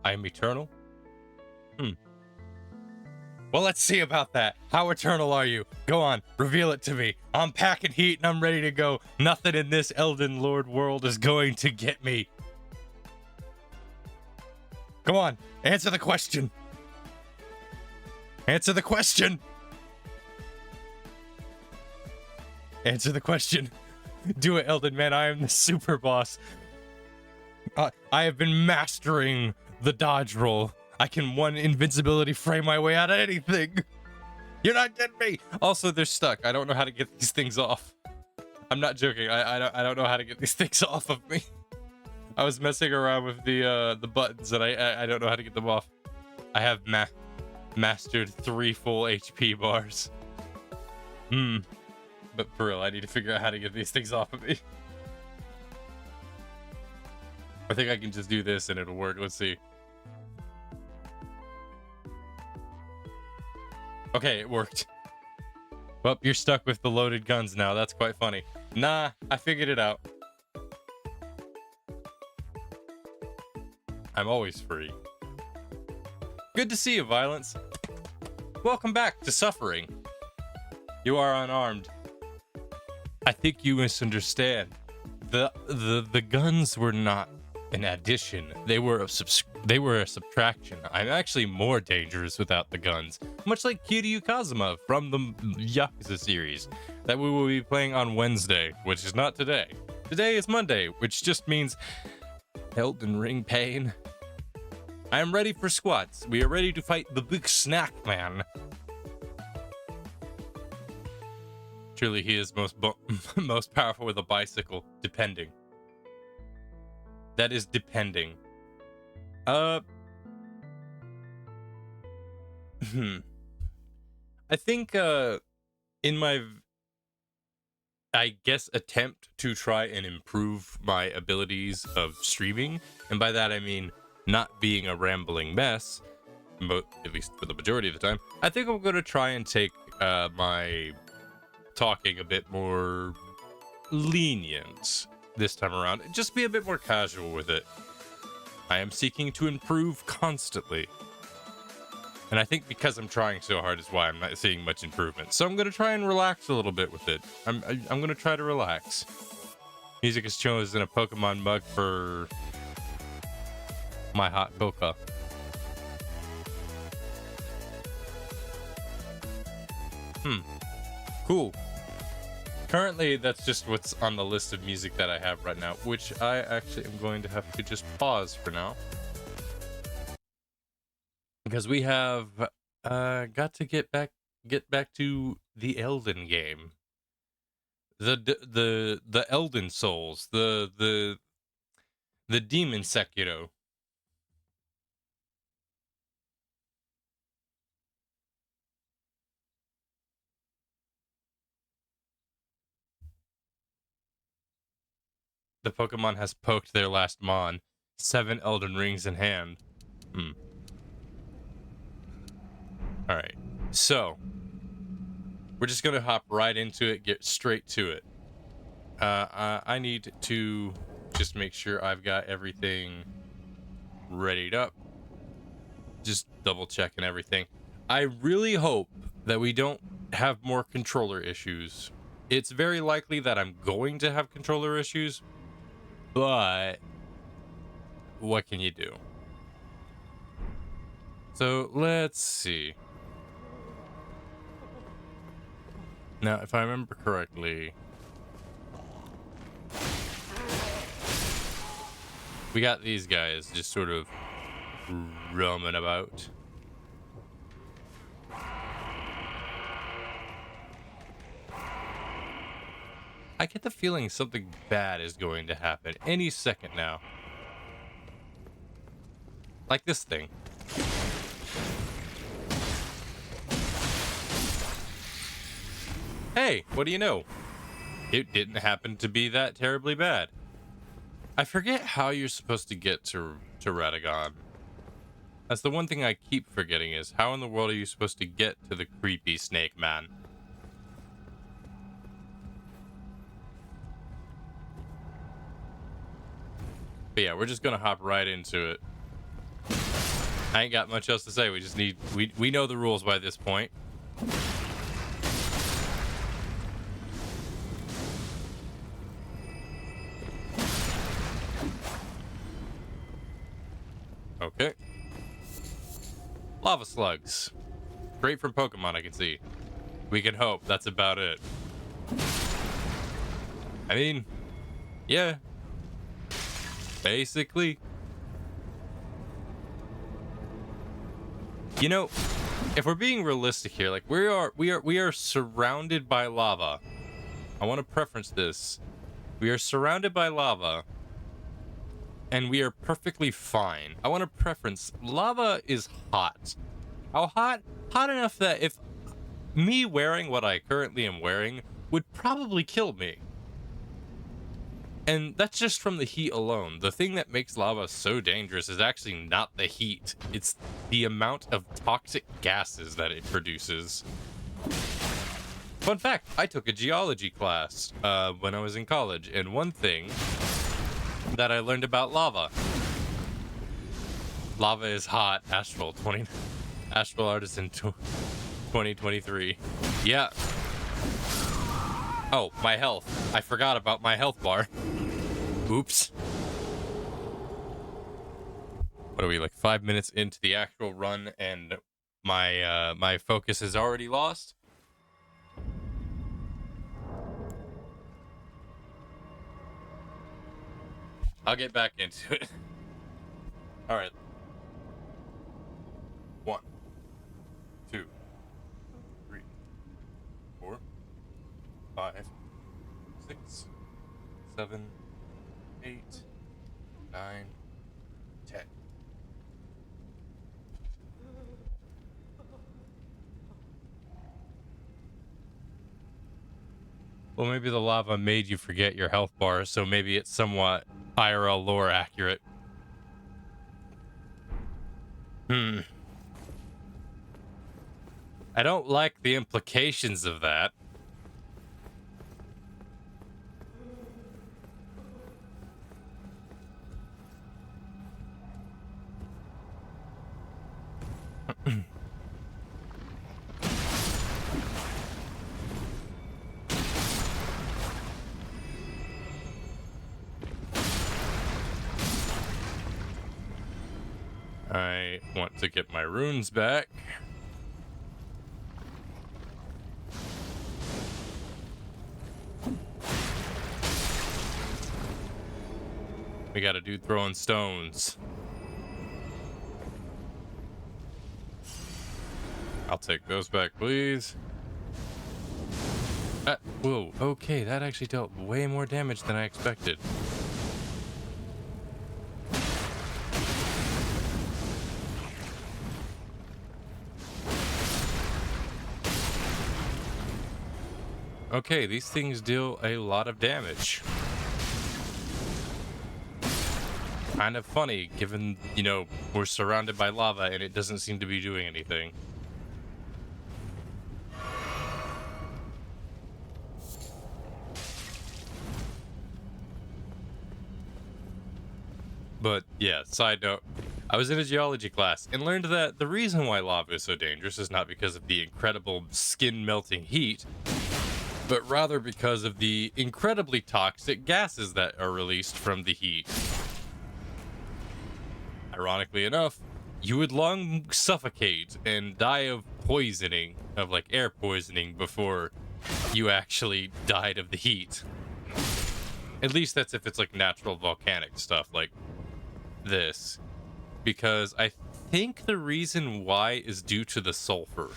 I am eternal? Well, let's see about that. How eternal are you? Go on, reveal it to me. I'm packing heat and I'm ready to go. Nothing in this Elden Lord world is going to get me. Come on, answer the question. Answer the question. Answer the question. Do it, Elden, man. I am the super boss. I have been mastering the dodge roll. I can one invincibility frame my way out of anything. You're not getting me. Also, they're stuck. I don't know how to get these things off. I'm not joking. I don't know how to get these things off of me. I was messing around with the buttons and I don't know how to get them off. I have mastered 3 full HP bars. But for real, I need to figure out how to get these things off of me. I think I can just do this and it'll work. Let's see. Okay, it worked. Well, you're stuck with the loaded guns now. That's quite funny. Nah, I figured it out. I'm always free. Good to see you, Violence. Welcome back to Suffering. You are unarmed. I think you misunderstand. The guns were not an addition. They were a subtraction. I'm actually more dangerous without the guns. Much like Kiryu Kazuma from the Yakuza series that we will be playing on Wednesday, which is not today. Today is Monday, which just means Elden Ring pain. I am ready for squats. We are ready to fight the big snack man. Truly, he is most powerful with a bicycle, depending. That is depending. I think in my, I guess, attempt to try and improve my abilities of streaming, and by that I mean not being a rambling mess, at least for the majority of the time, I think I'm going to try and take my talking a bit more lenient this time around. Just be a bit more casual with it. I am seeking to improve constantly. And I think because I'm trying so hard is why I'm not seeing much improvement. So I'm going to try and relax a little bit with it. I'm going to try to relax. Music is chosen a Pokemon mug for my hot cocoa. Cool. Currently, that's just what's on the list of music that I have right now, which I actually am going to have to just pause for now. Because we have got to get back to the Elden game. The Elden Souls, the Demon Sekiro. The Pokemon has poked their last Mon. 7 Elden Rings in hand. Alright, so we're just gonna hop right into it, get straight to it. I need to just make sure I've got everything readied up. Just double checking everything. I really hope that we don't have more controller issues. It's very likely that I'm going to have controller issues, but what can you do? So let's see. Now, if I remember correctly, we got these guys just sort of roaming about. I get the feeling something bad is going to happen any second now. Like this thing. Hey, what do you know? It didn't happen to be that terribly bad. I forget how you're supposed to get to Radagon. That's the one thing I keep forgetting is how in the world are you supposed to get to the creepy snake man? But yeah, we're just gonna hop right into it. I ain't got much else to say. We just need we know the rules by this point. Okay. Lava slugs. Straight from Pokemon, I can see. We can hope that's about it. I mean, yeah. Basically. You know, if we're being realistic here, like we are surrounded by lava. I want to preference this. We are surrounded by lava. And we are perfectly fine. I want to preference lava is hot. How hot? Hot enough that if me wearing what I currently am wearing would probably kill me. And that's just from the heat alone. The thing that makes lava so dangerous is actually not the heat. It's the amount of toxic gases that it produces. Fun fact, I took a geology class when I was in college, and one thing that I learned about lava. Lava is hot. Astral Artisan 2023. Yeah. Oh, my health. I forgot about my health bar. Oops. What are we, like 5 minutes into the actual run and my my focus is already lost? I'll get back into it. All right. 1, 2, 3, 4, 5, 6, 7, 8, 9, 10. Well, maybe the lava made you forget your health bar, so maybe it's somewhat IRL lore accurate. I don't like the implications of that. I want to get my runes back. We got a dude throwing stones. I'll take those back, please. Whoa, okay, that actually dealt way more damage than I expected. Okay, these things deal a lot of damage. Kind of funny, given, you know, we're surrounded by lava and it doesn't seem to be doing anything. But yeah, side note, I was in a geology class and learned that the reason why lava is so dangerous is not because of the incredible skin melting heat, but rather because of the incredibly toxic gases that are released from the heat. Ironically enough, you would long suffocate and die of poisoning, of like air poisoning, before you actually died of the heat. At least that's if it's like natural volcanic stuff like this. Because I think the reason why is due to the sulfur.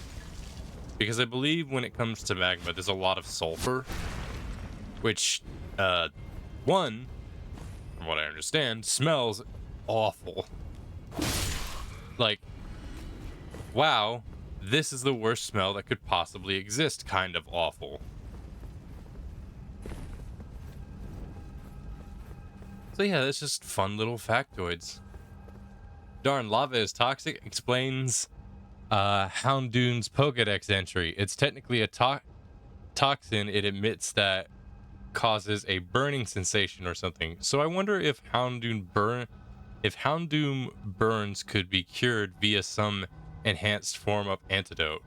Because I believe when it comes to magma, there's a lot of sulfur, which, one, from what I understand, smells awful. Like, wow, this is the worst smell that could possibly exist, kind of awful. So yeah, that's just fun little factoids. Darn, lava is toxic explains Houndoom's Pokedex entry. It's technically a toxin it emits that causes a burning sensation or something. So I wonder if Houndoom If Houndoom burns could be cured via some enhanced form of antidote.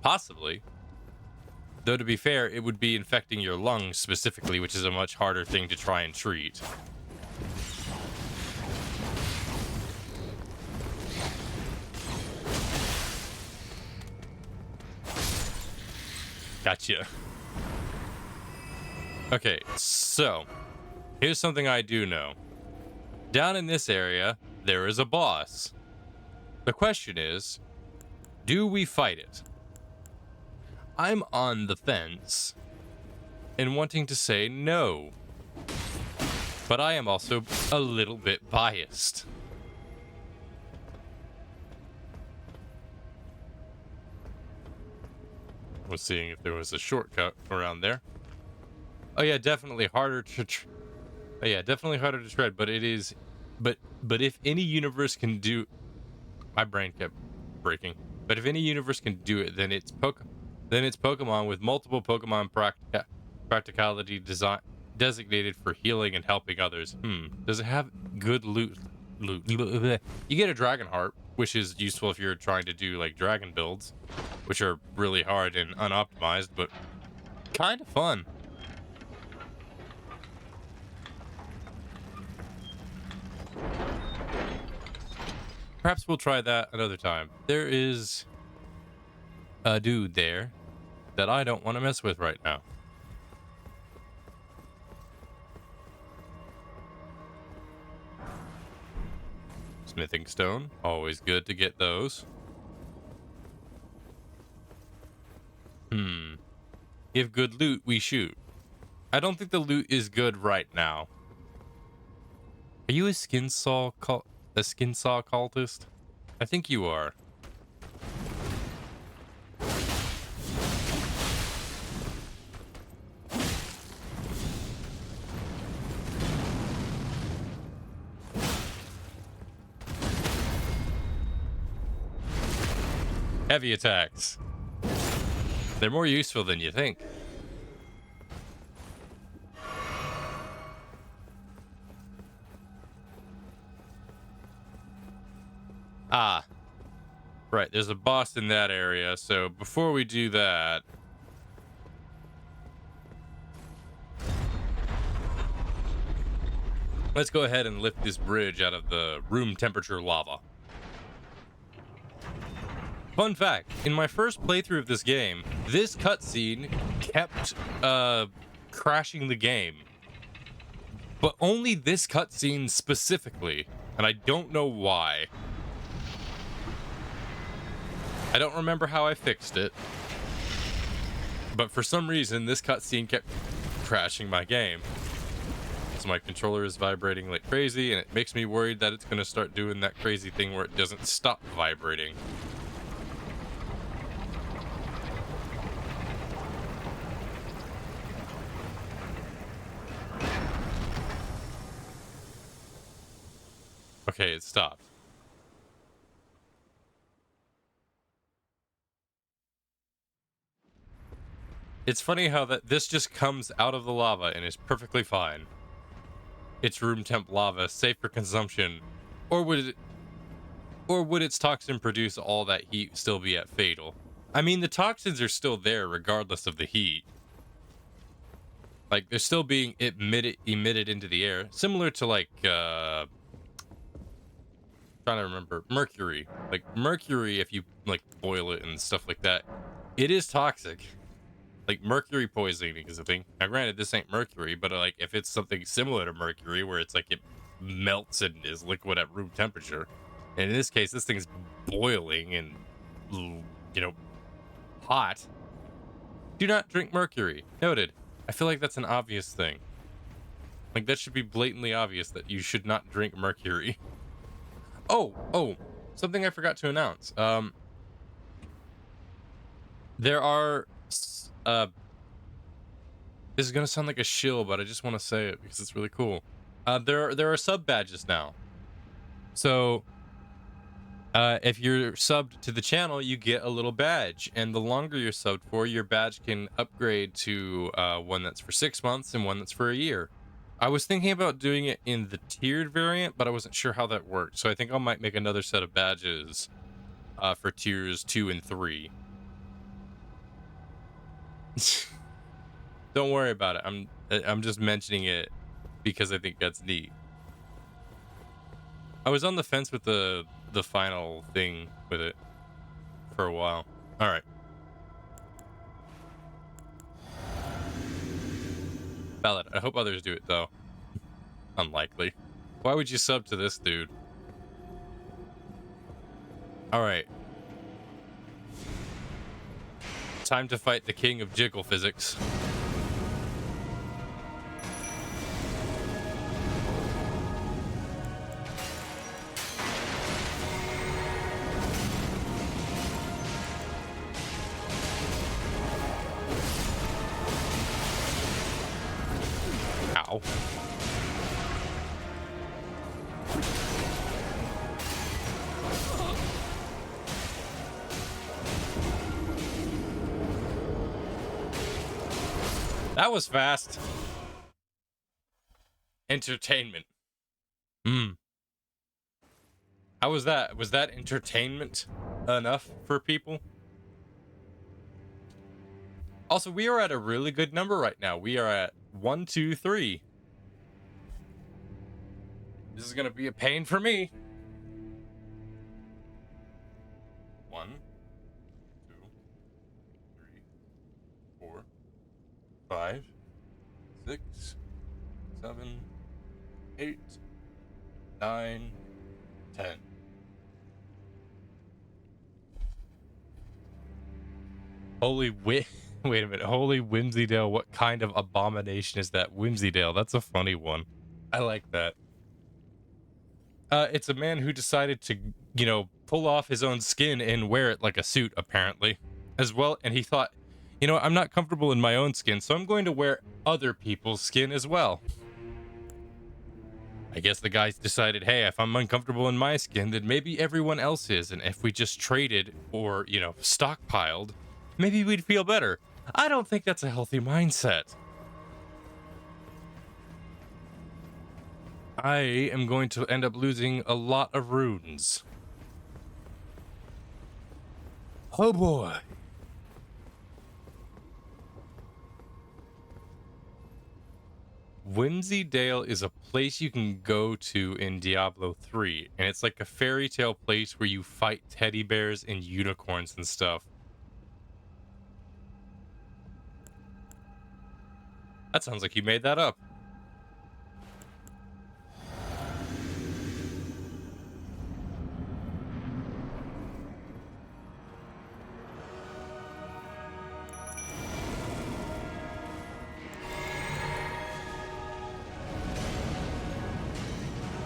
Possibly. Though to be fair, it would be infecting your lungs specifically, which is a much harder thing to try and treat. Gotcha. Okay, so here's something I do know. Down in this area, there is a boss. The question is, do we fight it? I'm on the fence and wanting to say no, but I am also a little bit biased. I was seeing if there was a shortcut around there. Oh yeah, definitely harder to definitely harder to tread, but it is but if any universe can do, my brain kept breaking. But if any universe can do it, then it's Pokemon with multiple Pokemon practicality designated for healing and helping others. Does it have good loot? You get a Dragon Heart, which is useful if you're trying to do like dragon builds, which are really hard and unoptimized, but kind of fun. Perhaps we'll try that another time. There is a dude there that I don't want to mess with right now. Smithing stone, always good to get those. If good loot, we shoot. I don't think the loot is good right now. Are you a skin saw cultist? I think you are. Heavy attacks. They're more useful than you think. Ah. Right, there's a boss in that area, so before we do that... let's go ahead and lift this bridge out of the room temperature lava. Fun fact, in my first playthrough of this game, this cutscene kept crashing the game. But only this cutscene specifically, and I don't know why. I don't remember how I fixed it, but for some reason this cutscene kept crashing my game. So my controller is vibrating like crazy, and it makes me worried that it's going to start doing that crazy thing where it doesn't stop vibrating. Okay, it stopped. It's funny how this just comes out of the lava and is perfectly fine. It's room temp lava, safe for consumption. Or would its toxin produce all that heat still be at fatal? I mean, the toxins are still there regardless of the heat. Like, they're still being emitted into the air. Similar to, like, trying to remember, mercury. Like, mercury, if you, like, boil it and stuff like that, it is toxic. Like, mercury poisoning is a thing. Now, granted, this ain't mercury, but, like, if it's something similar to mercury, where it's, like, it melts and is liquid at room temperature, and in this case, this thing's boiling and, you know, hot. Do not drink mercury. Noted. I feel like that's an obvious thing. Like, that should be blatantly obvious that you should not drink mercury. Oh, something I forgot to announce. There are, this is gonna sound like a shill, but I just want to say it because it's really cool. There are sub badges now. So, if you're subbed to the channel, you get a little badge, and the longer you're subbed for, your badge can upgrade to one that's for 6 months and one that's for a year. I was thinking about doing it in the tiered variant, but I wasn't sure how that worked. So I think I might make another set of badges for tiers 2 and 3. Don't worry about it. I'm just mentioning it because I think that's neat. I was on the fence with the final thing with it for a while. All right. Valid. I hope others do it though. Unlikely. Why would you sub to this dude? All right. Time to fight the king of jiggle physics. Ow. That was fast. Entertainment. How was that? Was that entertainment enough for people? Also, we are at a really good number right now. We are at 1, 2, 3. This is gonna be a pain for me. 1, 2, 3, 4, 5, 6, 7, 8, 9, 10. Wait a minute. Holy Whimsydale, what kind of abomination is that? Whimsydale, that's a funny one. I like that. It's a man who decided to, pull off his own skin and wear it like a suit, apparently. As well, and he thought, I'm not comfortable in my own skin, so I'm going to wear other people's skin as well. I guess the guy decided, hey, if I'm uncomfortable in my skin, then maybe everyone else is, and if we just traded or, stockpiled, maybe we'd feel better. I don't think that's a healthy mindset. I am going to end up losing a lot of runes. Oh boy. Whimsydale is a place you can go to in Diablo 3, and it's like a fairy tale place where you fight teddy bears and unicorns and stuff. That sounds like you made that up.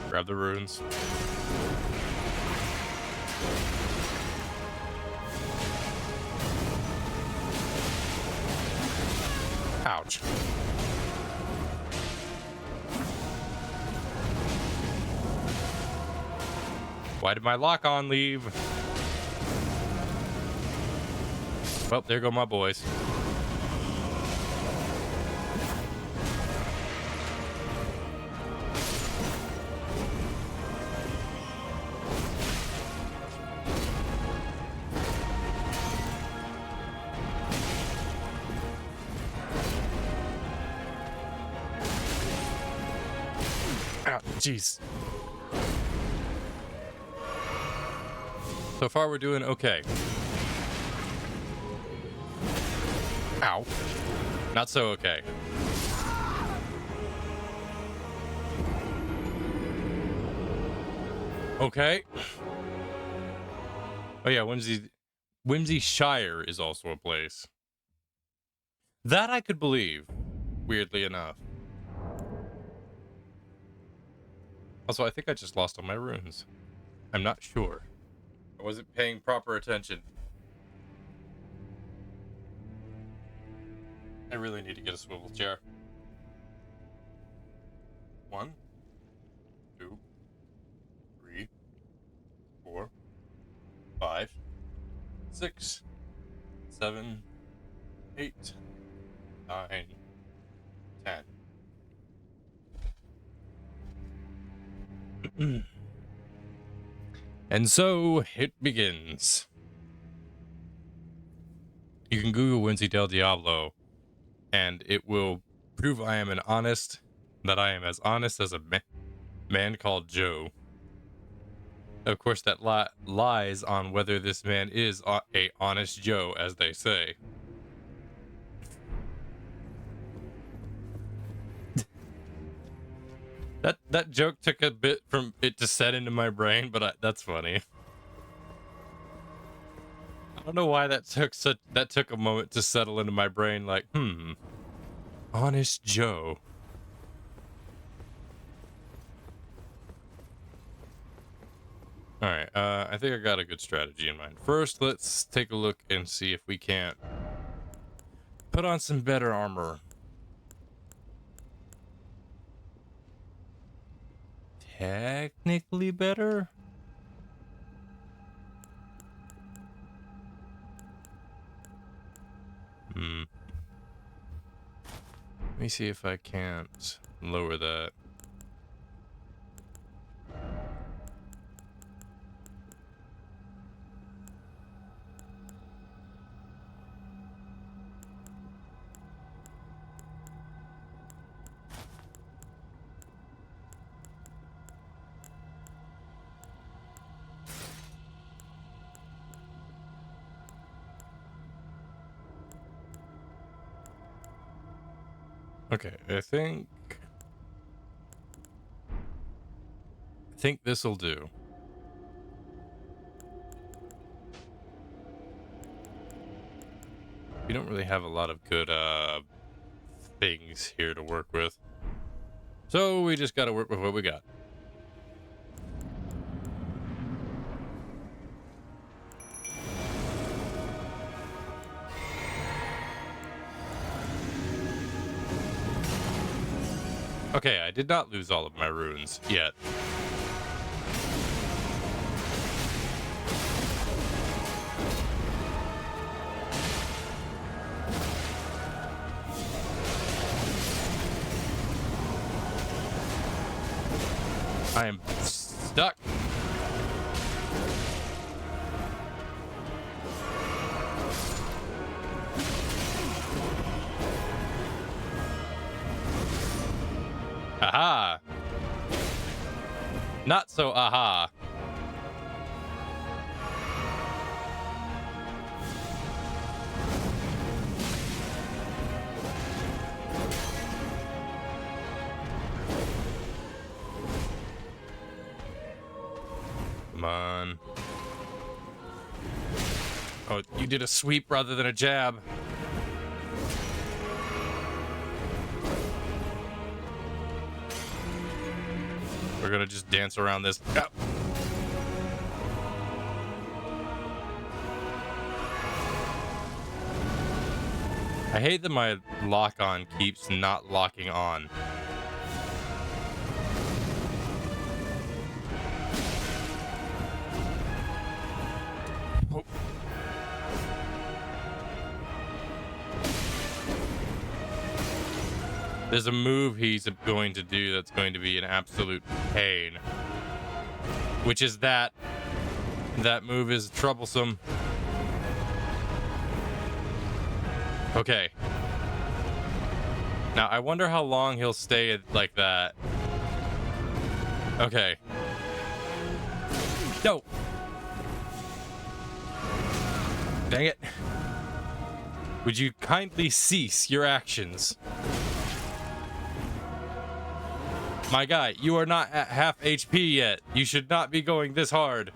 Grab the runes. Ouch. Why did my lock on leave? Well, there go my boys. Jeez. So far, we're doing okay. Ow. Not so okay. Okay. Oh yeah, Whimsy Shire is also a place. That I could believe, weirdly enough. Also, I think I just lost all my runes. I'm not sure. I wasn't paying proper attention. I really need to get a swivel chair. 1, 2, 3, 4, 5, 6, 7, 8, 9, 10. And so it begins. You can Google Wincy Del Diablo, and it will prove I am that I am as honest as a man called Joe. Of course, that lies on whether this man is a honest Joe, as they say. That joke took a bit from it to set into my brain, but that's funny. I don't know why that took a moment to settle into my brain. Like, honest Joe. All right, I think I got a good strategy in mind. First, let's take a look and see if we can't put on some better armor. Technically better? Let me see if I can't lower that. Okay, I think this'll do. We don't really have a lot of good things here to work with, so we just gotta work with what we got. Okay, I did not lose all of my runes yet. I am stuck. Aha! Not so aha. Come on. Oh, you did a sweep rather than a jab. We're gonna just dance around this. Oh. I hate that my lock-on keeps not locking on. Oh. There's a move he's going to do that's going to be an absolute pain. Which is that move is troublesome. Okay. Now, I wonder how long he'll stay like that. Okay. No. Dang it. Would you kindly cease your actions? My guy, you are not at half HP yet. You should not be going this hard.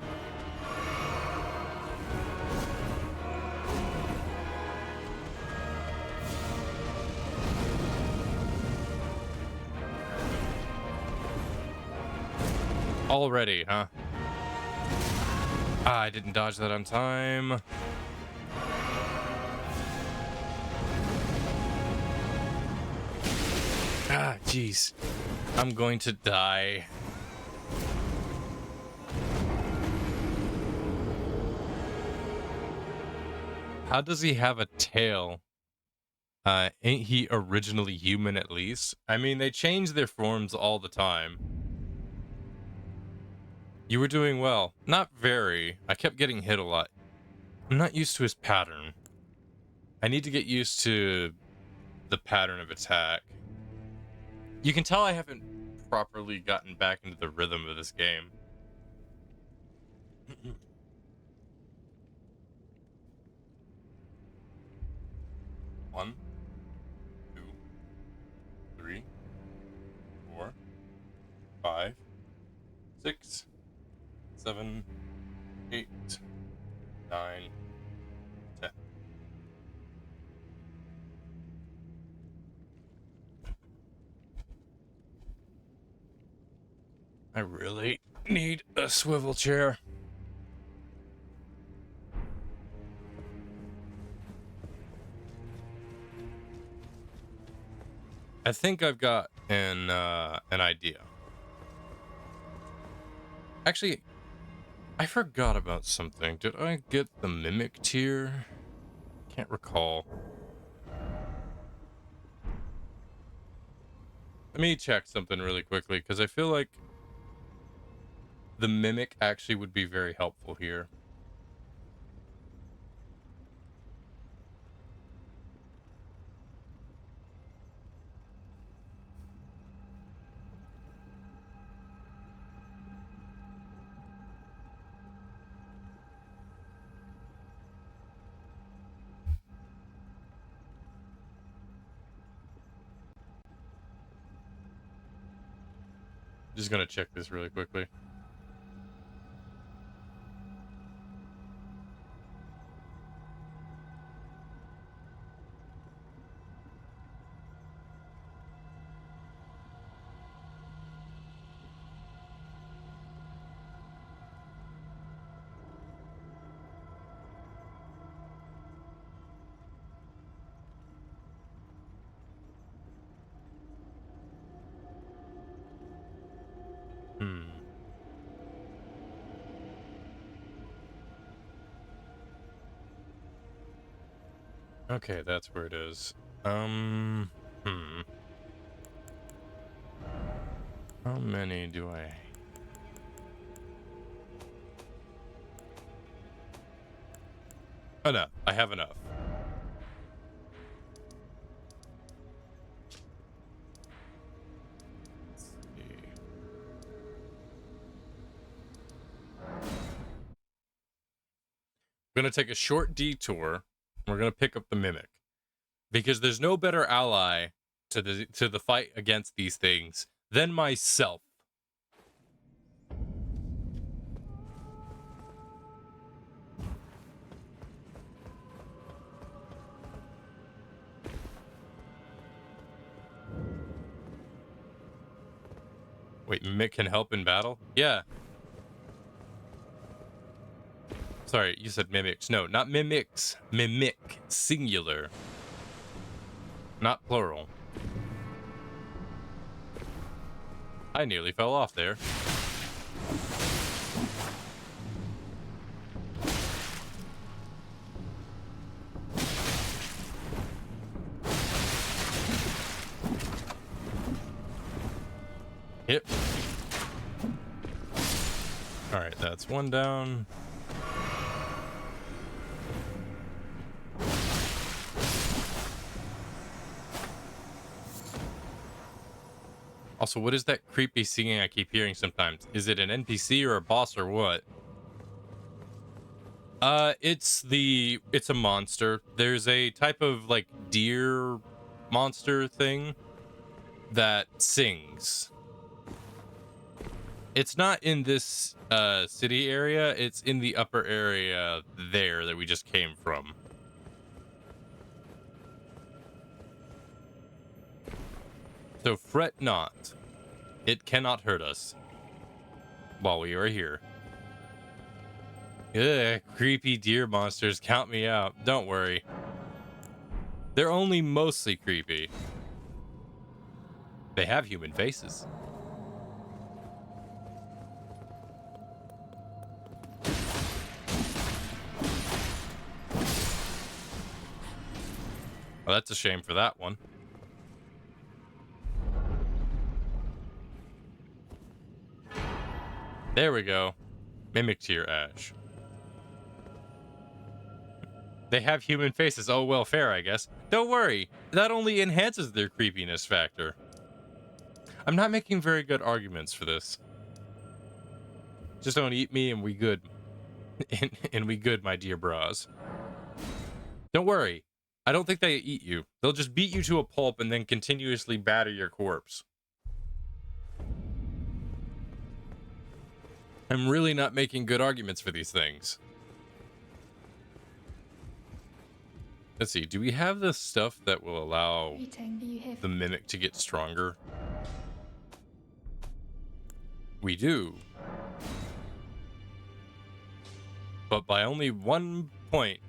Already, huh? I didn't dodge that on time. Ah, jeez. I'm going to die. How does he have a tail? Ain't he originally human at least? I mean, they change their forms all the time. You were doing well. Not very. I kept getting hit a lot. I'm not used to his pattern. I need to get used to the pattern of attack. You can tell I haven't properly gotten back into the rhythm of this game. One, two, three, 4, 5, 6, 7, 8, 9, 10. I really need a swivel chair. I think I've got an idea. Actually, I forgot about something. Did I get the mimic tier? Can't recall. Let me check something really quickly, because I feel like the mimic actually would be very helpful here. Just gonna check this really quickly. Hmm. Okay, that's where it is. Hmm. How many do I... Enough. I have enough. Let's see. We're gonna take a short detour. We're gonna pick up the mimic, because there's no better ally to the fight against these things than myself. Wait, mimic can help in battle? Yeah. Sorry, you said mimics. No, not mimics. Mimic, singular, not plural. I nearly fell off there. Hit. All right, that's one down. Also, what is that creepy singing I keep hearing sometimes? Is it an NPC or a boss or what? It's a monster. There's a type of like deer monster thing that sings. It's not in this city area, it's in the upper area there that we just came from. So fret not. It cannot hurt us while we are here. Ugh, creepy deer monsters, count me out. Don't worry. They're only mostly creepy. They have human faces. Well, that's a shame for that one. There we go. Mimic tier Ash. They have human faces. Oh, well, fair, I guess. Don't worry. That only enhances their creepiness factor. I'm not making very good arguments for this. Just don't eat me and we good. and we good, my dear bras. Don't worry. I don't think they eat you. They'll just beat you to a pulp and then continuously batter your corpse. I'm really not making good arguments for these things. Let's see. Do we have the stuff that will allow the mimic to get stronger? We do. But by only 1 point.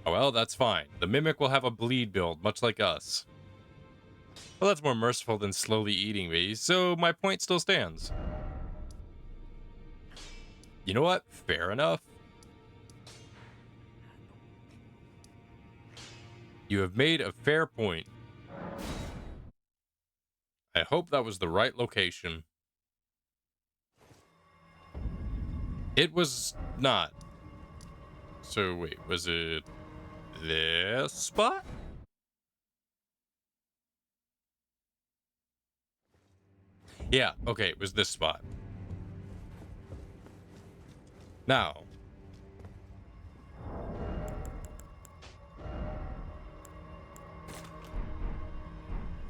Oh, well, that's fine. The mimic will have a bleed build, much like us. Well, that's more merciful than slowly eating me, so my point still stands. You know what? Fair enough. You have made a fair point. I hope that was the right location. It was not. So wait, was it this spot? Yeah, okay, it was this spot. Now.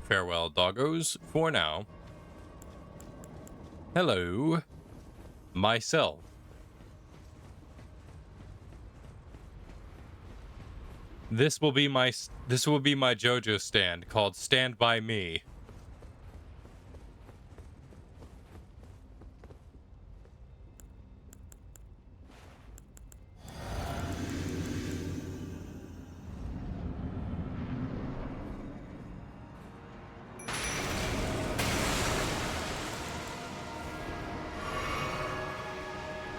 Farewell, doggos, for now. Hello. Myself. This will be my JoJo stand called Stand By Me.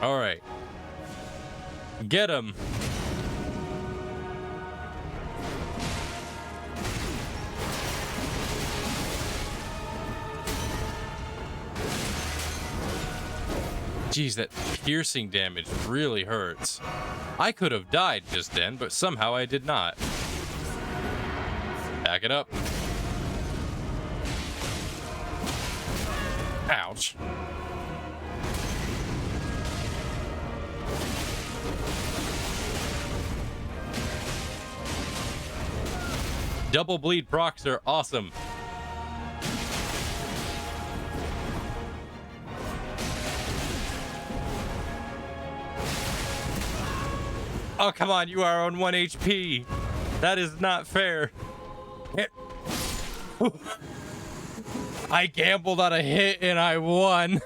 All right. Get him. Jeez, that piercing damage really hurts. I could have died just then, but somehow I did not. Back it up. Ouch. Double bleed procs are awesome. Oh, come on, you are on 1 HP. That is not fair. I gambled on a hit and I won.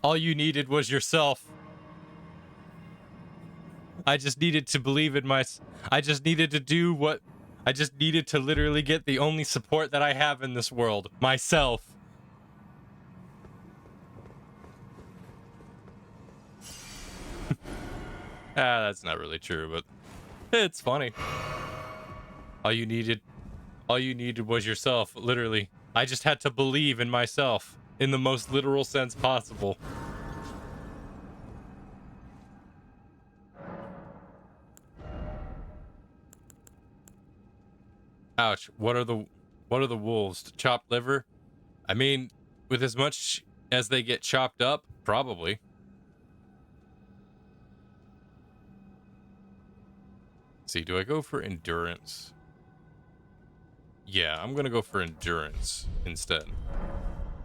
All you needed was yourself. I just needed to believe in I just needed to do what... I just needed to literally get the only support that I have in this world. Myself. That's not really true, but it's funny. All you needed was yourself, literally. I just had to believe in myself in the most literal sense possible. Ouch. What are the wolves? Chopped liver? I mean, with as much as they get chopped up, probably. Let's see, do I go for endurance? Yeah, I'm gonna go for endurance instead.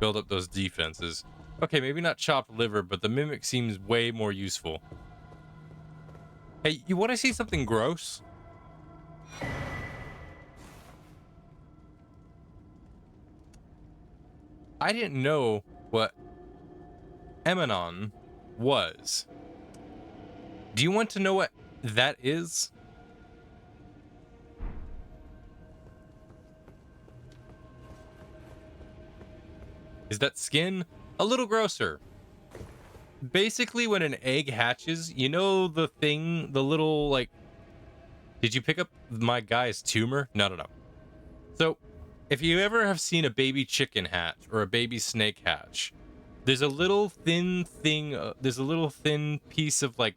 Build up those defenses. Okay, maybe not chopped liver, but the mimic seems way more useful. Hey, you want to see something gross? I didn't know what Emanon was. Do you want to know what that is? Is that skin? A little grosser. Basically, when an egg hatches, you know the thing, the little, like, Did you pick up my guy's tumor? No, no, no. So, if you ever have seen a baby chicken hatch or a baby snake hatch, there's a little thin thing, there's a little thin piece of like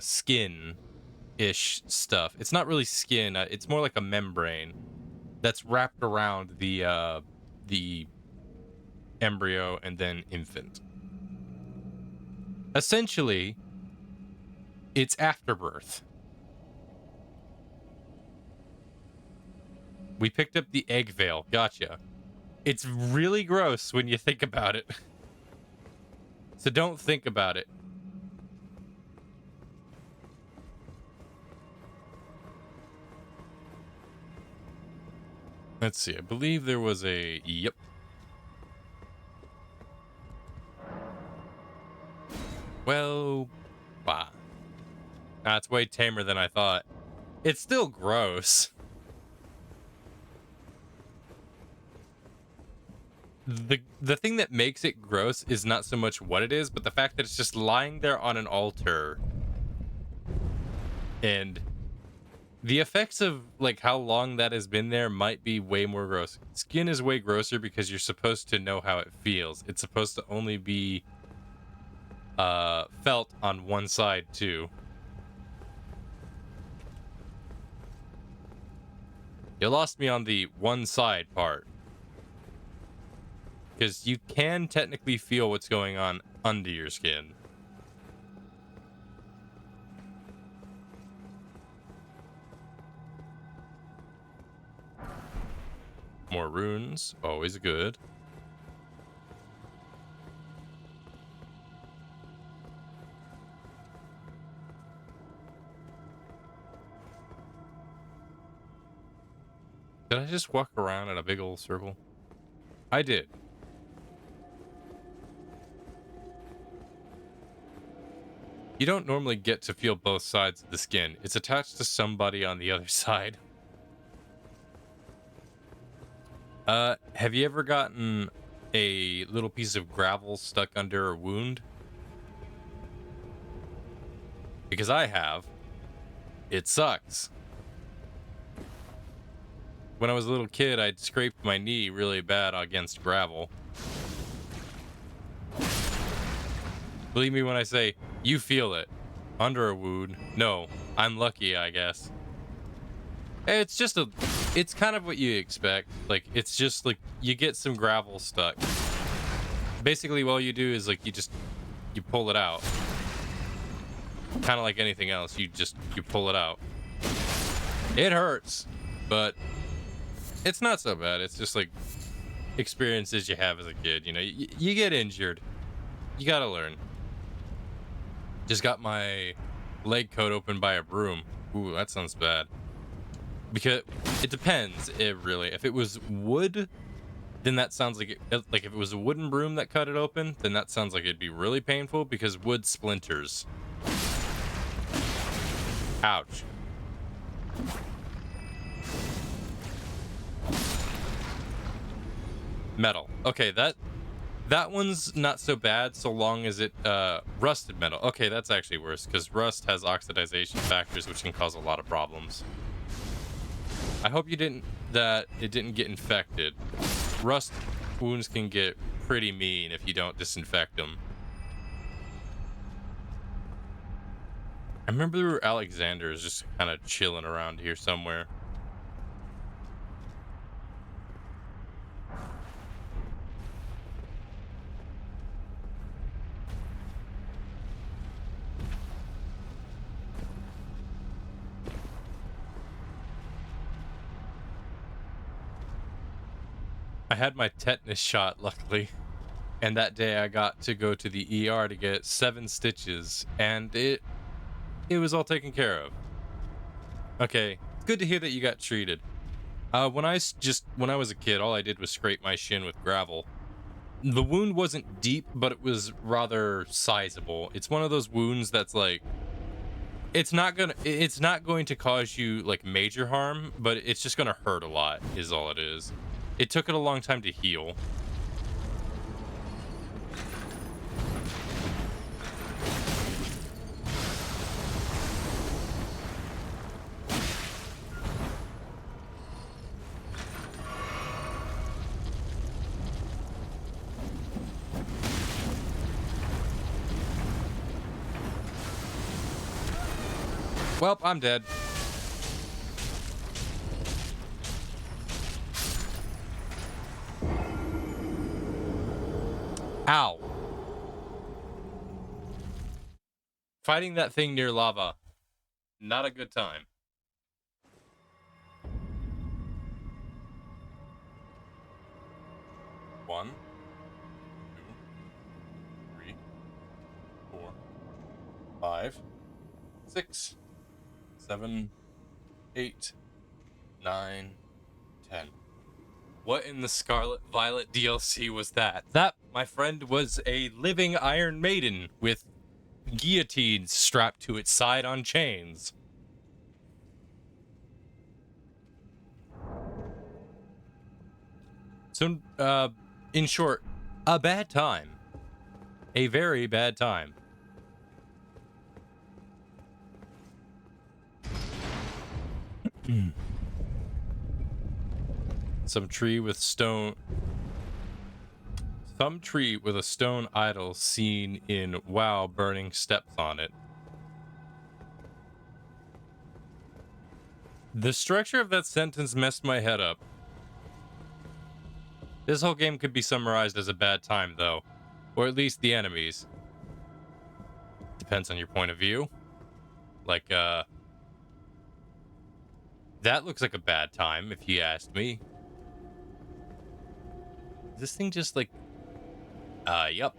skin-ish stuff. It's not really skin, it's more like a membrane that's wrapped around the embryo and then infant. Essentially, it's afterbirth. We picked up the egg veil. Gotcha. It's really gross when you think about it. So don't think about it. Let's see. I believe there was a... Yep. Well... Bah. That's way tamer than I thought. It's still gross. The thing that makes it gross is not so much what it is, but the fact that it's just lying there on an altar. And the effects of like how long that has been there might be way more gross. Skin is way grosser because you're supposed to know how it feels. It's supposed to only be felt on one side too. You lost me on the one side part. Because you can technically feel what's going on under your skin. More runes, always good. Did I just walk around in a big old circle? I did. You don't normally get to feel both sides of the skin. It's attached to somebody on the other side. Have you ever gotten a little piece of gravel stuck under a wound? Because I have. It sucks. When I was a little kid, I'd scraped my knee really bad against gravel. Believe me when I say, you feel it. Under a wound. No, I'm lucky, I guess. It's just it's kind of what you expect. Like, it's just like, you get some gravel stuck. Basically, all you do is like, you pull it out. Kind of like anything else, you pull it out. It hurts, but it's not so bad. It's just like experiences you have as a kid, you know. You get injured. You gotta learn. Just got my leg coat open by a broom. Ooh, that sounds bad. Because it depends, really. If it was wood, then that sounds like like if it was a wooden broom that cut it open, then that sounds like it'd be really painful because wood splinters. Ouch. Metal. Okay, that one's not so bad so long as it rusted metal. Okay, that's actually worse because rust has oxidization factors which can cause a lot of problems. I hope it didn't get infected. Rust wounds can get pretty mean if you don't disinfect them. I remember Alexander is just kind of chilling around here somewhere. I had my tetanus shot, luckily. And that day I got to go to the ER to get 7 stitches, and it was all taken care of. Okay, it's good to hear that you got treated. When I was a kid, all I did was scrape my shin with gravel. The wound wasn't deep, but it was rather sizable. It's one of those wounds that's like, it's not going to cause you like major harm, but it's just gonna hurt a lot, is all it is. It took it a long time to heal. Well, I'm dead. Ow. Fighting that thing near lava. Not a good time. One, two, three, 4, 5, 6, 7, 8, 9, 10. What in the Scarlet Violet DLC was that? That, my friend, was a living Iron Maiden with guillotines strapped to its side on chains. So, in short, a bad time. A very bad time. Some tree with a stone idol seen in WoW burning steps on it. The structure of that sentence messed my head up. This whole game could be summarized as a bad time, though. Or at least the enemies. Depends on your point of view. Like, that looks like a bad time, if you asked me. Is this thing just like... yup.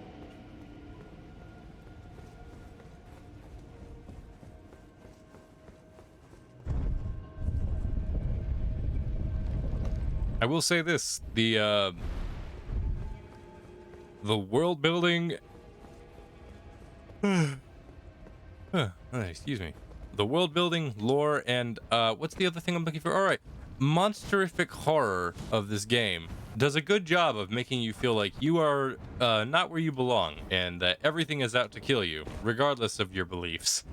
I will say this, the world building... excuse me. The world building, lore, and, what's the other thing I'm looking for? Alright, monsterific horror of this game does a good job of making you feel like you are, not where you belong, and that everything is out to kill you, regardless of your beliefs.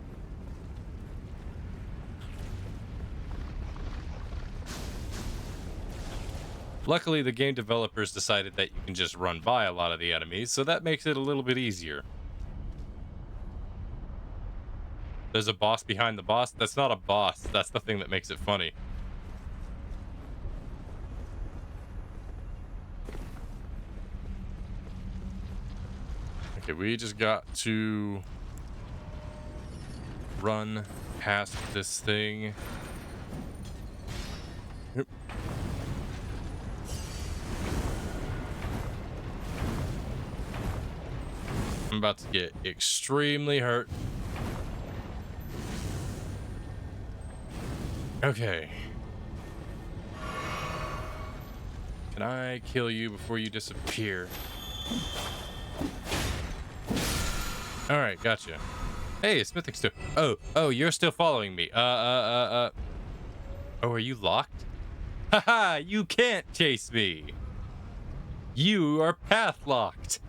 Luckily, the game developers decided that you can just run by a lot of the enemies, so that makes it a little bit easier. There's a boss behind the boss. That's not a boss. That's the thing that makes it funny. Okay, we just got to run past this thing. Yep. I'm about to get extremely hurt. Okay. Can I kill you before you disappear? Alright, gotcha. Hey, it's smithing still. Oh, you're still following me. Oh, are you locked? Haha, you can't chase me. You are path locked.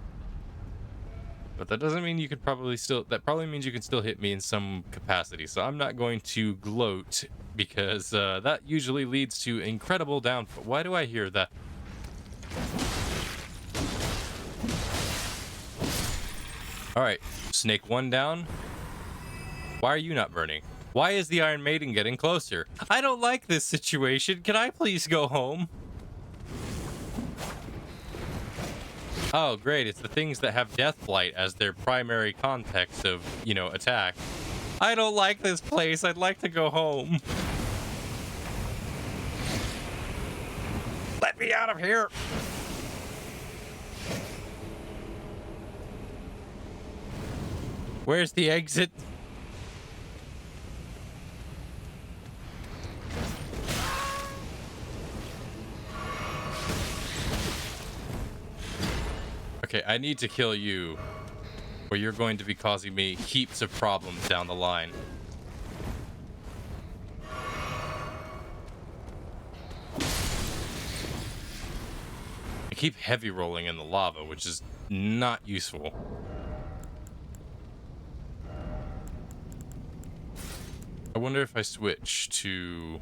But that doesn't mean you could probably still... That probably means you can still hit me in some capacity. So I'm not going to gloat, because that usually leads to incredible downfall. Why do I hear that? Alright, snake one down. Why are you not burning? Why is the Iron Maiden getting closer? I don't like this situation. Can I please go home? Oh, great. It's the things that have Deathblight as their primary context of, you know, attack. I don't like this place. I'd like to go home. Let me out of here. Where's the exit? Okay, I need to kill you, or you're going to be causing me heaps of problems down the line. I keep heavy rolling in the lava, which is not useful. I wonder if I switch to...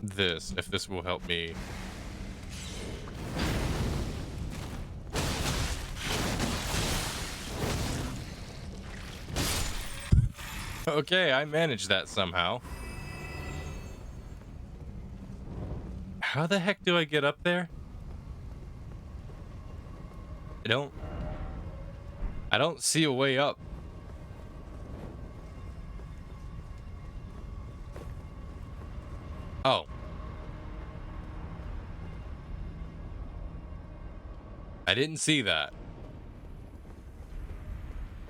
this, if this will help me. Okay, I managed that somehow. How the heck do I get up there? I don't see a way up. Oh. I didn't see that.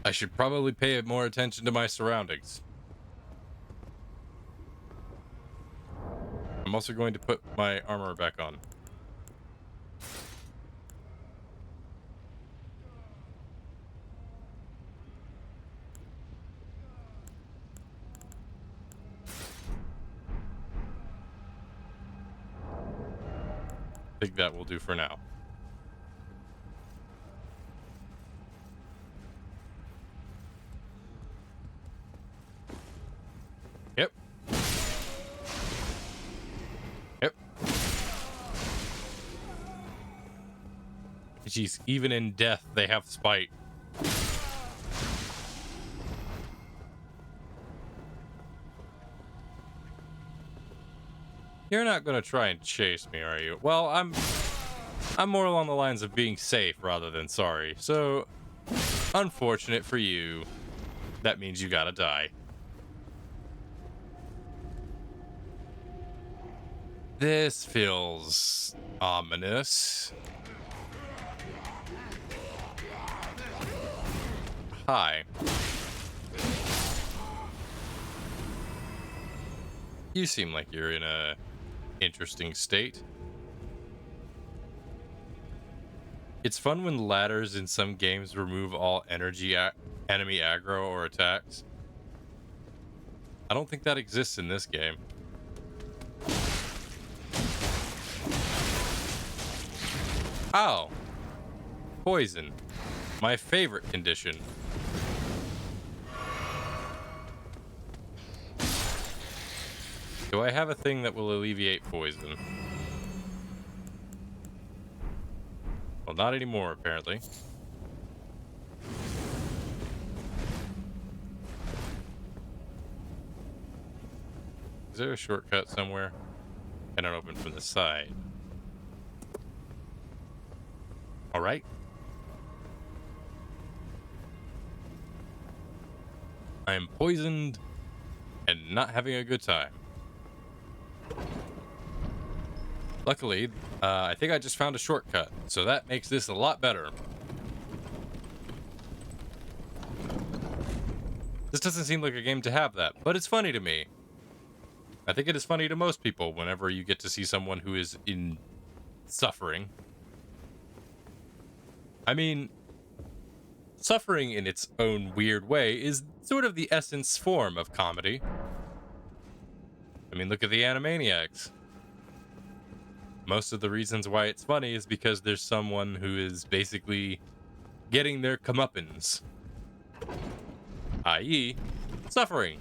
I should probably pay more attention to my surroundings. I'm also going to put my armor back on. I think that will do for now. Yep. Yep. Jeez, even in death, they have spite. You're not gonna try and chase me, are you? Well, I'm more along the lines of being safe rather than sorry. So, unfortunate for you, that means you gotta die. This feels ominous. Hi. You seem like you're in a interesting state. It's fun when ladders in some games remove all enemy aggro or attacks. I don't think that exists in this game. Oh. Poison. My favorite condition. Do I have a thing that will alleviate poison? Well, not anymore, apparently. Is there a shortcut somewhere? Can I open from the side? All right. I am poisoned and not having a good time. Luckily, I think I just found a shortcut, so that makes this a lot better. This doesn't seem like a game to have that, but it's funny to me. I think it is funny to most people whenever you get to see someone who is in suffering. I mean, suffering in its own weird way is sort of the essence form of comedy. I mean, look at the Animaniacs. Most of the reasons why it's funny is because there's someone who is basically getting their comeuppance, i.e., suffering.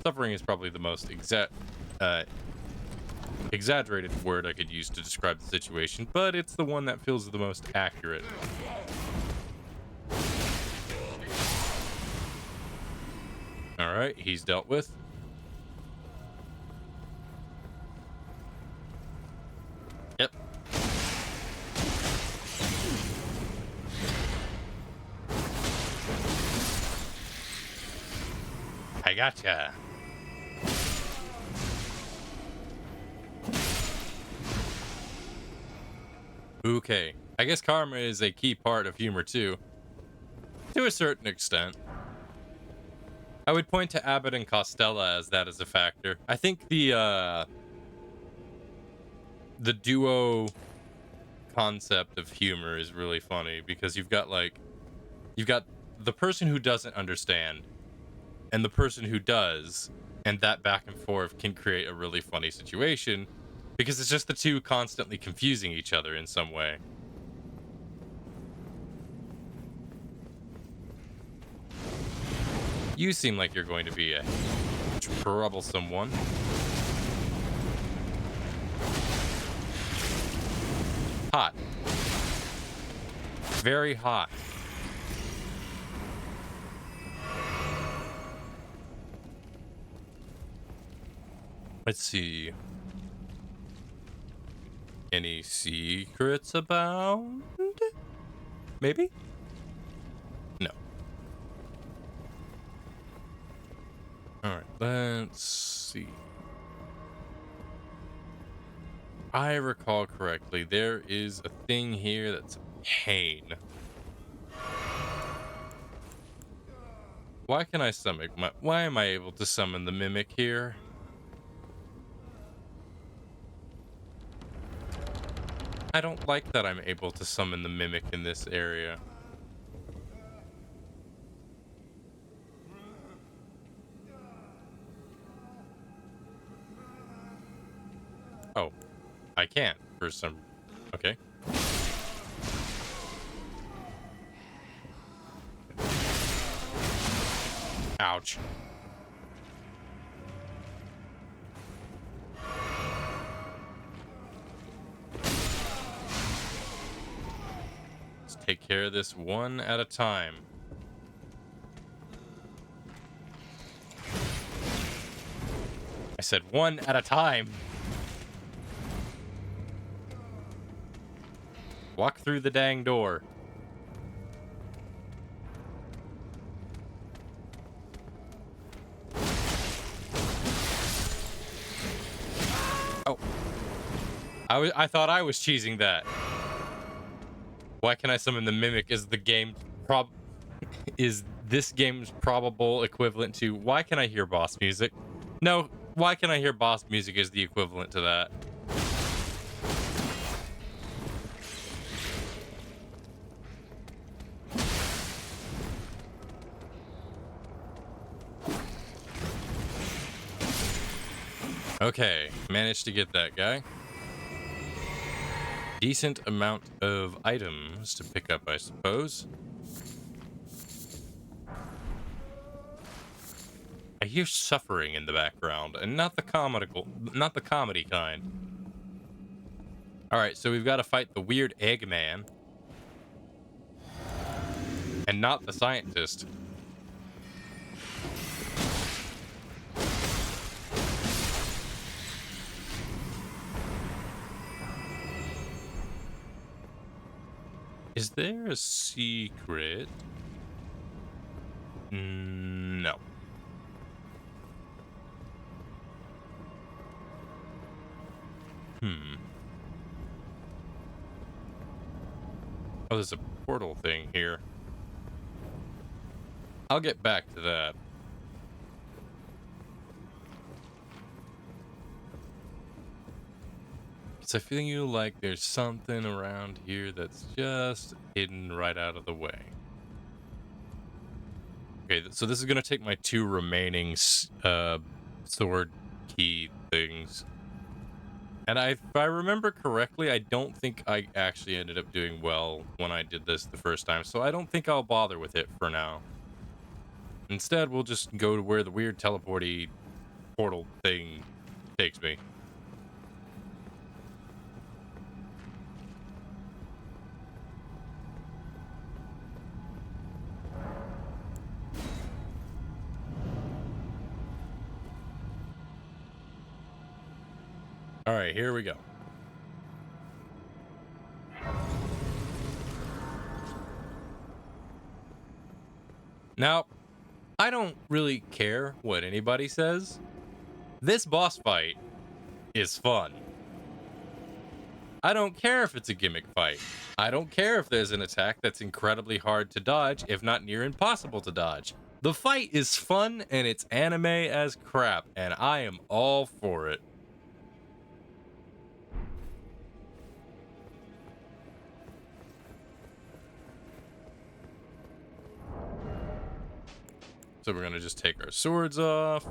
Suffering is probably the most exaggerated word I could use to describe the situation, but it's the one that feels the most accurate. Alright, he's dealt with. Yep. I gotcha. Okay. I guess karma is a key part of humor too. To a certain extent. I would point to Abbott and Costello as that as a factor. I think the duo concept of humor is really funny because you've got the person who doesn't understand and the person who does, and that back and forth can create a really funny situation because it's just the two constantly confusing each other in some way. You seem like you're going to be a troublesome one. Hot. Very hot. Let's see. Any secrets abound? Maybe? No. Alright, let's see. I recall correctly, there is a thing here that's a pain. Why can I why am I able to summon the mimic here? I don't like that I'm able to summon the mimic in this area. Oh, I can't for some... Okay. Ouch. Let's take care of this one at a time. I said one at a time. Walk through the dang door. Oh. I thought I was cheesing that. Why can I summon the mimic is the game is this game's probable equivalent to why can I hear boss music? No, why can I hear boss music is the equivalent to that. Okay, managed to get that guy. Decent amount of items to pick up, I suppose. I hear suffering in the background, and not the comedy kind. All right, so we've got to fight the weird Eggman, and not the scientist. Is there a secret? No. Oh, there's a portal thing here. I'll get back to that. Because I feel like there's something around here that's just hidden right out of the way. Okay, so this is going to take my 2 remaining sword key things. And if I remember correctly, I don't think I actually ended up doing well when I did this the first time, so I don't think I'll bother with it for now. Instead, we'll just go to where the weird teleporty portal thing takes me. All right, here we go. Now, I don't really care what anybody says. This boss fight is fun. I don't care if it's a gimmick fight. I don't care if there's an attack that's incredibly hard to dodge, if not near impossible to dodge. The fight is fun and it's anime as crap, and I am all for it. So we're gonna just take our swords off.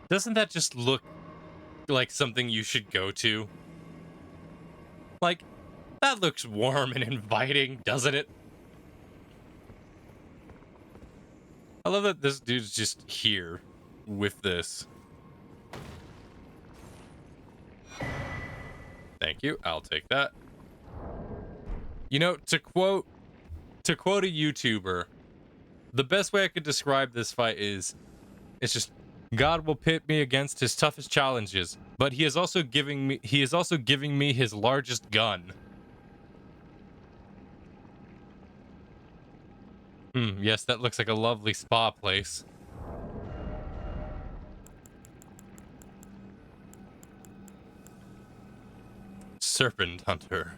Doesn't that just look like something you should go to? Like, that looks warm and inviting, doesn't it? I love that this dude's just here with this. Thank you. I'll take that. You know, to quote a YouTuber, the best way I could describe this fight is it's just God will pit me against his toughest challenges, but he is also giving me his largest gun. Yes, that looks like a lovely spa place. Serpent Hunter.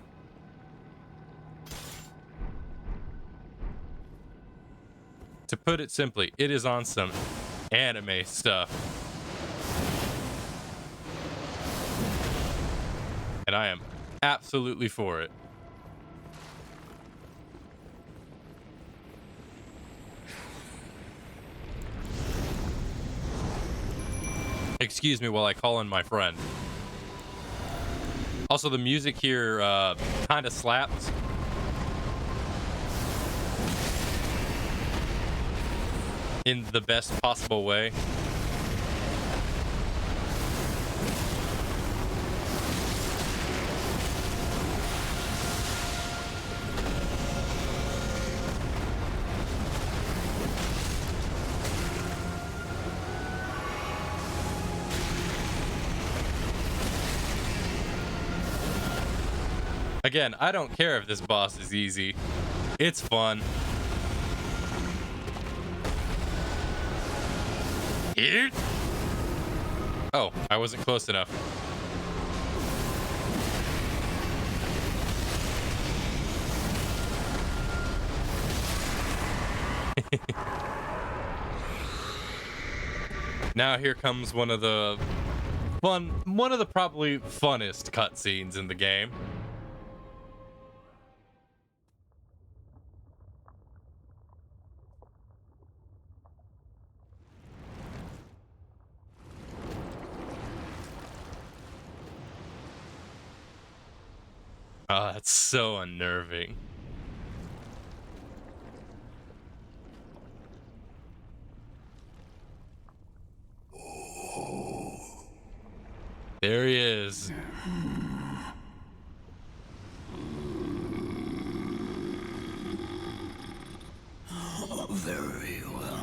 To put it simply, it is on some anime stuff. And I am absolutely for it. Excuse me while I call in my friend. Also, the music here kind of slaps. In the best possible way. Again, I don't care if this boss is easy. It's fun. Here? Oh, I wasn't close enough. Now here comes one of the probably funnest cutscenes in the game. Oh, that's so unnerving. There he is. Very well.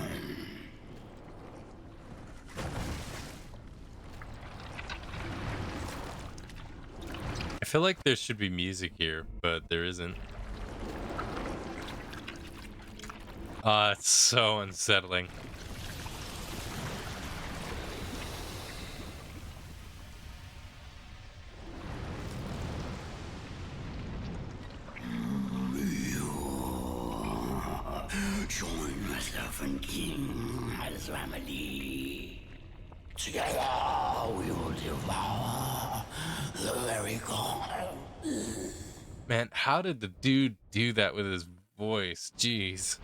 I feel like there should be music here, but there isn't. It's so unsettling. Join myself and King as family. Together we will devour the very god. Man, how did the dude do that with his voice? Jeez.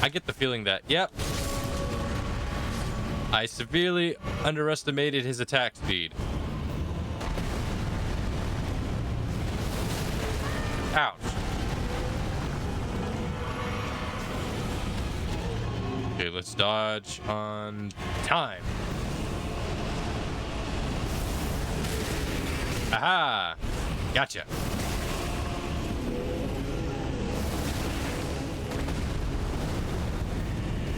I get the feeling that, yep, I severely underestimated his attack speed. Ouch. Okay, let's dodge on time. Aha! Gotcha.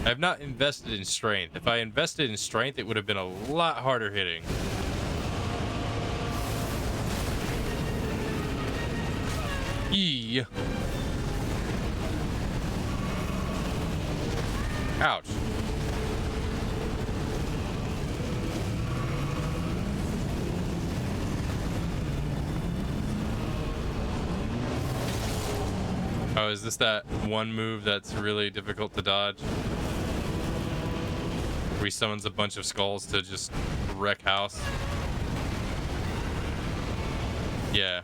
I have not invested in strength. If I invested in strength, it would have been a lot harder hitting. Eee. Ouch. Oh, is this that one move that's really difficult to dodge? Where he summons a bunch of skulls to just wreck house? Yeah.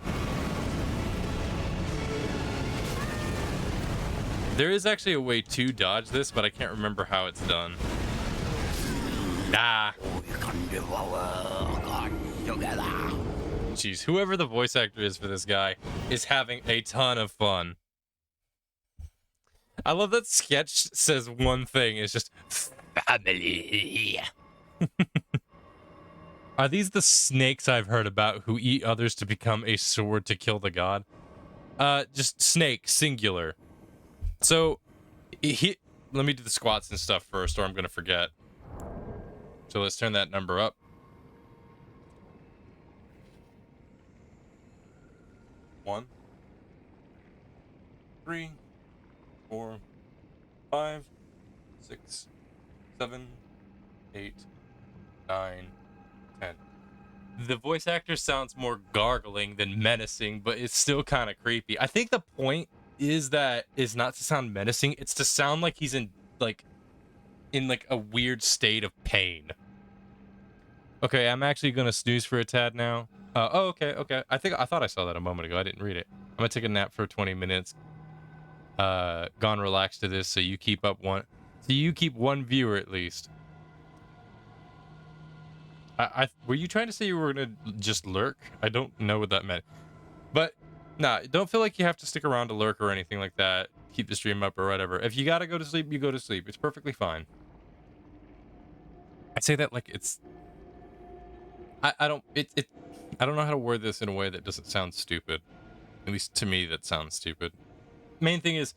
There is actually a way to dodge this, but I can't remember how it's done. Ah. Jeez, whoever the voice actor is for this guy is having a ton of fun. I love that Sketch says one thing, it's just family. Are these the snakes I've heard about who eat others to become a sword to kill the god? Just snake, singular. So, let me do the squats and stuff first, or I'm gonna forget. So let's turn that number up. 1, 3, 4, 5, 6, 7, 8, 9, 10. The voice actor sounds more gargling than menacing, but it's still kind of creepy. I think the point is not to sound menacing, it's to sound like he's in like a weird state of pain. Okay, I'm actually gonna snooze for a tad now. Oh, okay. I thought I saw that a moment ago. I didn't read it. I'm gonna take a nap for 20 minutes. Gone relaxed to this, so you keep one viewer at least. I were you trying to say you were gonna just lurk? I don't know what that meant. But nah, don't feel like you have to stick around to lurk or anything like that. Keep the stream up or whatever. If you gotta go to sleep, you go to sleep. It's perfectly fine. I say that like it's I don't I don't know how to word this in a way that doesn't sound stupid. At least to me that sounds stupid. Main thing is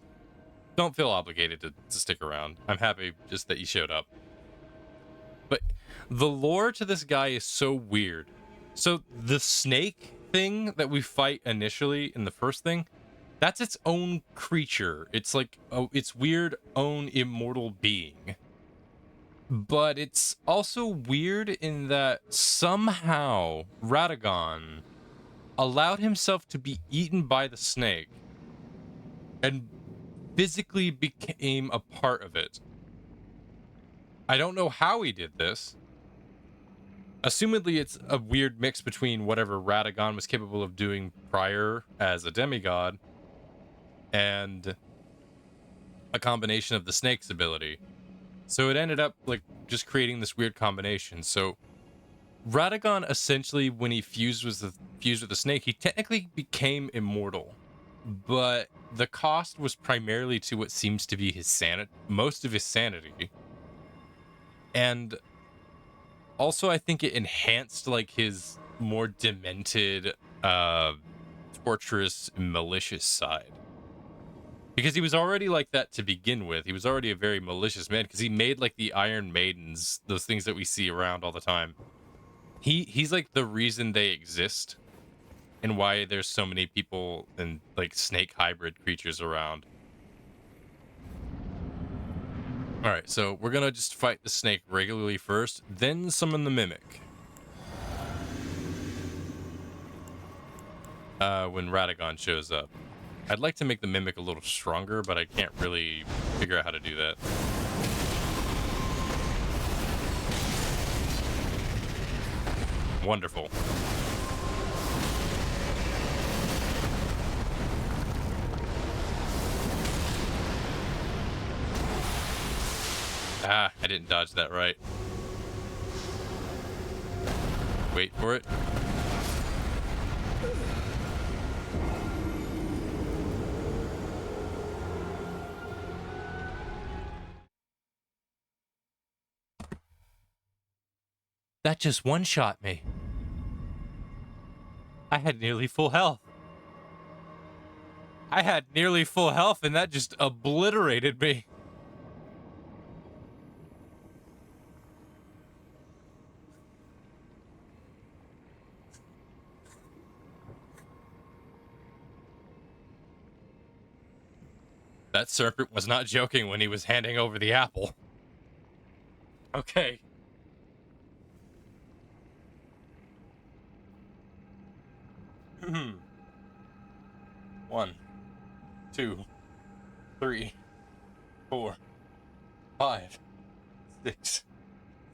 don't feel obligated to stick around. I'm happy just that you showed up. But the lore to this guy is so weird. So the snake thing that we fight initially in the first thing, that's its own creature. It's like its weird own immortal being. But it's also weird in that somehow Radagon allowed himself to be eaten by the snake and physically became a part of it. I don't know how he did this. Assumedly, it's a weird mix between whatever Radagon was capable of doing prior as a demigod and a combination of the snake's ability. So it ended up like just creating this weird combination. So Radagon essentially, when he fused with the snake, he technically became immortal, but the cost was primarily to what seems to be his sanity, most of his sanity, and also I think it enhanced like his more demented, torturous, malicious side. Because he was already like that to begin with. He was already a very malicious man because he made like the Iron Maidens, those things that we see around all the time. He's like the reason they exist and why there's so many people and like snake hybrid creatures around. All right, so we're gonna just fight the snake regularly first, then summon the mimic. When Radagon shows up. I'd like to make the mimic a little stronger, but I can't really figure out how to do that. Wonderful. Ah, I didn't dodge that right. Wait for it. That just one-shot me. I had nearly full health. And that just obliterated me. That serpent was not joking when he was handing over the apple. Okay. Hmm. 1, 2, 3, 4, 5, 6,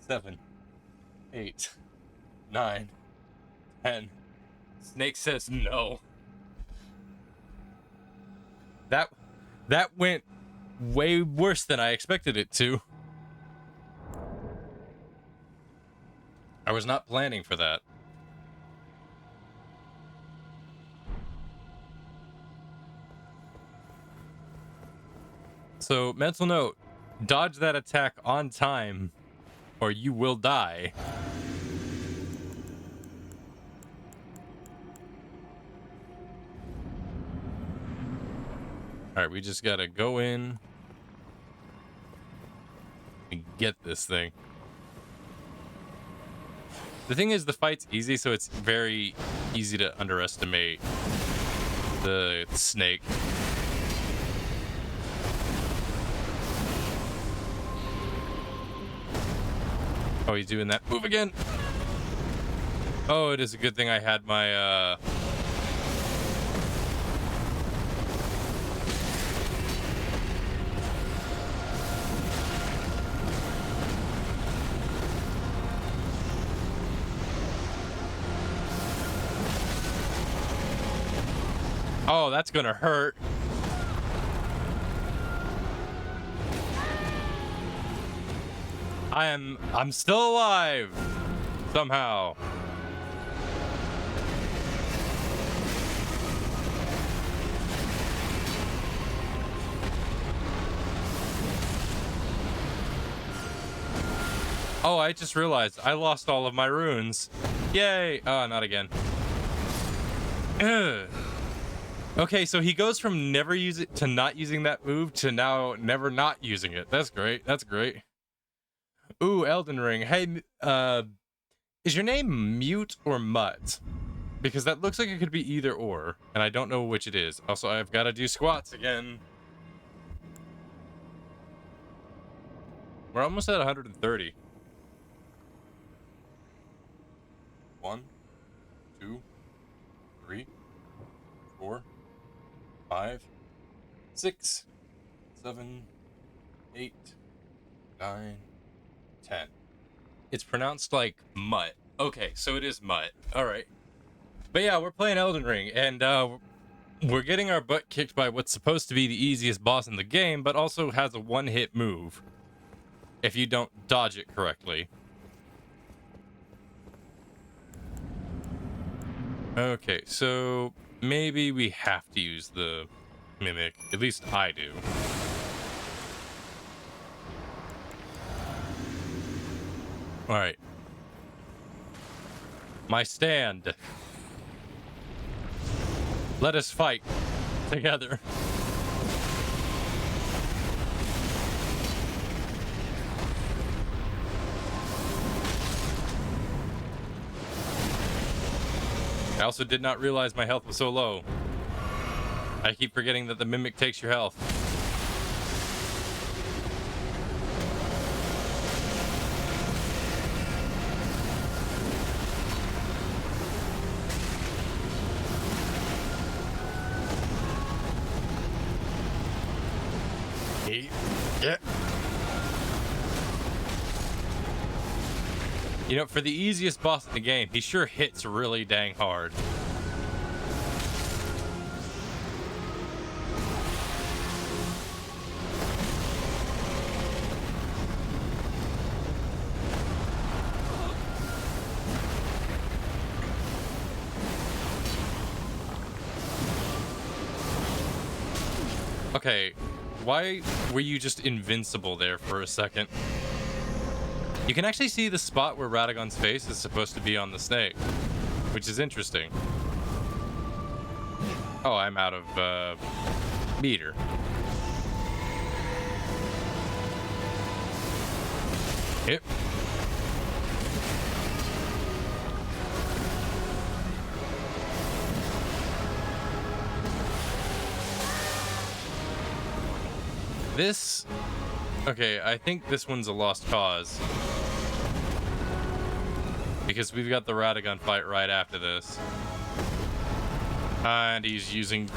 7, 8, 9, 10. Snake says no. That went way worse than I expected it to. I was not planning for that. So, mental note, dodge that attack on time, or you will die. All right, we just gotta go in and get this thing. The thing is, the fight's easy, so it's very easy to underestimate the snake. Oh, he's doing that move again. Oh, it is a good thing I had my Oh, that's gonna hurt. I'm still alive somehow. Oh, I just realized I lost all of my runes. Yay! Oh, not again. Ugh. Okay, so he goes from never use it to not using that move to now never not using it. That's great. That's great. Ooh, Elden Ring. Hey, is your name Mute or Mutt? Because that looks like it could be either or, and I don't know which it is. Also, I've got to do squats again. We're almost at 130. 1, 2, 3, 4, 5, 6, 7, 8, 9, 10. It's pronounced like mutt. Okay, so it is mutt. All right. But yeah, we're playing Elden Ring, and we're getting our butt kicked by what's supposed to be the easiest boss in the game, but also has a one-hit move if you don't dodge it correctly. Okay, so maybe we have to use the mimic. At least I do. All right. My stand. Let us fight together. I also did not realize my health was so low. I keep forgetting that the mimic takes your health. Yeah. You know, for the easiest boss in the game, he sure hits really dang hard. Okay, why were you just invincible there for a second? You can actually see the spot where Radagon's face is supposed to be on the snake, which is interesting. Oh, I'm out of meter. Yep. This... Okay, I think this one's a lost cause. Because we've got the Radagon fight right after this. And he's using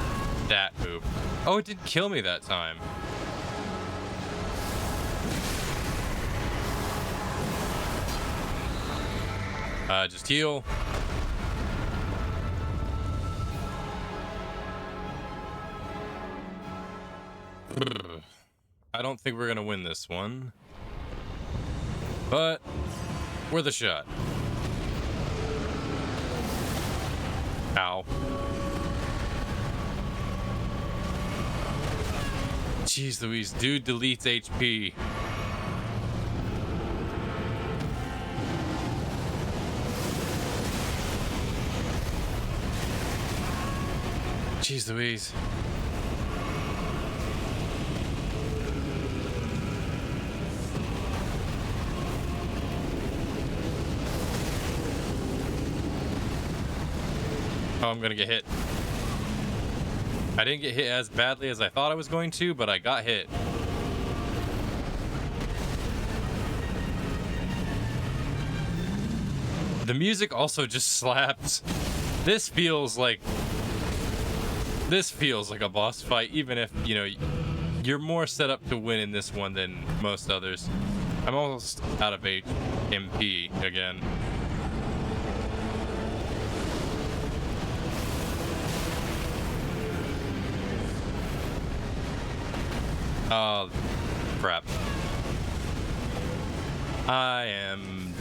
that move. Oh, it did kill me that time. Just heal. I don't think we're gonna win this one, but worth a shot. Ow. Jeez Louise, dude deletes HP. Jeez Louise. Oh, I'm gonna get hit. I didn't get hit as badly as I thought I was going to, but I got hit. The music also just slaps. This feels like a boss fight, even if, you know, you're more set up to win in this one than most others. I'm almost out of MP again. Oh, crap. I am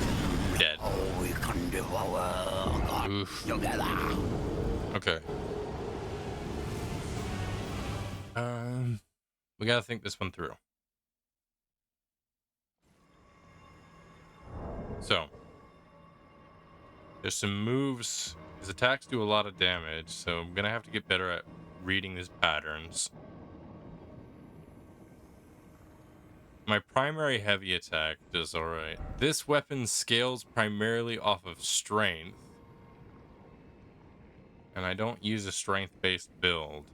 dead. Oh, we can devour God Oof. together. Okay. We gotta think this one through. So, there's some moves. His attacks do a lot of damage, so I'm gonna have to get better at reading his patterns. My primary heavy attack does alright. This weapon scales primarily off of strength. And I don't use a strength-based build.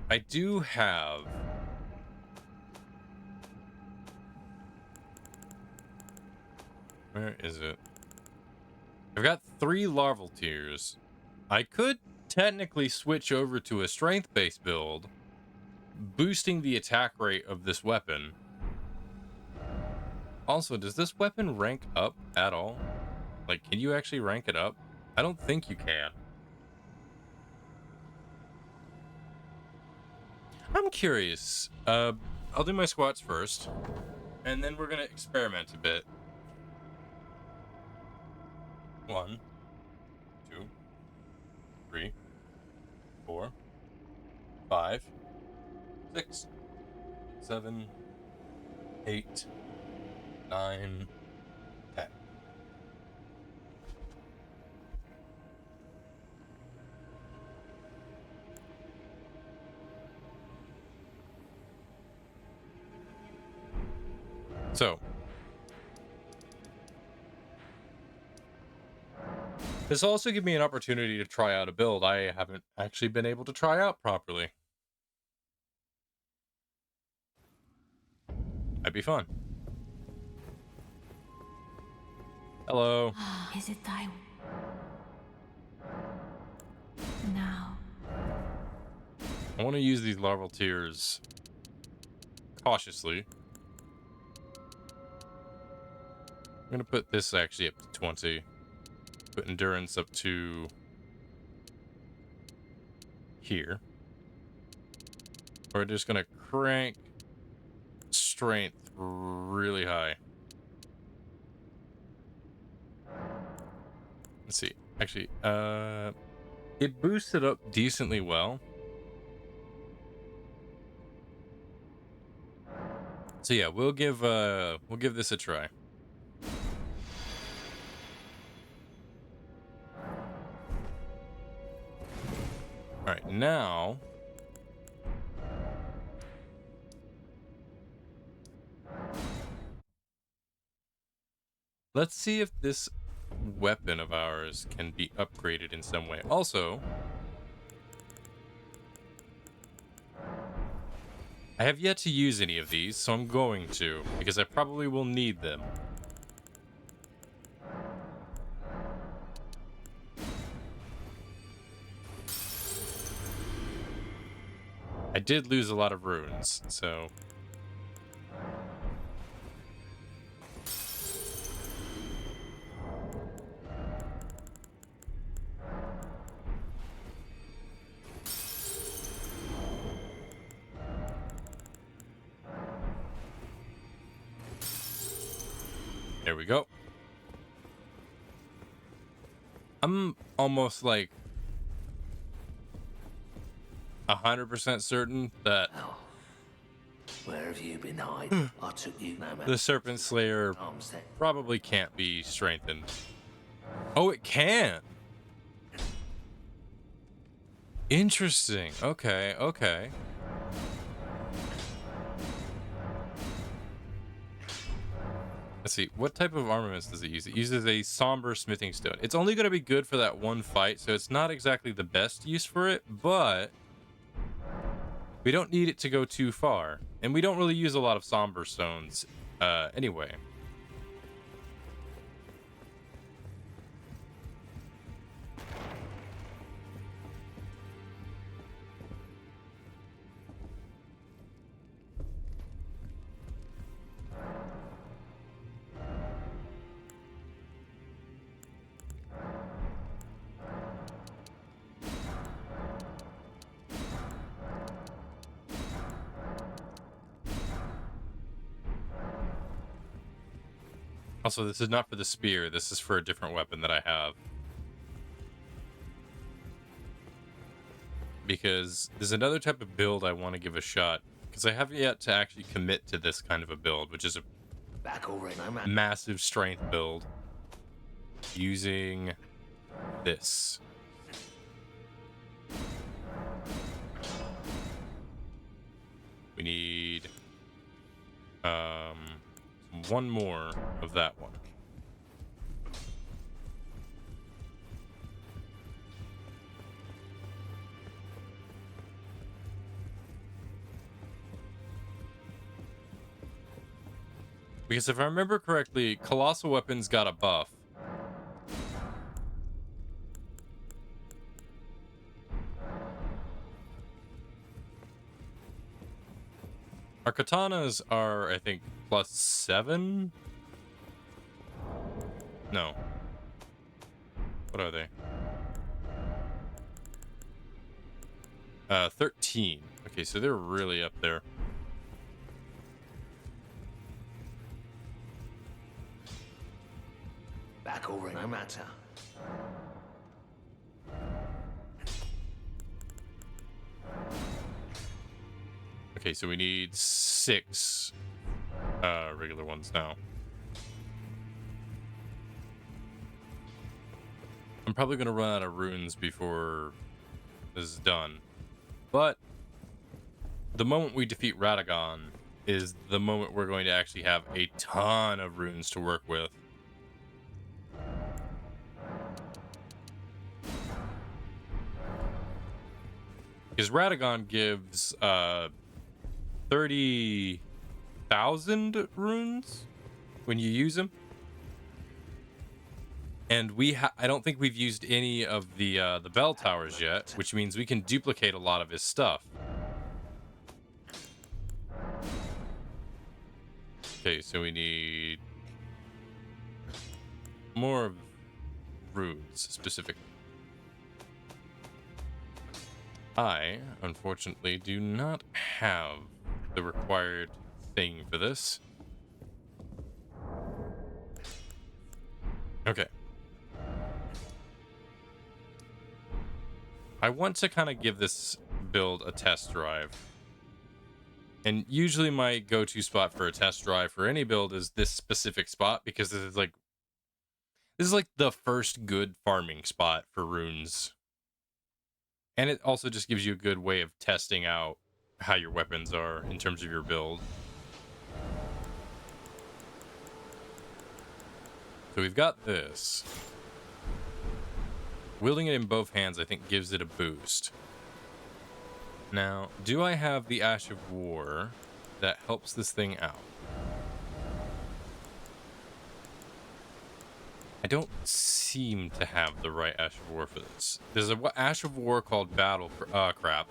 I do have... Where is it? I've got 3 larval tiers. I could technically switch over to a strength-based build, boosting the attack rate of this weapon. Also, does this weapon rank up at all? Like, can you actually rank it up? I don't think you can. I'm curious. I'll do my squats first, and then we're gonna experiment a bit. 1, 2, 3, 4, 5, 6, 7, 8, 9, 10. So, this will also give me an opportunity to try out a build I haven't actually been able to try out properly. Might be fun. Hello. Is it time? Now. I want to use these larval tiers cautiously. I'm going to put this actually up to 20. Put endurance up to here. We're just going to crank strength really high. Let's see. Actually, it boosted up decently well. So yeah, we'll give this a try. All right, now let's see if this weapon of ours can be upgraded in some way. Also, I have yet to use any of these, so I'm going to, because I probably will need them. I did lose a lot of runes, so... There we go. I'm almost like 100% certain that Where have you been hiding? I took you no matter. the Serpent Slayer probably can't be strengthened. Oh, it can. Interesting. Okay, okay. Let's see, what type of armaments does it use? It uses a somber smithing stone. It's only going to be good for that one fight, so it's not exactly the best use for it, but we don't need it to go too far. And we don't really use a lot of somber stones anyway. Also, this is not for the spear. This is for a different weapon that I have. Because there's another type of build I want to give a shot. Because I haven't yet to actually commit to this kind of a build, which is a Back already, man. massive strength build. Using this. We need one more of that one. Because if I remember correctly, colossal weapons got a buff. Our katanas are, I think, +7? No. What are they? 13. Okay, so they're really up there. Back already, no matter. Okay, so we need 6 regular ones now. I'm probably going to run out of runes before this is done. But the moment we defeat Radagon is the moment we're going to actually have a ton of runes to work with. Because Radagon gives 30,000 runes when you use them. And I don't think we've used any of the bell towers yet, which means we can duplicate a lot of his stuff. Okay, so we need more runes specifically. I, unfortunately, do not have the required thing for this. Okay. I want to kind of give this build a test drive. And usually my go-to spot for a test drive for any build is this specific spot, because this is like the first good farming spot for runes. And it also just gives you a good way of testing out how your weapons are in terms of your build. So we've got this. Wielding it in both hands, I think, gives it a boost. Now, do I have the Ash of War that helps this thing out? I don't seem to have the right Ash of War for this. There's a Ash of War called Battle for crap.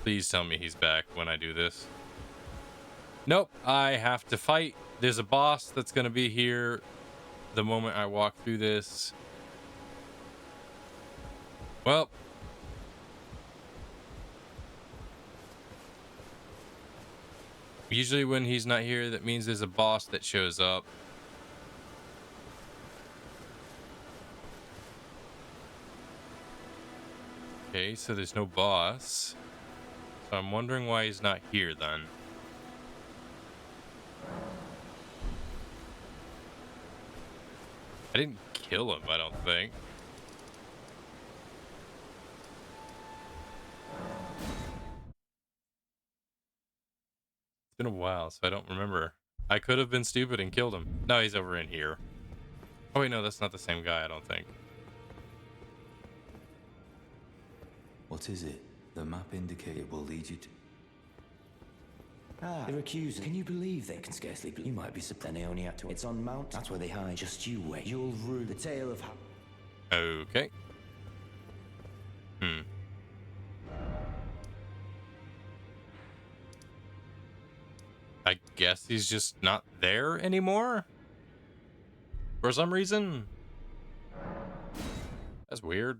Please tell me he's back when I do this. Nope, I have to fight. There's a boss that's gonna be here the moment I walk through this. Well, usually when he's not here, that means there's a boss that shows up. Okay, so there's no boss. So I'm wondering why he's not here then. I didn't kill him, I don't think. It's been a while, so I don't remember. I could have been stupid and killed him. No, he's over in here. Oh wait, no, that's not the same guy, I don't think. What is it? The map indicator will lead you to... They're accusing. Can you believe they can scarcely believe? You might be surprised they only had to. It's on Mount. That's where they hide. Just you wait. You'll rue the tale of how. Okay. I guess he's just not there anymore? For some reason? That's weird.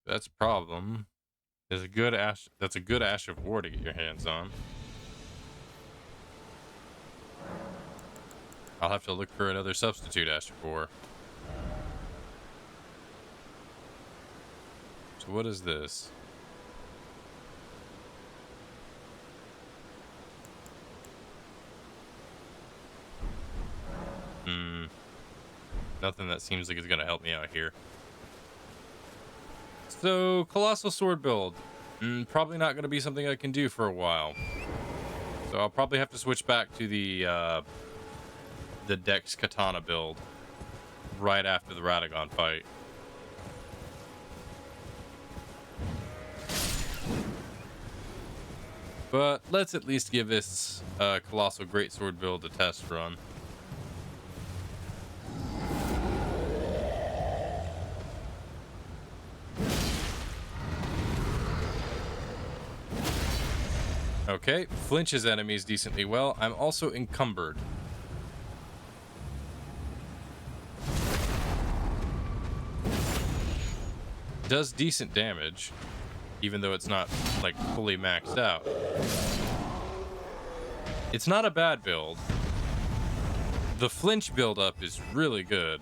That's a problem. There's a good ash. That's a good ash of war to get your hands on. I'll have to look for another substitute ash of war. So what is this? Nothing that seems like it's gonna help me out here. So, Colossal Sword build. Probably not gonna be something I can do for a while. So I'll probably have to switch back to the Dex Katana build right after the Radagon fight. But let's at least give this Colossal Greatsword build a test run. Okay, flinches enemies decently well. I'm also encumbered. Does decent damage, even though it's not, like, fully maxed out. It's not a bad build. The flinch build-up is really good.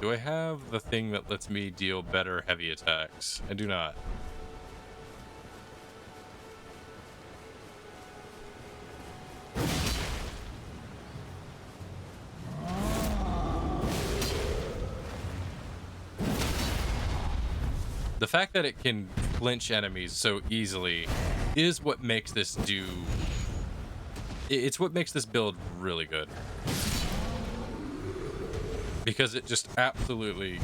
Do I have the thing that lets me deal better heavy attacks? I do not. The fact that it can flinch enemies so easily is what makes this do... It's what makes this build really good. Because it just absolutely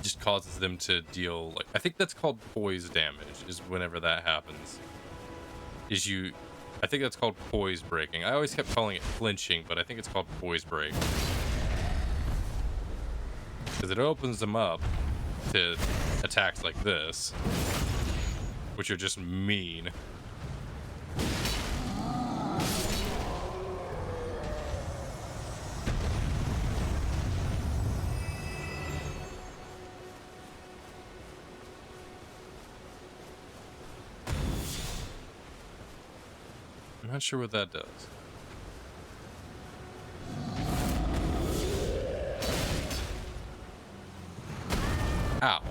just causes them to deal, like, I think that's called poise damage, is whenever that happens. I think that's called poise breaking. I always kept calling it flinching, but I think it's called poise break. Because it opens them up to attacks like this, which are just mean. I'm not sure what that does. Ow.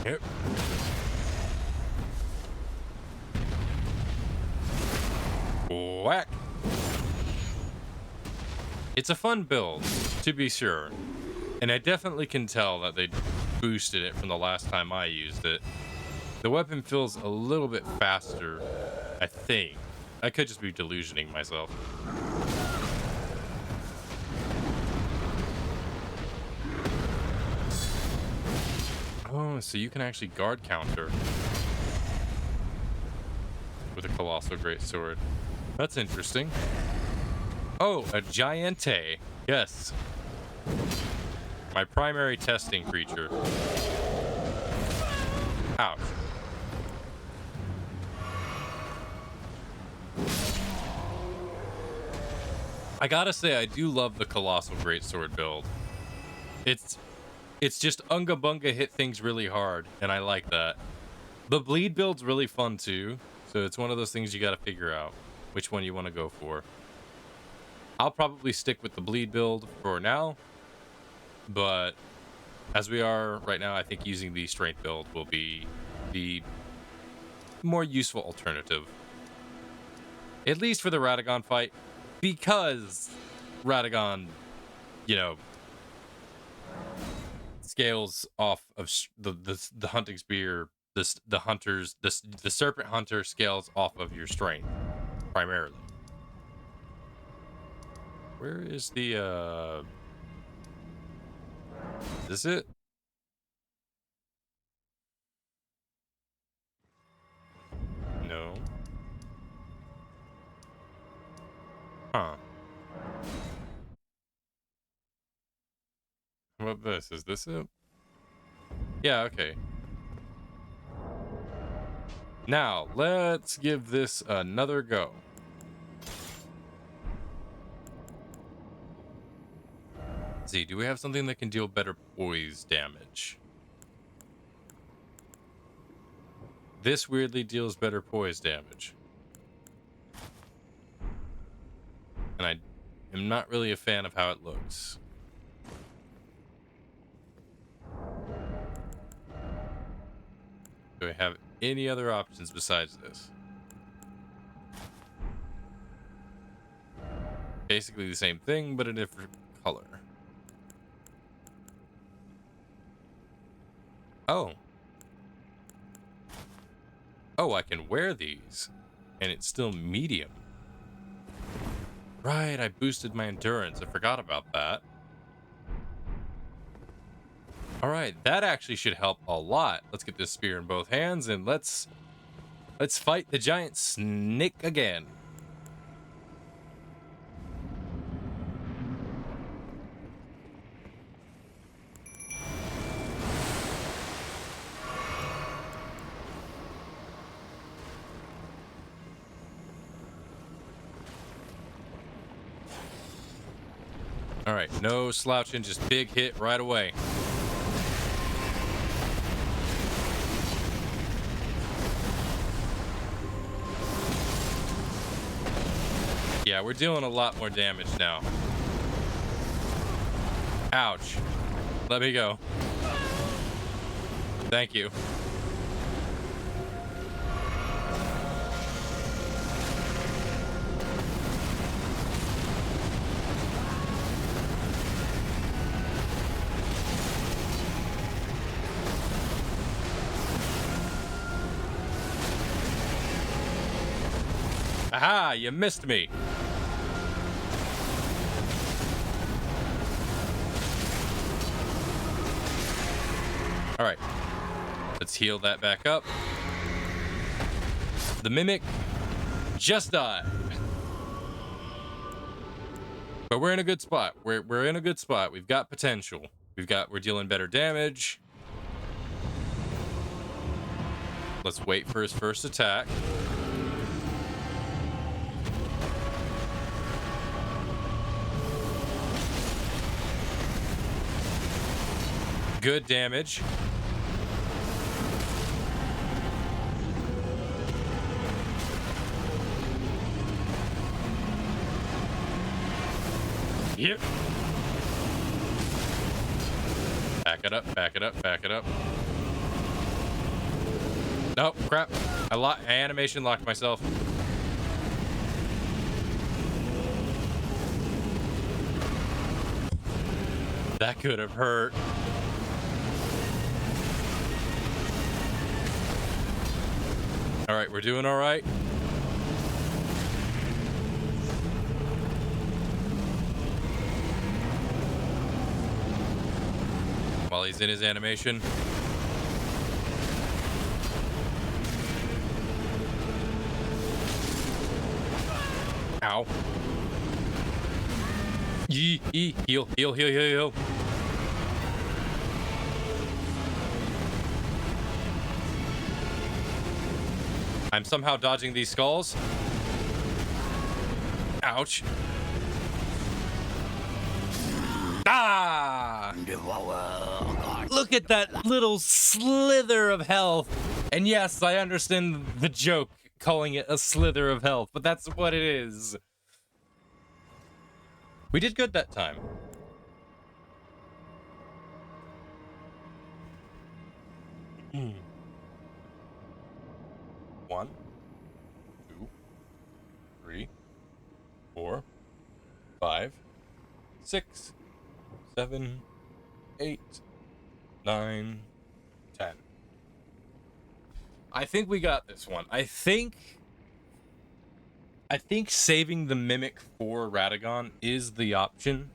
Yep. Whack. It's a fun build, to be sure. And I definitely can tell that they boosted it from the last time I used it. The weapon feels a little bit faster, I think. I could just be delusioning myself. Oh, so you can actually guard counter with a Colossal Greatsword. That's interesting. Oh, a Giante. Yes. My primary testing creature. Ouch. I gotta say, I do love the Colossal Greatsword build. It's just Unga Bunga hit things really hard, and I like that. The bleed build's really fun too, so it's one of those things you gotta figure out which one you want to go for. I'll probably stick with the bleed build for now, but as we are right now, I think using the strength build will be the more useful alternative. At least for the Radagon fight. Because Radagon, you know, scales off of the hunting spear. The serpent hunter scales off of your strength primarily. Where is the is this it? No. Huh. How about this? Is this it? Yeah, okay. Now, let's give this another go. Let's see, do we have something that can deal better poise damage? This weirdly deals better poise damage. And I am not really a fan of how it looks. Do I have any other options besides this? Basically the same thing, but a different color. Oh. Oh, I can wear these. And it's still medium. Right, I boosted my endurance. I forgot about that. Alright, that actually should help a lot. Let's get this spear in both hands and let's fight the giant snake again. Alright, no slouching, just big hit right away. Yeah, we're doing a lot more damage now. Ouch. Let me go. Thank you. Aha, you missed me. All right, let's heal that back up. The mimic just died. But we're in a good spot. We're in a good spot. We've got potential. We're dealing better damage. Let's wait for his first attack. Good damage. Yep. Back it up, back it up, back it up. No, crap. I animation locked myself. That could have hurt. All right, we're doing all right. While he's in his animation. Ow. Yee, heal, heal, heal, heal, heal. I'm somehow dodging these skulls. Ouch. Ah! Look at that little slither of health. And yes, I understand the joke calling it a slither of health, but that's what it is. We did good that time. 1, 2, 3, 4, 5, 6, 7, 8, 9, 10. I think we got this one. I think saving the mimic for Radagon is the option.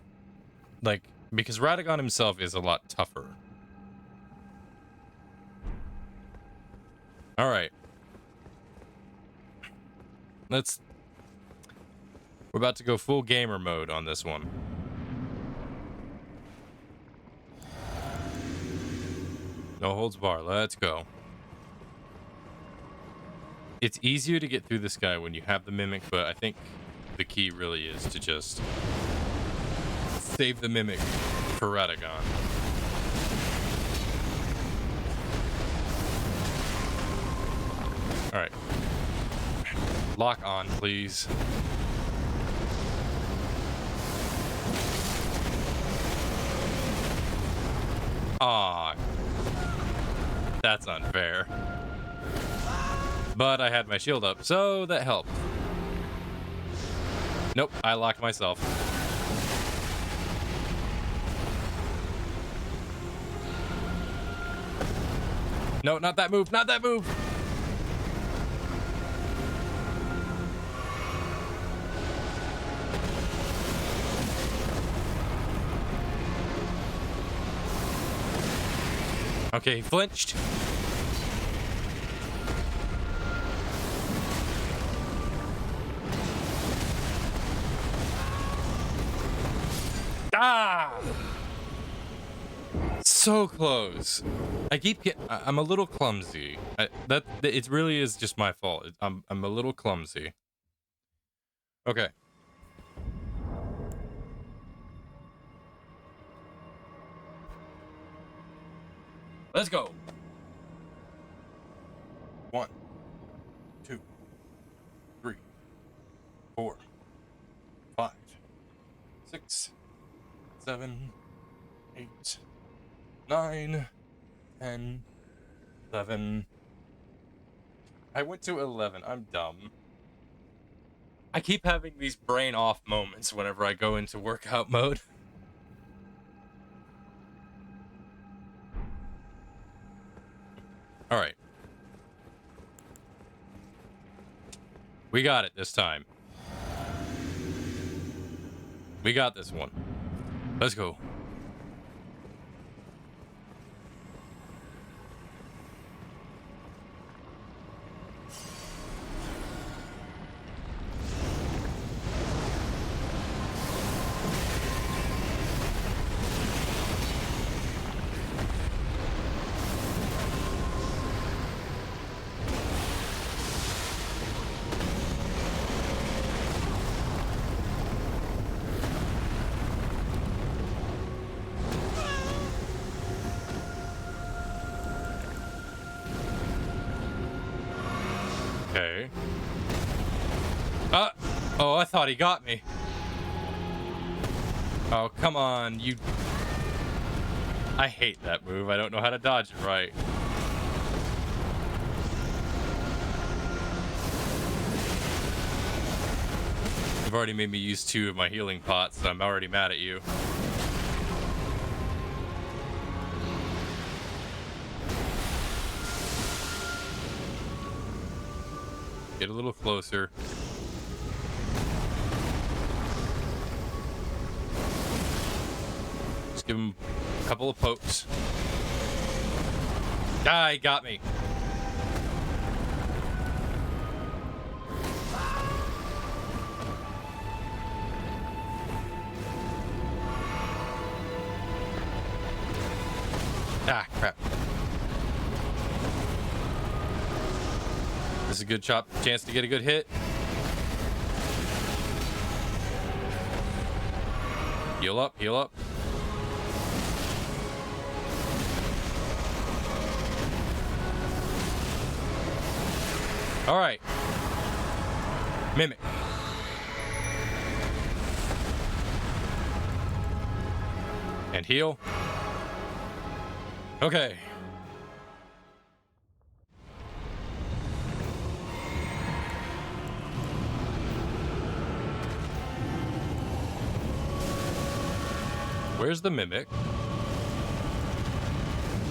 Like, because Radagon himself is a lot tougher. Alright. We're about to go full gamer mode on this one. No holds bar. Let's go. It's easier to get through this guy when you have the mimic, but I think the key really is to just save the mimic for Radagon. Alright. Lock on, please. Aw. That's unfair. But I had my shield up, so that helped. Nope, I locked myself. No, not that move, not that move! Okay, he flinched. Ah! So close. I keep getting. I'm a little clumsy. It really is just my fault. I'm a little clumsy. Okay. Let's go. 1, 2, 3, 4, 5, 6, 7, 8, 9, 10, 11. I went to 11. I'm dumb. I keep having these brain off moments whenever I go into workout mode. All right. We got it this time. We got this one. Let's go. Okay. Oh, I thought he got me. Oh, come on, you... I hate that move. I don't know how to dodge it right. You've already made me use 2 of my healing pots, so I'm already mad at you. Get a little closer. Just give him a couple of pokes. Ah, he got me. Ah, crap. This is a good chance to get a good hit. Heal up, heal up. All right. Mimic. And heal. Okay. Where's the mimic?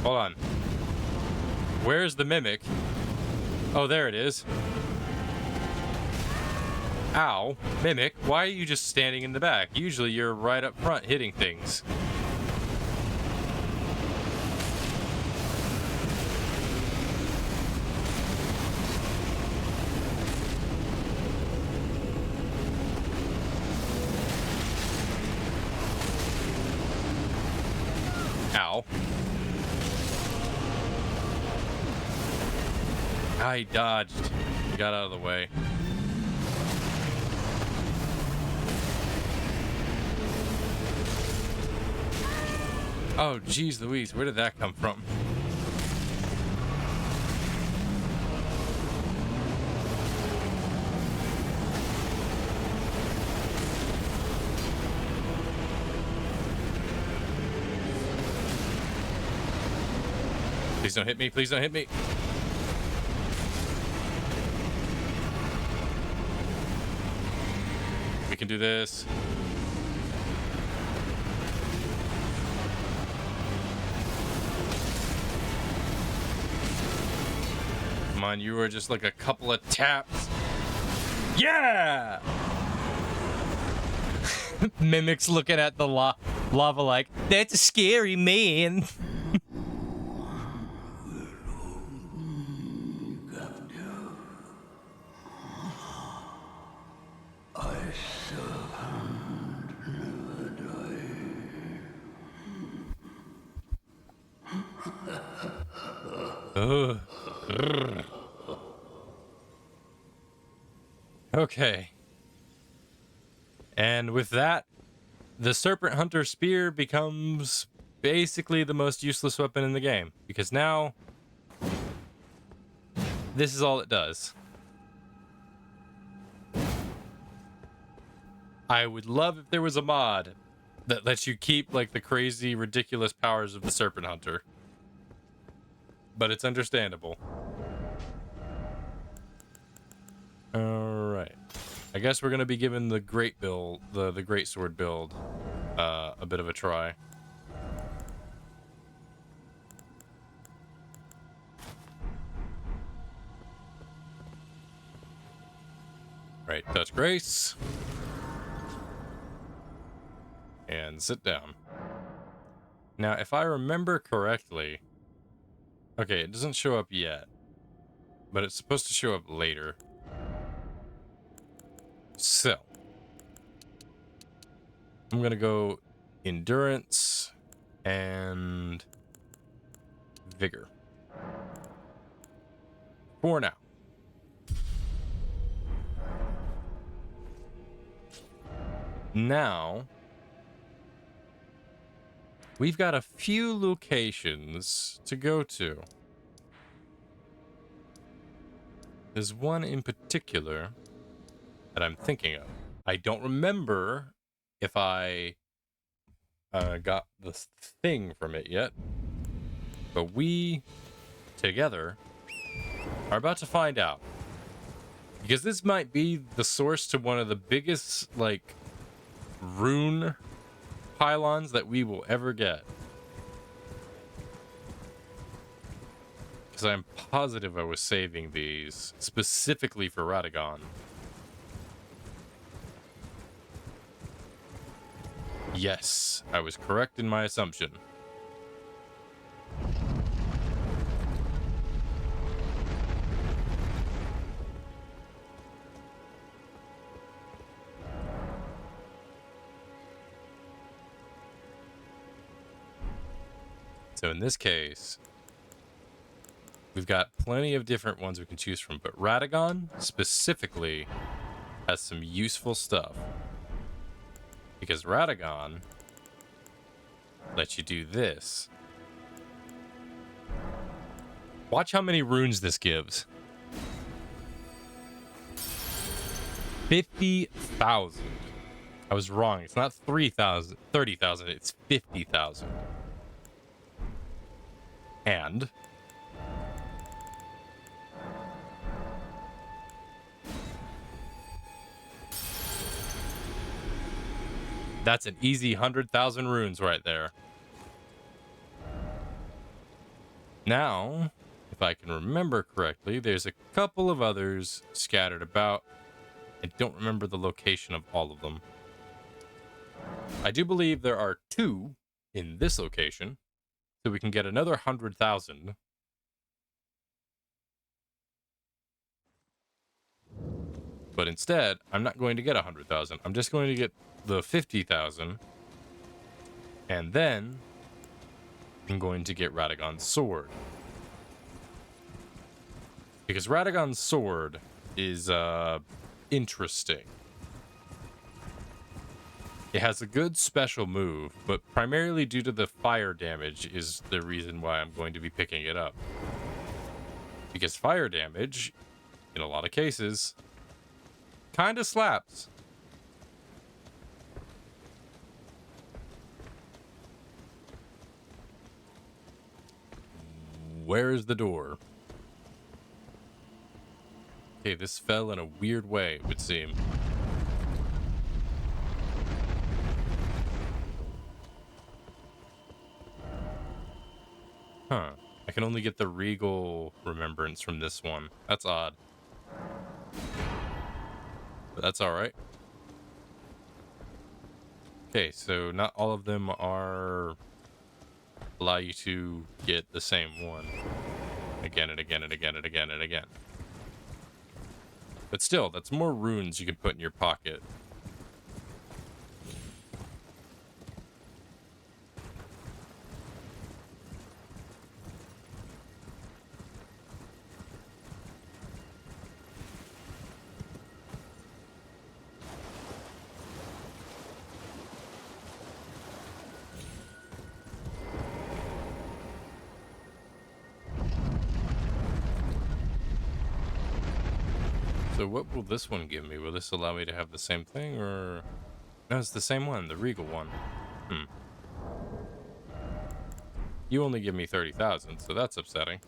Hold on. Where's the mimic? Oh, there it is. Ow. Mimic, why are you just standing in the back? Usually you're right up front hitting things. Ow. I dodged. Got out of the way. Oh, geez Louise, where did that come from? Please don't hit me, please don't hit me. We can do this. Come on, you were just like a couple of taps. Yeah! Mimic's looking at the lava like, that's a scary man. Ugh. Okay. And with that, the Serpent Hunter Spear becomes basically the most useless weapon in the game. Because now, this is all it does. I would love if there was a mod that lets you keep, like, the crazy, ridiculous powers of the Serpent Hunter. But it's understandable. Alright. I guess we're gonna be giving the great build, the great sword build, a bit of a try. Right, touch grace. And sit down. Now, if I remember correctly... Okay, it doesn't show up yet. But it's supposed to show up later. So. I'm gonna go endurance and vigor. For now. Now, we've got a few locations to go to. There's one in particular that I'm thinking of. I don't remember if I got the thing from it yet, but we together are about to find out. Because this might be the source to one of the biggest, like, rune pylons that we will ever get. Because I'm positive I was saving these specifically for Radagon. Yes, I was correct in my assumption. So in this case, we've got plenty of different ones we can choose from, but Radagon specifically has some useful stuff. Because Radagon lets you do this. Watch how many runes this gives. 50,000. I was wrong. It's not 3,000, 30,000. It's 50,000. And That's an easy 100,000 runes right there. Now, if I can remember correctly, there's a couple of others scattered about. I don't remember the location of all of them. I do believe there are 2 in this location, so we can get another 100,000. But instead, I'm not going to get 100,000. I'm just going to get the 50,000, and then I'm going to get Radagon's sword. Because Radagon's sword is interesting. It has a good special move, but primarily due to the fire damage is the reason why I'm going to be picking it up. Because fire damage, in a lot of cases, kind of slaps. Where's the door? Okay, this fell in a weird way, it would seem. Huh. I can only get the regal remembrance from this one. That's odd. But that's alright. Okay, so not all of them are allow you to get the same one again and again and again and again and again. But still, that's more runes you can put in your pocket. So what will this one give me? Will this allow me to have the same thing, or... No, it's the same one, the regal one. You only give me 30,000, so that's upsetting.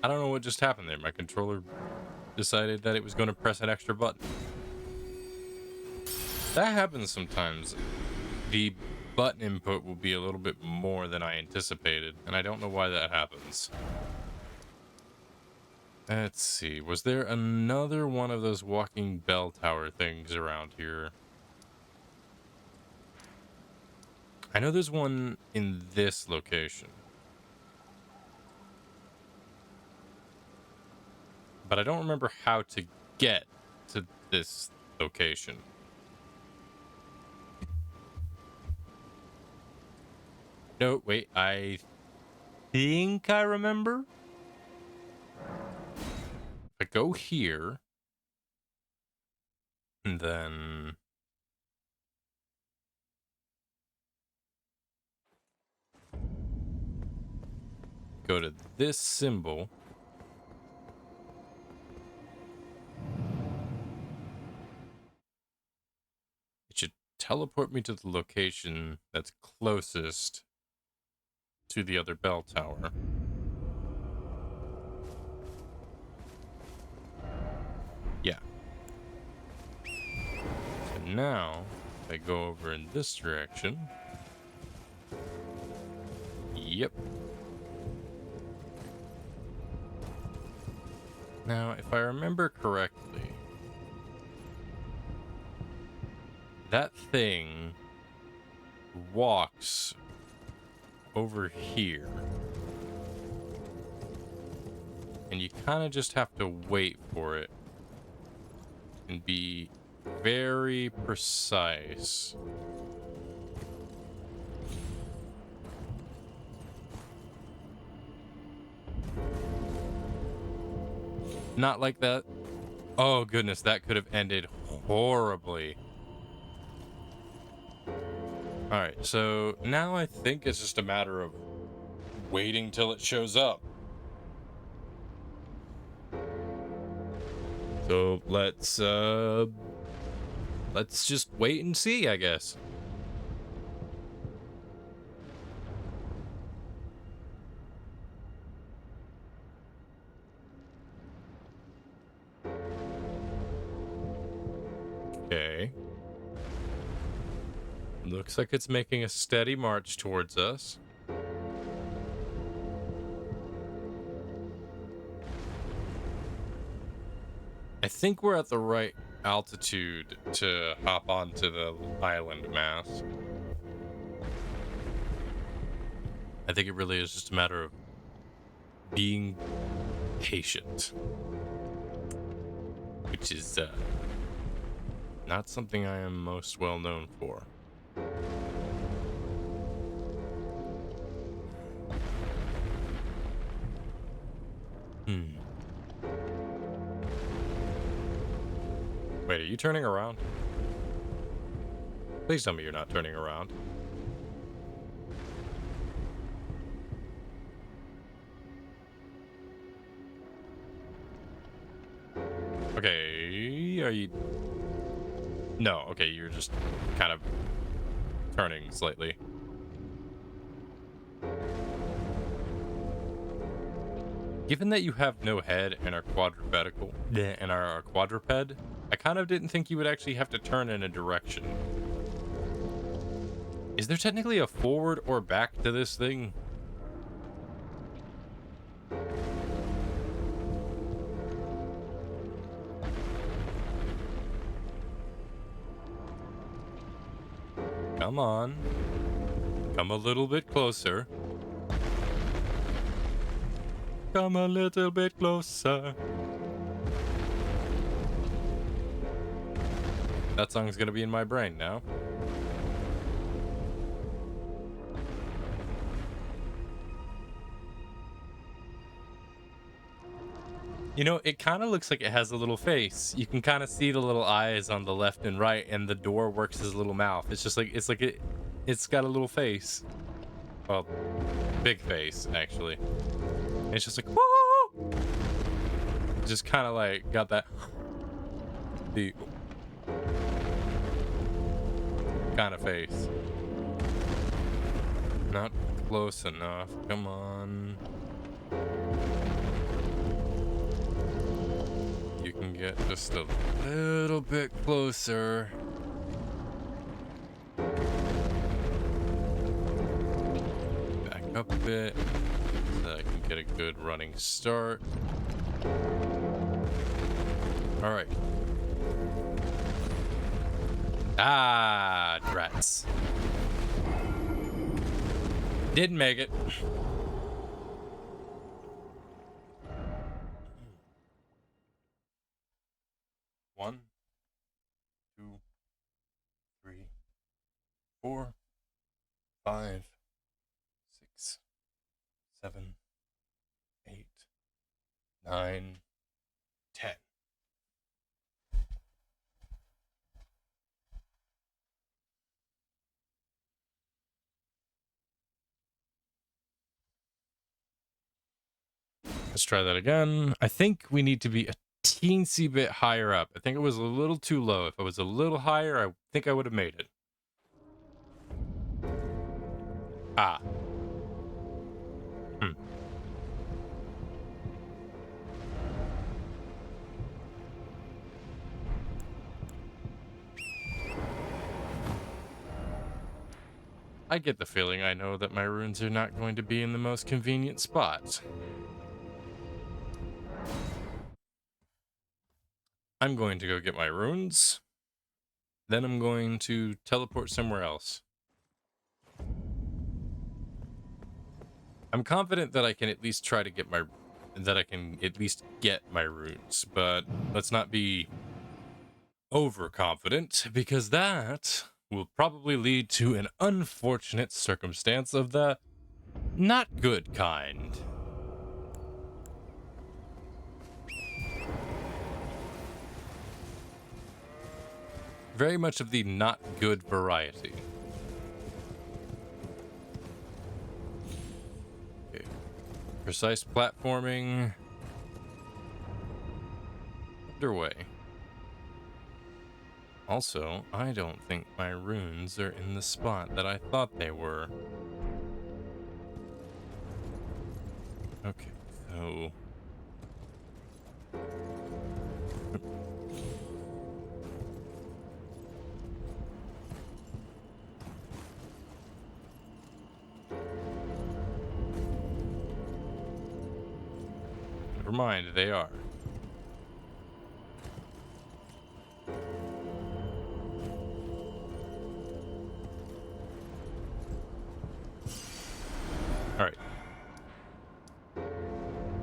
I don't know what just happened there. My controller decided that it was going to press an extra button. That happens sometimes. The button input will be a little bit more than I anticipated, and I don't know why that happens. Let's see. Was there another one of those walking bell tower things around here? I know there's one in this location. But I don't remember how to get to this location. No, wait, I think I remember. I go here, and then go to this symbol. It should teleport me to the location that's closest to the other bell tower. Yeah. So now, if I go over in this direction. Yep. Now, if I remember correctly, that thing walks over here. And you kind of just have to wait for it and be very precise. Not like that. Oh goodness, that could have ended horribly. Alright, so now I think it's just a matter of waiting till it shows up. So let's just wait and see, I guess. Okay. Looks like it's making a steady march towards us. I think we're at the right altitude to hop onto the island mass. I think it really is just a matter of being patient, which is not something I am most well known for. Wait, are you turning around? Please tell me you're not turning around. Okay, are you... No, okay, you're just kind of turning slightly. Given that you have no head and are quadruped, I kind of didn't think you would actually have to turn in a direction. Is there technically a forward or back to this thing? Come on. Come a little bit closer. Come a little bit closer. That song's gonna be in my brain now. You know, it kind of looks like it has a little face. You can kind of see the little eyes on the left and right, and the door works as a little mouth. It's just like it's got a little face. Well, big face actually. And it's just like woo! Just kind of like got that the kind of face. Not close enough. Come on. You can get just a little bit closer. Back up a bit so I can get a good running start. All right. Ah, drats. Didn't make it. One, two, three, 4, 5, 6, 7, 8, 9, 10. Let's try that again. I think we need to be a teensy bit higher up. I think it was a little too low. If I was a little higher, I think I would have made it. Ah. I get the feeling I know that my runes are not going to be in the most convenient spot. I'm going to go get my runes. Then I'm going to teleport somewhere else. I'm confident that I can at least try to get my... that I can at least get my runes, but let's not be overconfident, because that will probably lead to an unfortunate circumstance of the not good kind. Very much of the not good variety. Okay. Precise platforming. underway. Also, I don't think my runes are in the spot that I thought they were. Okay, so... Never mind, they are. Alright.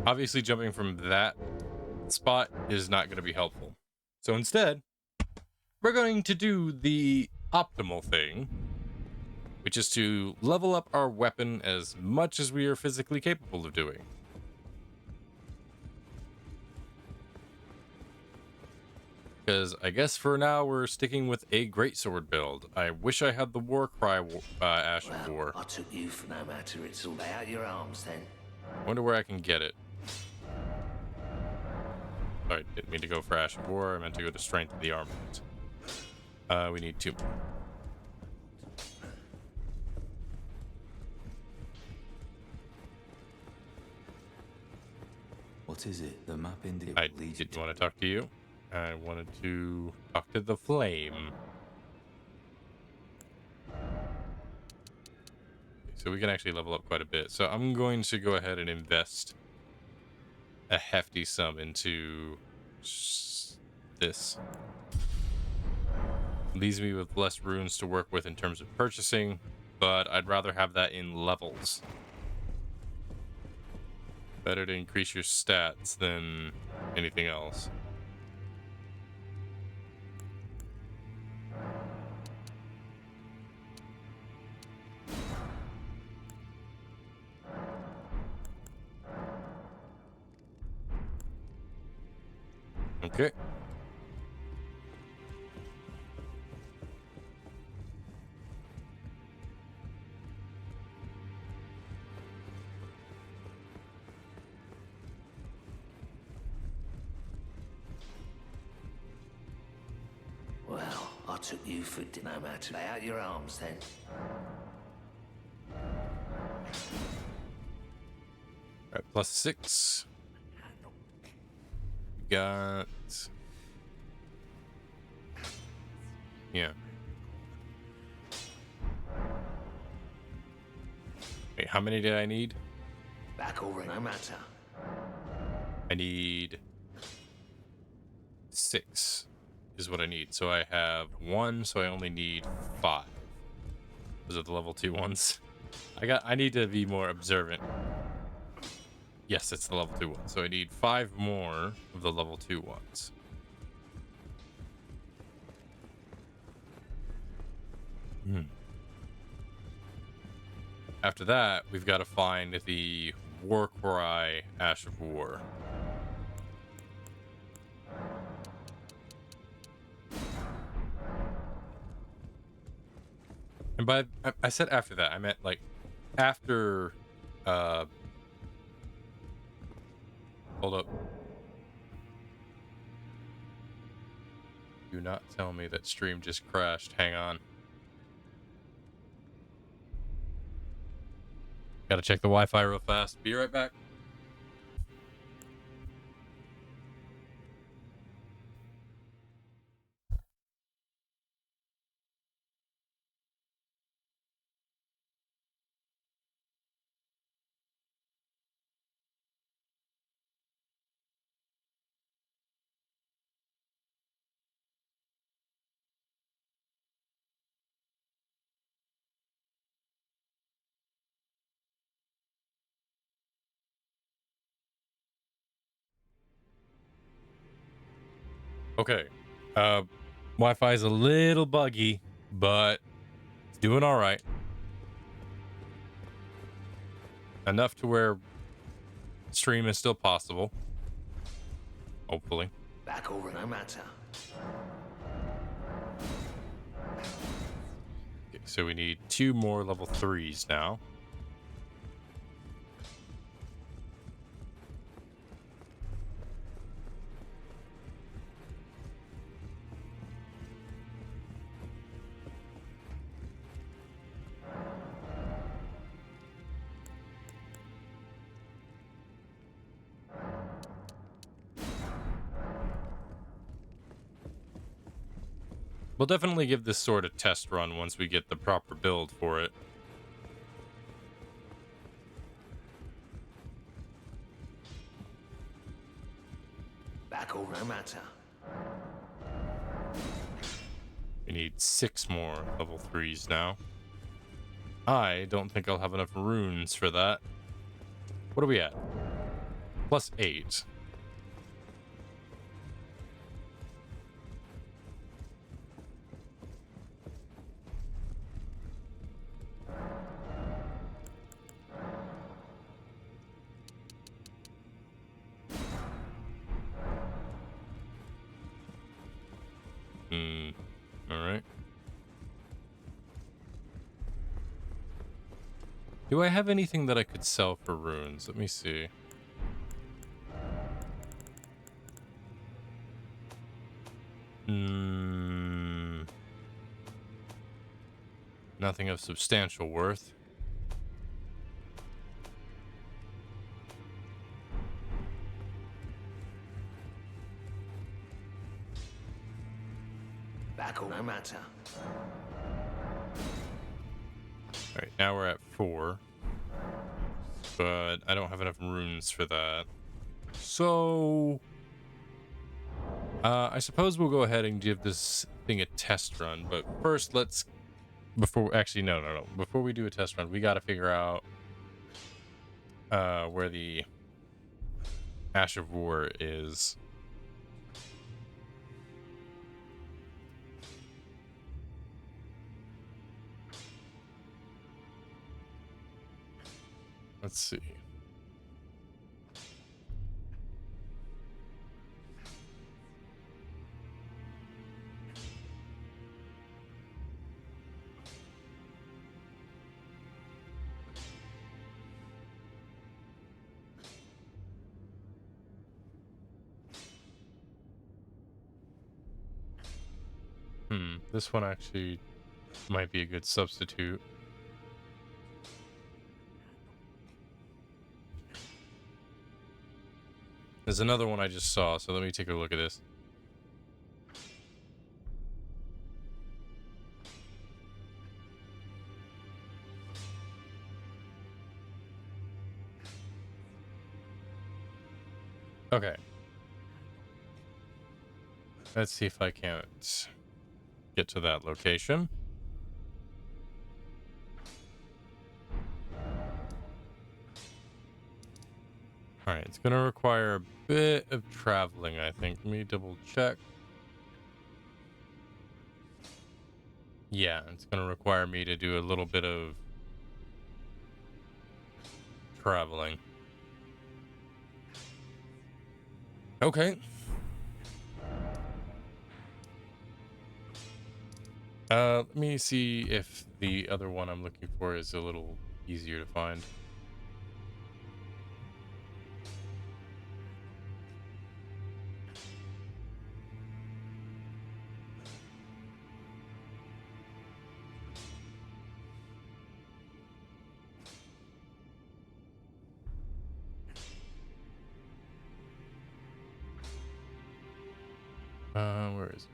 Obviously, jumping from that spot is not going to be helpful. So instead, we're going to do the optimal thing, which is to level up our weapon as much as we are physically capable of doing. Because I guess for now we're sticking with a greatsword build. I wish I had the war cry Ash of War. I took you for no matter. It's all lay out your arms then. Wonder where I can get it. Sorry, didn't mean to go for Ash of War. I meant to go to Strength of the Armament. We need 2 more. What is it? The map indicates. I didn't want to talk to you. I wanted to talk to the flame. So we can actually level up quite a bit. So I'm going to go ahead and invest a hefty sum into this. Leaves me with less runes to work with in terms of purchasing, but I'd rather have that in levels. Better to increase your stats than anything else. Okay. Well, I took you for no matter. Lay out your arms then. Alright, plus 6. We got... Yeah. Wait, how many did I need? Back over no matter. I need 6 is what I need. So I have 1, so I only need 5. Those are the level 2 ones. I need to be more observant. Yes, it's the level 2 one. So I need 5 more of the level 2 ones. After that, we've got to find the War Cry Ash of War. And by I said after that, I meant like after hold up. Do not tell me that stream just crashed. Hang on. Gotta check the Wi-Fi real fast. Be right back. Okay. Wi-Fi is a little buggy, but it's doing all right. Enough to where stream is still possible. Hopefully. Back over no matter. Okay, so we need 2 more level 3s now. We'll definitely give this sword a test run once we get the proper build for it. We need 6 more level 3s now. I don't think I'll have enough runes for that. What are we at? +8. Alright. Do I have anything that I could sell for runes? Let me see. Nothing of substantial worth. Alright, now we're at 4. But I don't have enough runes for that. So... I suppose we'll go ahead and give this thing a test run. But first, let's... Actually, no. Before we do a test run, we gotta figure out... where the... Ash of War is. Let's see. This one actually might be a good substitute. There's another one I just saw, so let me take a look at this. Okay. Let's see if I can't get to that location. Alright, it's going to require a bit of traveling, I think. Let me double check. Yeah, it's going to require me to do a little bit of traveling. Okay. Let me see if the other one I'm looking for is a little easier to find. Where is it?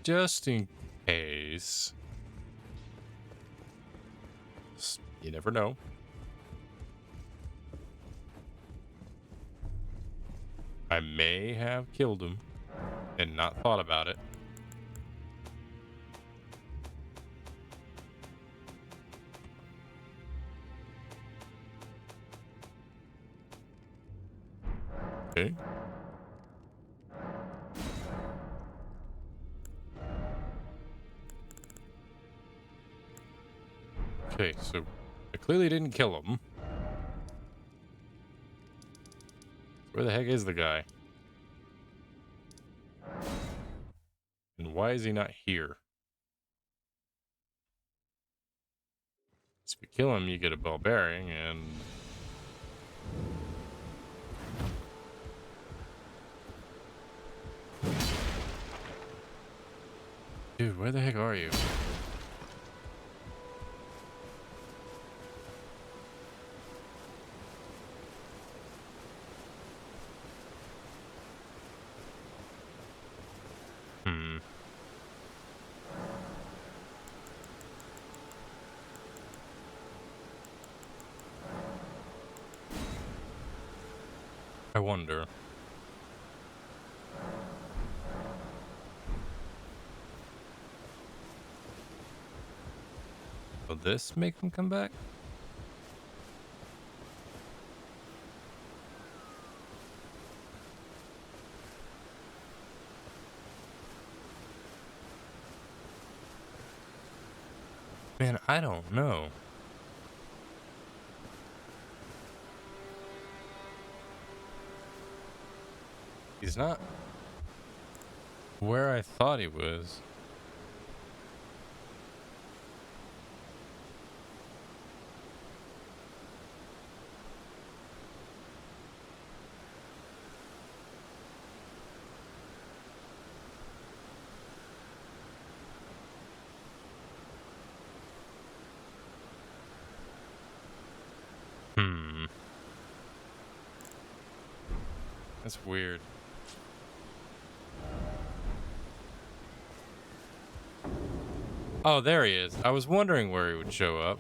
Just in case. You never know. I may have killed him and not thought about it. Okay. Okay, so I clearly didn't kill him. Where the heck is the guy? And why is he not here? If you kill him, you get a bell bearing, and... Dude, where the heck are you? Hmm. I wonder. Will this make him come back? Man, I don't know. He's not where I thought he was. Hmm. That's weird. Oh, there he is. I was wondering where he would show up.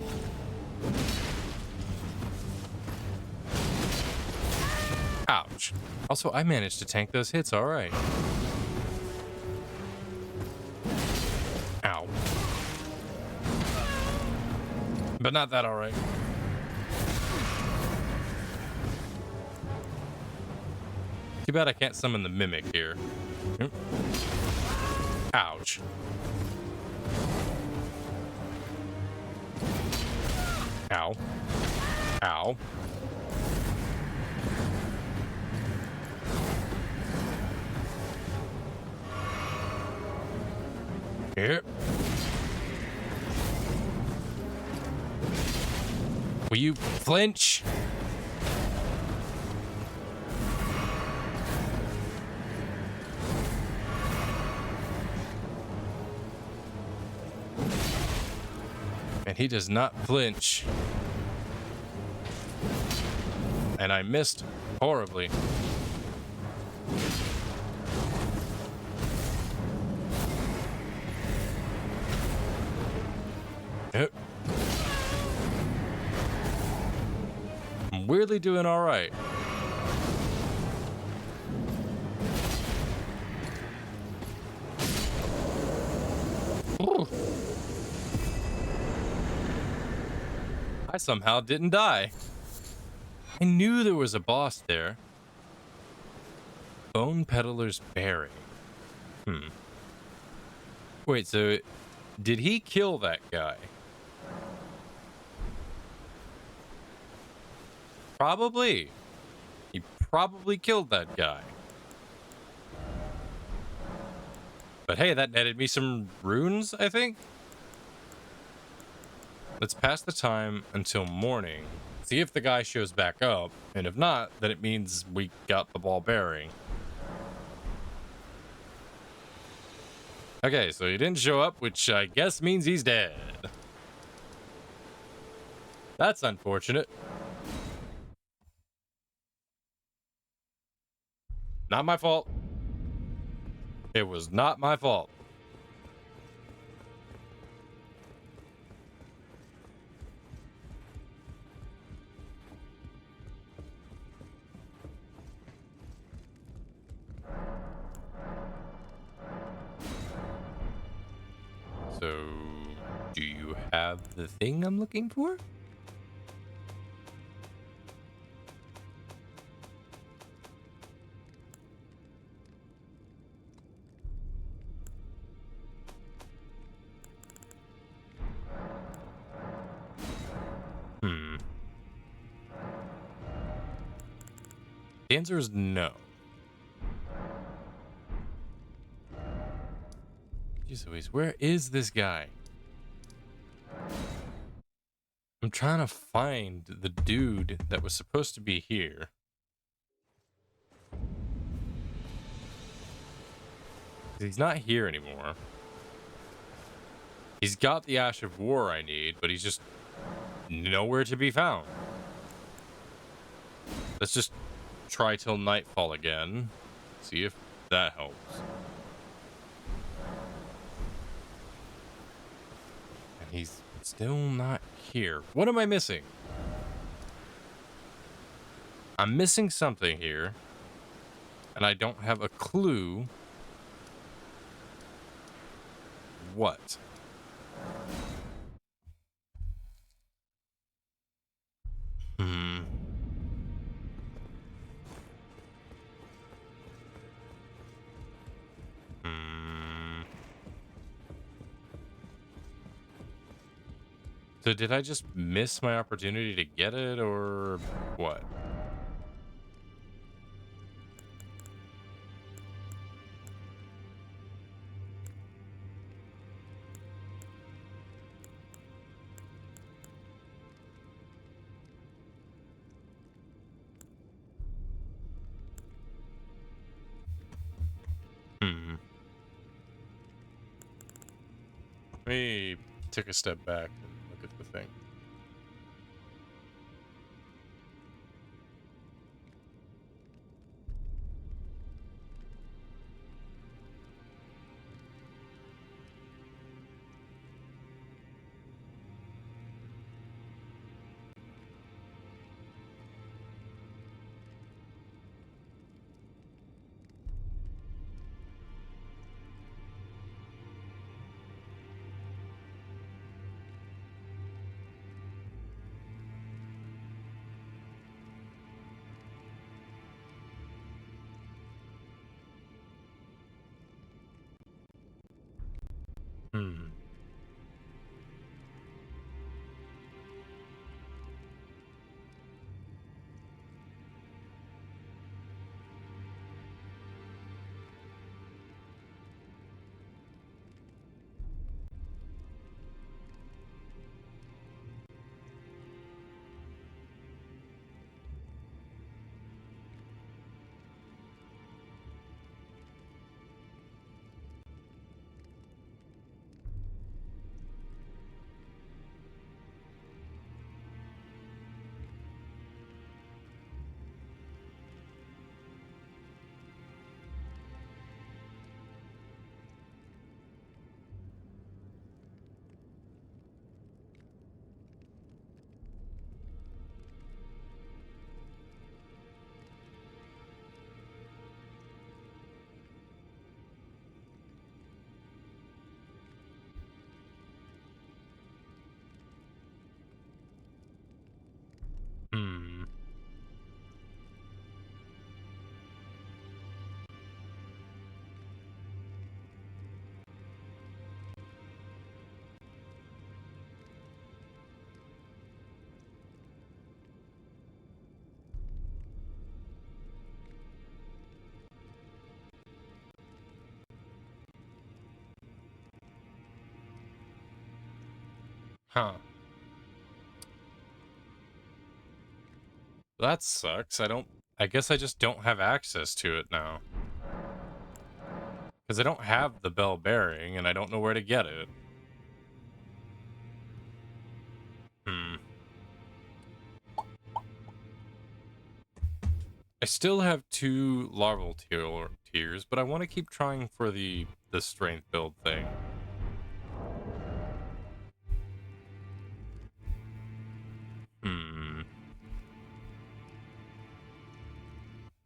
Ouch. Also, I managed to tank those hits all right. Ow. But not that all right. Too bad I can't summon the mimic here. Ouch. Ow. Ow. Here. Will you flinch? And he does not flinch. And I missed horribly. Yep. I'm weirdly doing all right. Ooh. I somehow didn't die. I knew there was a boss there. Bone Peddler's Berry. Wait, so did he kill that guy? Probably. He probably killed that guy. But hey, that netted me some runes, I think. Let's pass the time until morning. See if the guy shows back up. And if not, then it means we got the ball bearing. Okay, so he didn't show up, which I guess means he's dead. That's unfortunate. Not my fault. It was not my fault. So, do you have the thing I'm looking for? The answer is no. Jeez Louise, where is this guy? I'm trying to find the dude that was supposed to be here. He's not here anymore. He's got the Ash of War I need, but he's just nowhere to be found. Let's just try till nightfall again. See if that helps. And he's still not here. What am I missing? I'm missing something here. And I don't have a clue what. Hmm. Hmm. So did I just miss my opportunity to get it, or what? Hmm. Let me take a step back and look at the thing. Hmm. Hmm. Huh. That sucks. I guess I just don't have access to it now. Because I don't have the bell bearing, and I don't know where to get it. Hmm. I still have 2 larval tiers, but I want to keep trying for the strength build thing. Hmm.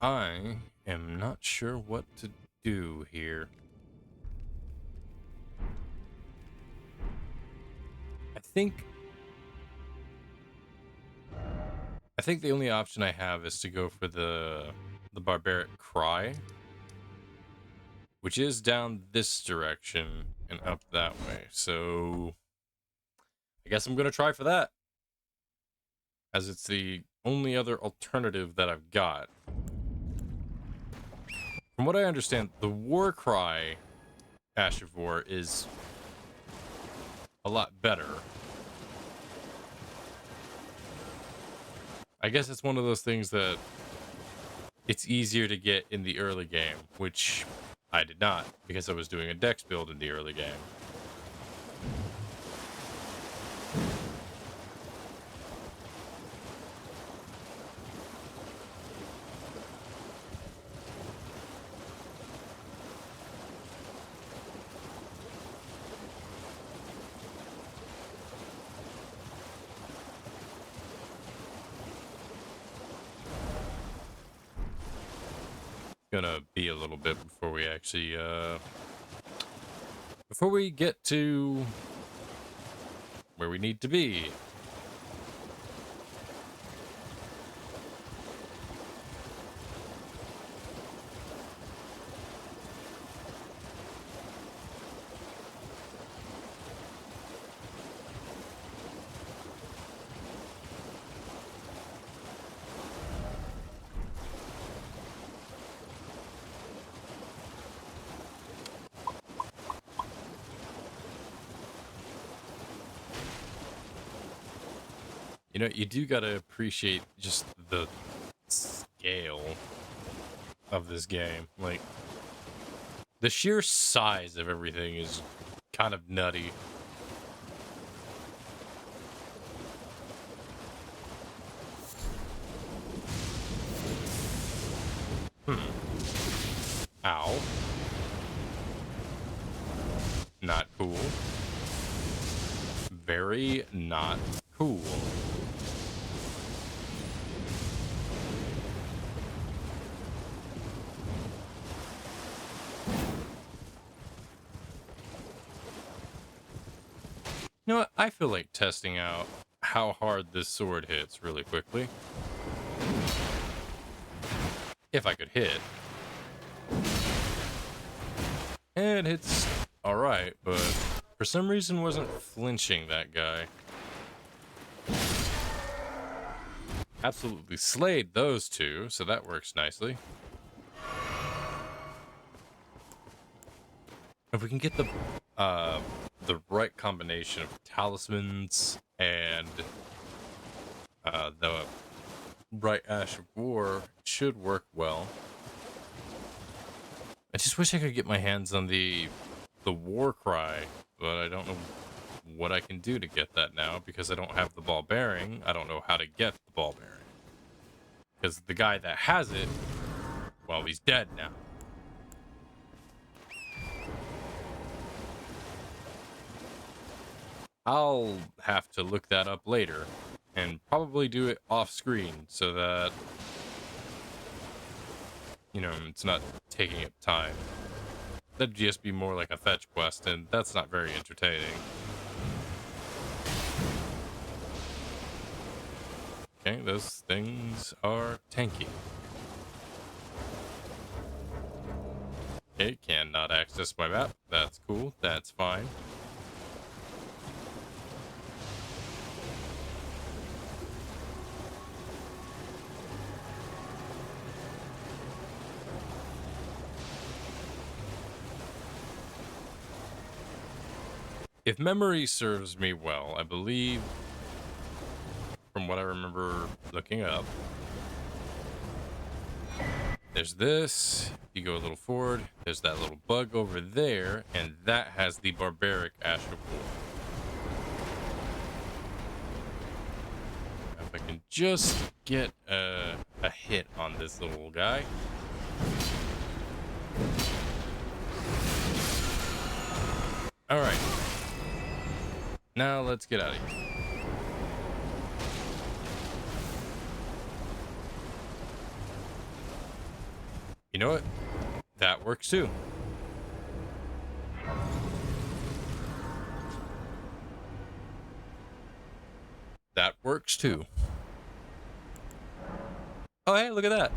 I am not sure what to do here. I think the only option I have is to go for the barbaric cry, which is down this direction and up that way. So I guess I'm gonna try for that, as it's the only other alternative that I've got. From what I understand, the war cry Ash of War is a lot better. I guess it's one of those things that it's easier to get in the early game, which I did not, because I was doing a dex build in the early game. gonna be a little bit before we actually before we get to where we need to be. You know, you do gotta appreciate just the scale of this game. Like, the sheer size of everything is kind of nutty. Ow. Not cool. Very not cool. You know what? I feel like testing out how hard this sword hits really quickly. If I could hit. And it hits alright, but for some reason wasn't flinching that guy. Absolutely slayed those two, so that works nicely. If we can get the right combination of talismans and the right Ash of War, it should work well. I just wish I could get my hands on the war cry, but I don't know what I can do to get that now because I don't have the ball bearing. I don't know how to get the ball bearing. Because the guy that has it, well, he's dead now. I'll have to look that up later and probably do it off screen so that, you know, it's not taking up time. That'd just be more like a fetch quest, and that's not very entertaining. Okay, those things are tanky. Okay, cannot access my map. That's cool. That's fine. If memory serves me well, I believe, from what I remember looking up, there's this. You go a little forward, there's that little bug over there, and that has the barbaric Ash of War. If I can just get a hit on this little guy. Alright. Now let's get out of here. You know what? That works too. That works too. Oh, hey, look at that.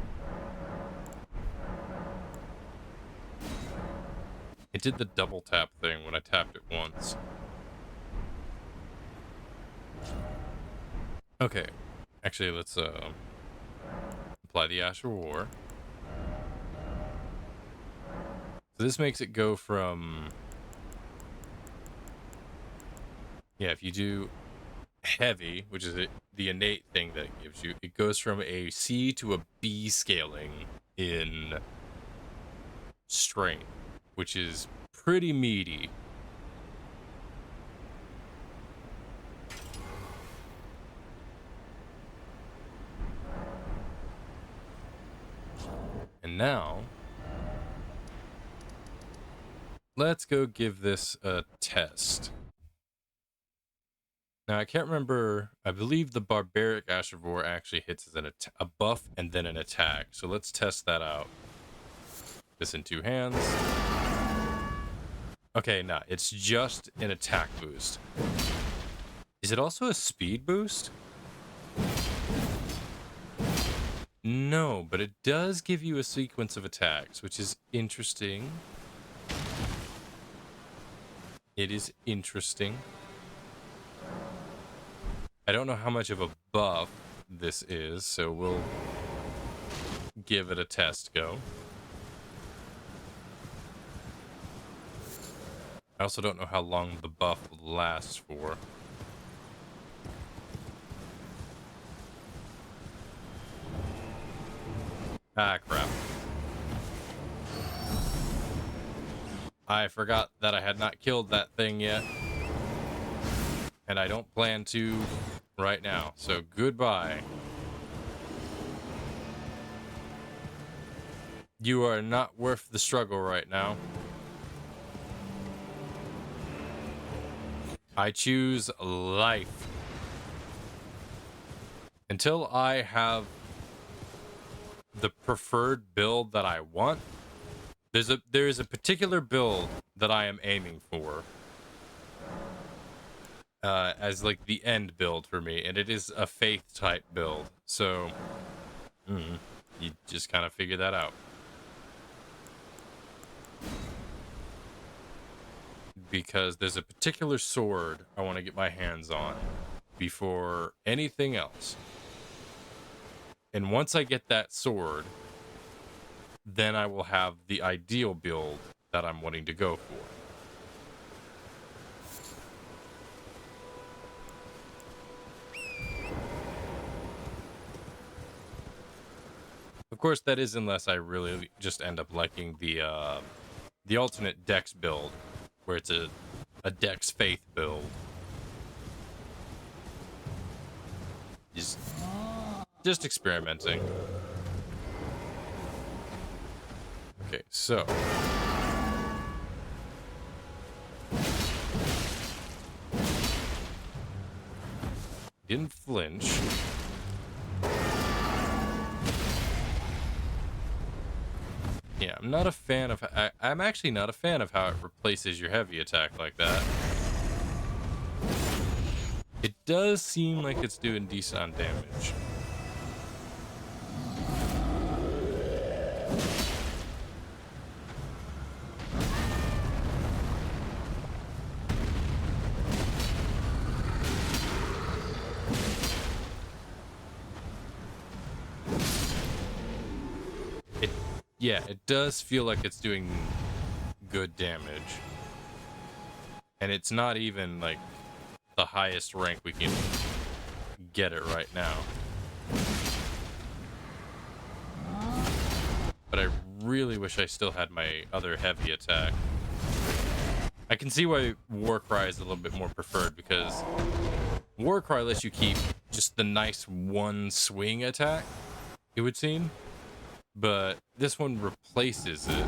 It did the double tap thing when I tapped it once. Okay. Actually, let's apply the Ash of War. So this makes it go from... Yeah, if you do heavy, which is the innate thing that it gives you, it goes from a C to a B scaling in strength, which is pretty meaty. And now, let's go give this a test. Now, I can't remember. I believe the Barbaric Ash of War actually hits as a buff and then an attack. So let's test that out. this in 2 hands. Okay, nah, it's just an attack boost. Is it also a speed boost? No, but it does give you a sequence of attacks, which is interesting. It is interesting. I don't know how much of a buff this is, so we'll give it a test go. I also don't know how long the buff lasts for. Ah, crap. I forgot that I had not killed that thing yet. And I don't plan to right now, so goodbye. You are not worth the struggle right now. I choose life. Until I have the preferred build that I want, there is a particular build that I am aiming for. As like the end build for me, and it is a faith type build. So, you just kind of figure that out. Because there's a particular sword I want to get my hands on before anything else. And once I get that sword, then I will have the ideal build that I'm wanting to go for. Of course, that is unless I really just end up liking the alternate Dex build, where it's a Dex Faith build. Just experimenting. Okay, so didn't flinch. Yeah, I'm not a fan of... I'm actually not a fan of how it replaces your heavy attack like that. It does seem like it's doing decent on damage. Yeah, it does feel like it's doing good damage. And it's not even, like, the highest rank we can get it right now. But I really wish I still had my other heavy attack. I can see why Warcry is a little bit more preferred, because Warcry lets you keep just the nice one swing attack, it would seem. But this one replaces it.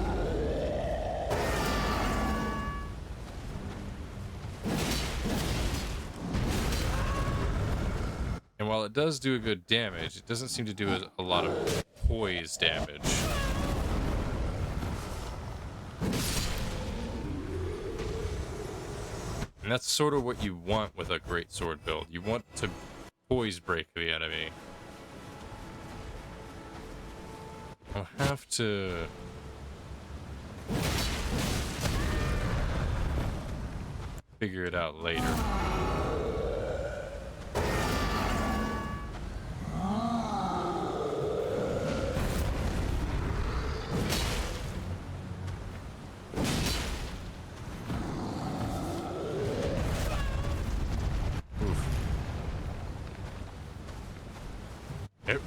And while it does do a good damage, it doesn't seem to do a lot of poise damage. And that's sort of what you want with a great sword build. You want to poise break the enemy. I'll have to... figure it out later. Oof. Yep.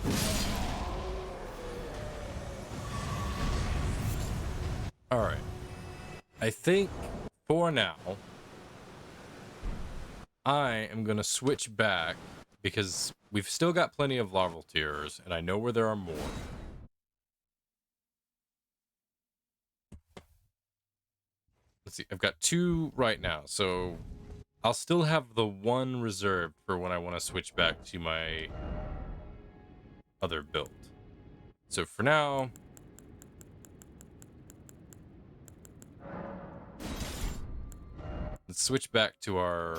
Alright. I think, for now, I am going to switch back, because we've still got plenty of larval tiers, and I know where there are more. Let's see, I've got 2 right now, so I'll still have the 1 reserved for when I want to switch back to my other build. So for now, Let's switch back to our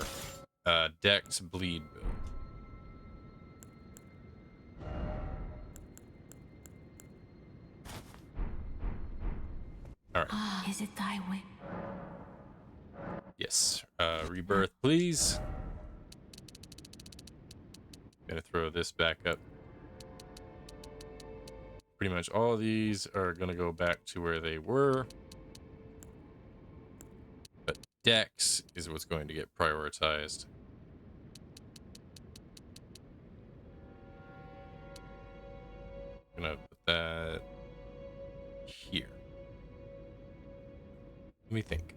Dex bleed build. All right. Is it thy will? Yes. Rebirth, please. Gonna throw this back up. Pretty much all of these are gonna go back to where they were. But Dex is what's going to get prioritized. Gonna put that here. Let me think.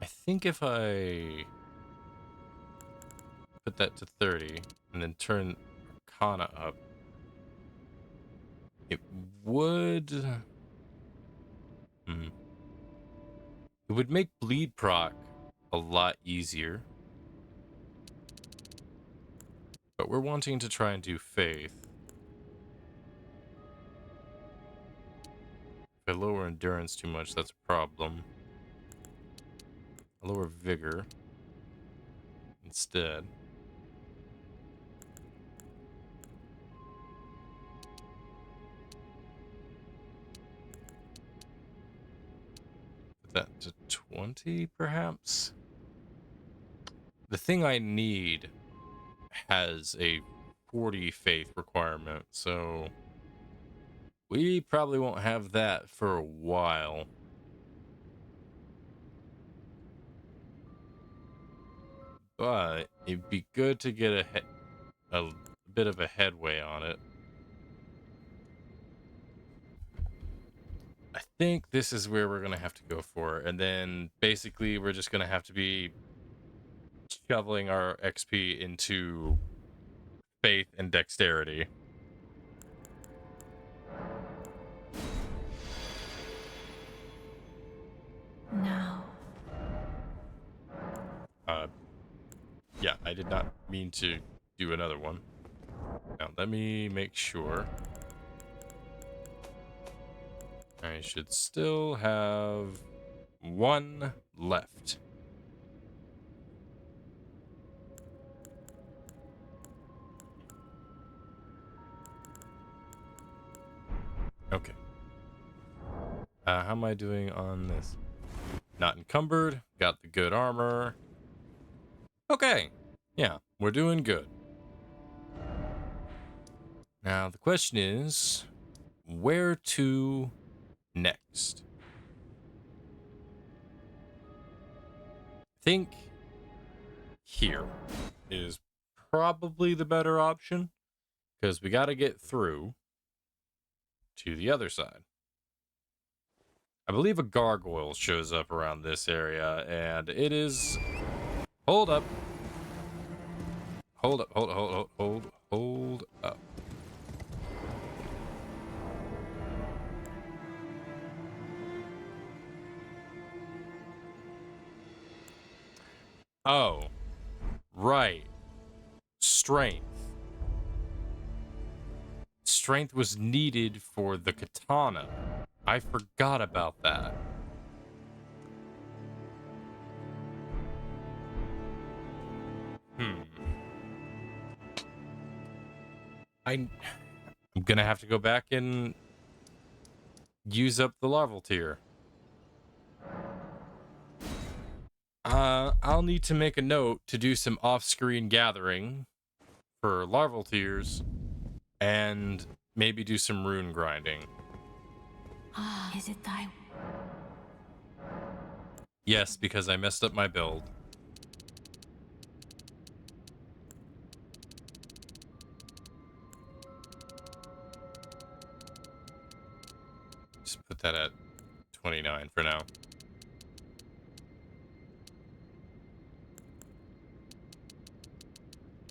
I think if I put that to 30 and then turn Arcana up, it would... It would make bleed proc a lot easier. But we're wanting to try and do faith. If I lower endurance too much, that's a problem. I lower vigor instead. Put that to 20, perhaps? The thing I need has a 40 faith requirement, so we probably won't have that for a while. But it'd be good to get a bit of a headway on it. I think this is where we're gonna have to go for, and then basically we're just gonna have to be shoveling our XP into faith and dexterity. Now. Yeah, I did not mean to do another one. Now let me make sure. I should still have one left. Okay. How am I doing on this? Not encumbered. Got the good armor. Okay. Yeah, we're doing good. Now, the question is, where to next? I think here is probably the better option, because we got to get through to the other side. I believe a gargoyle shows up around this area, and it is... Hold up. Hold up, hold up. Oh, right. Strength. Strength was needed for the katana. I forgot about that. I'm gonna have to go back and use up the larval tier. I'll need to make a note to do some off-screen gathering for larval tiers and maybe do some rune grinding. Is it thy? Yes, because I messed up my build. Just put that at 29 for now.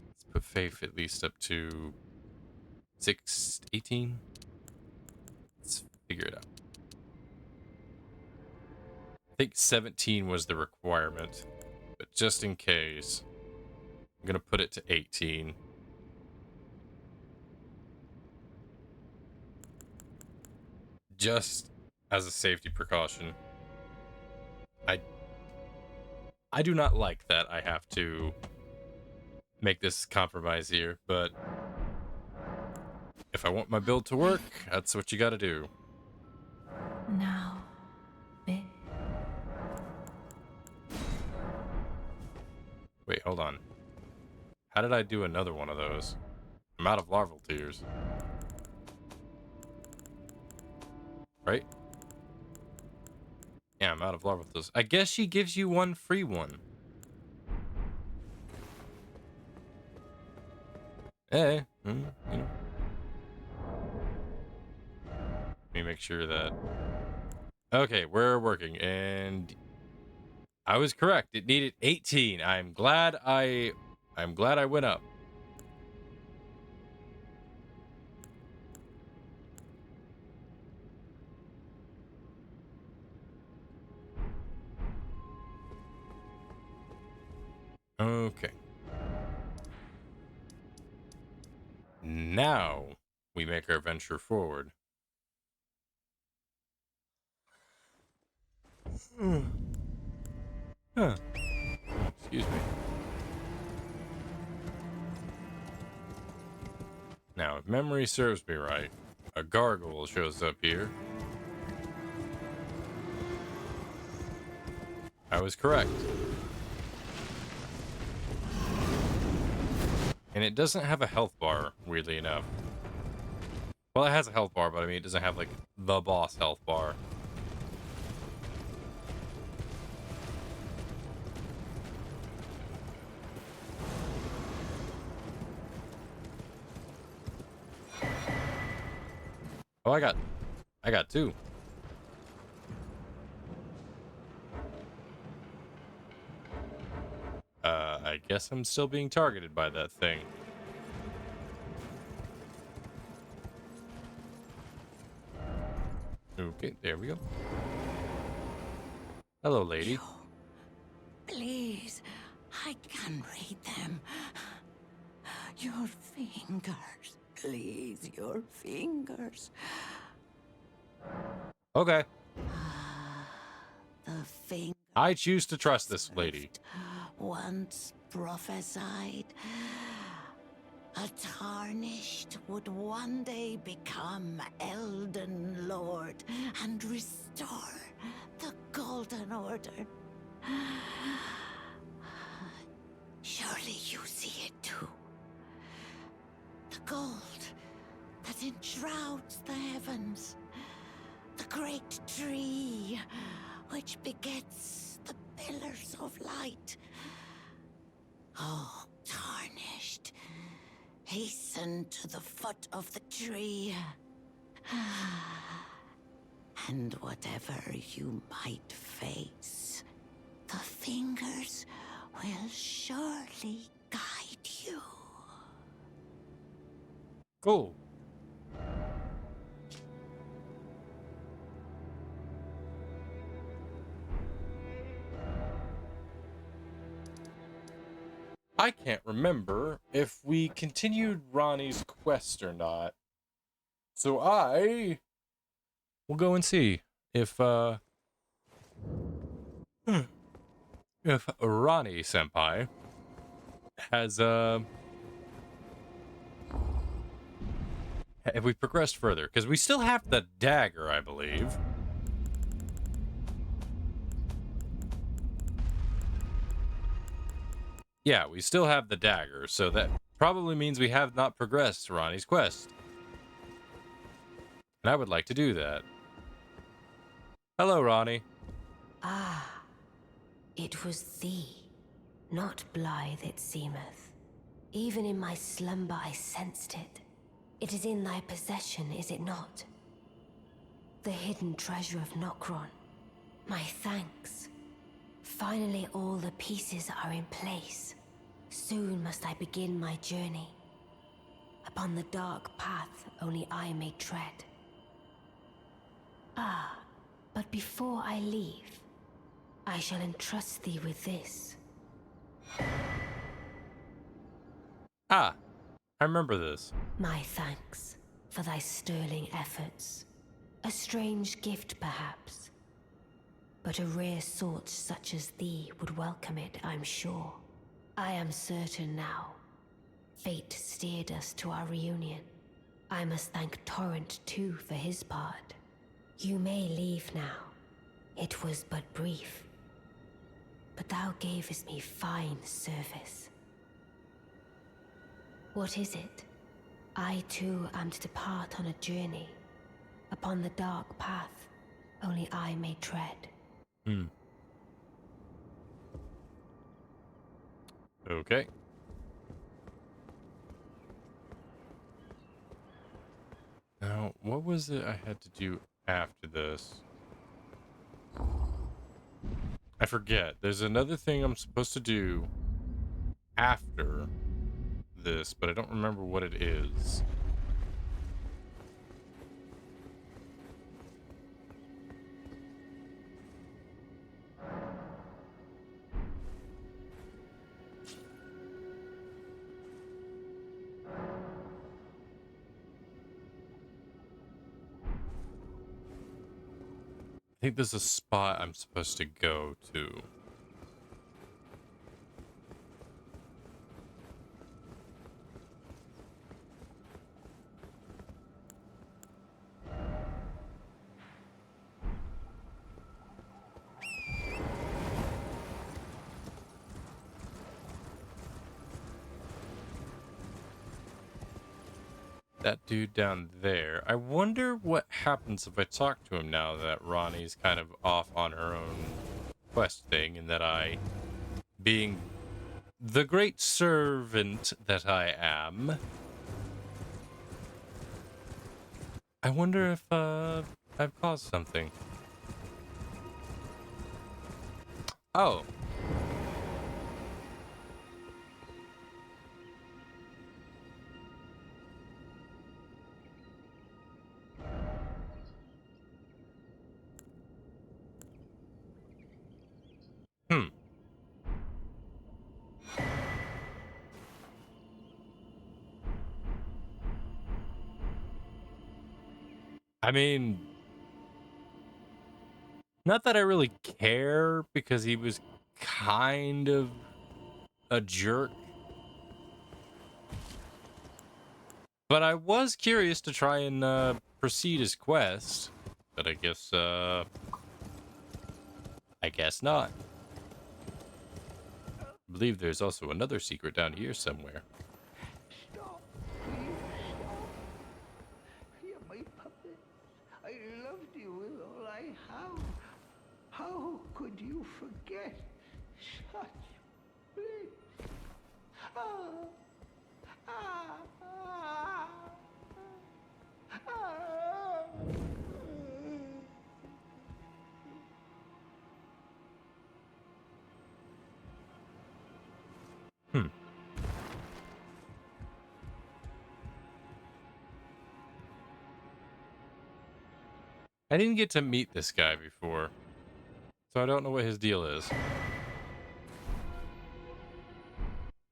Let's put faith at least up to 18. Let's figure it out. I think 17 was the requirement, but just in case, I'm gonna put it to 18. Just as a safety precaution. I do not like that I have to make this compromise here, but if I want my build to work, that's what you gotta do. Now, bit. Wait, hold on. How did I do another one of those? I'm out of larval tears. Right? Yeah, I'm out of larval tears. I guess she gives you one free one. Hey, you know. Let me make sure that... Okay, we're working, and I was correct. It needed 18. I'm glad I went up. Okay. Now we make our venture forward. Huh. Excuse me. Now, if memory serves me right, a gargoyle shows up here. I was correct. And it doesn't have a health bar, weirdly enough. Well, it has a health bar, but I mean, it doesn't have, like, the boss health bar. Oh, I got two. I guess I'm still being targeted by that thing. Okay, there we go. Hello, lady. Please, I can read them. Your fingers, please, your fingers. Okay. The fingers I choose to trust this lady. once prophesied. A tarnished would one day become Elden Lord and restore the Golden Order. Surely you see it too. The gold that enshrouds the heavens. The great tree which begets the pillars of light. Oh, tarnished. Hasten to the foot of the tree. And whatever you might face, the fingers will surely guide you. Cool. I can't remember if we continued Ronnie's quest or not. So I will go and see if Ronnie senpai has have we progressed further, because we still have the dagger, I believe. Yeah, we still have the dagger, so that probably means we have not progressed Ronnie's quest. And I would like to do that. Hello, Ronnie. Ah, it was thee, not blithe it seemeth. Even in my slumber I sensed it. It is in thy possession, is it not? The hidden treasure of Nokron. My thanks. Finally all the pieces are in place. Soon must I begin my journey. Upon the dark path only I may tread. Ah, but before I leave, I shall entrust thee with this. Ah, I remember this. My thanks for thy sterling efforts. A strange gift, perhaps. But a rare sort such as thee would welcome it, I'm sure. I am certain now. Fate steered us to our reunion. I must thank Torrent, too, for his part. You may leave now. It was but brief. But thou gavest me fine service. What is it? I, too, am to depart on a journey. Upon the dark path, only I may tread. Okay. Now, what was it I had to do after this? I forget. There's another thing I'm supposed to do after this, but I don't remember what it is. I think there's a spot I'm supposed to go to. That dude down there. I wonder what happens if I talk to him now that Ronnie's kind of off on her own quest thing, and that I, being the great servant that I am, I wonder if I've caused something. Oh. Hmm. I mean, not that I really care, because he was kind of a jerk. But I was curious to try and proceed his quest. But I guess not. I believe there's also another secret down here somewhere. Stop, please stop. You're my puppet. I loved you with all I have. How could you forget such bliss? Ah, ah, ah, ah. Hmm. I didn't get to meet this guy before, so I don't know what his deal is.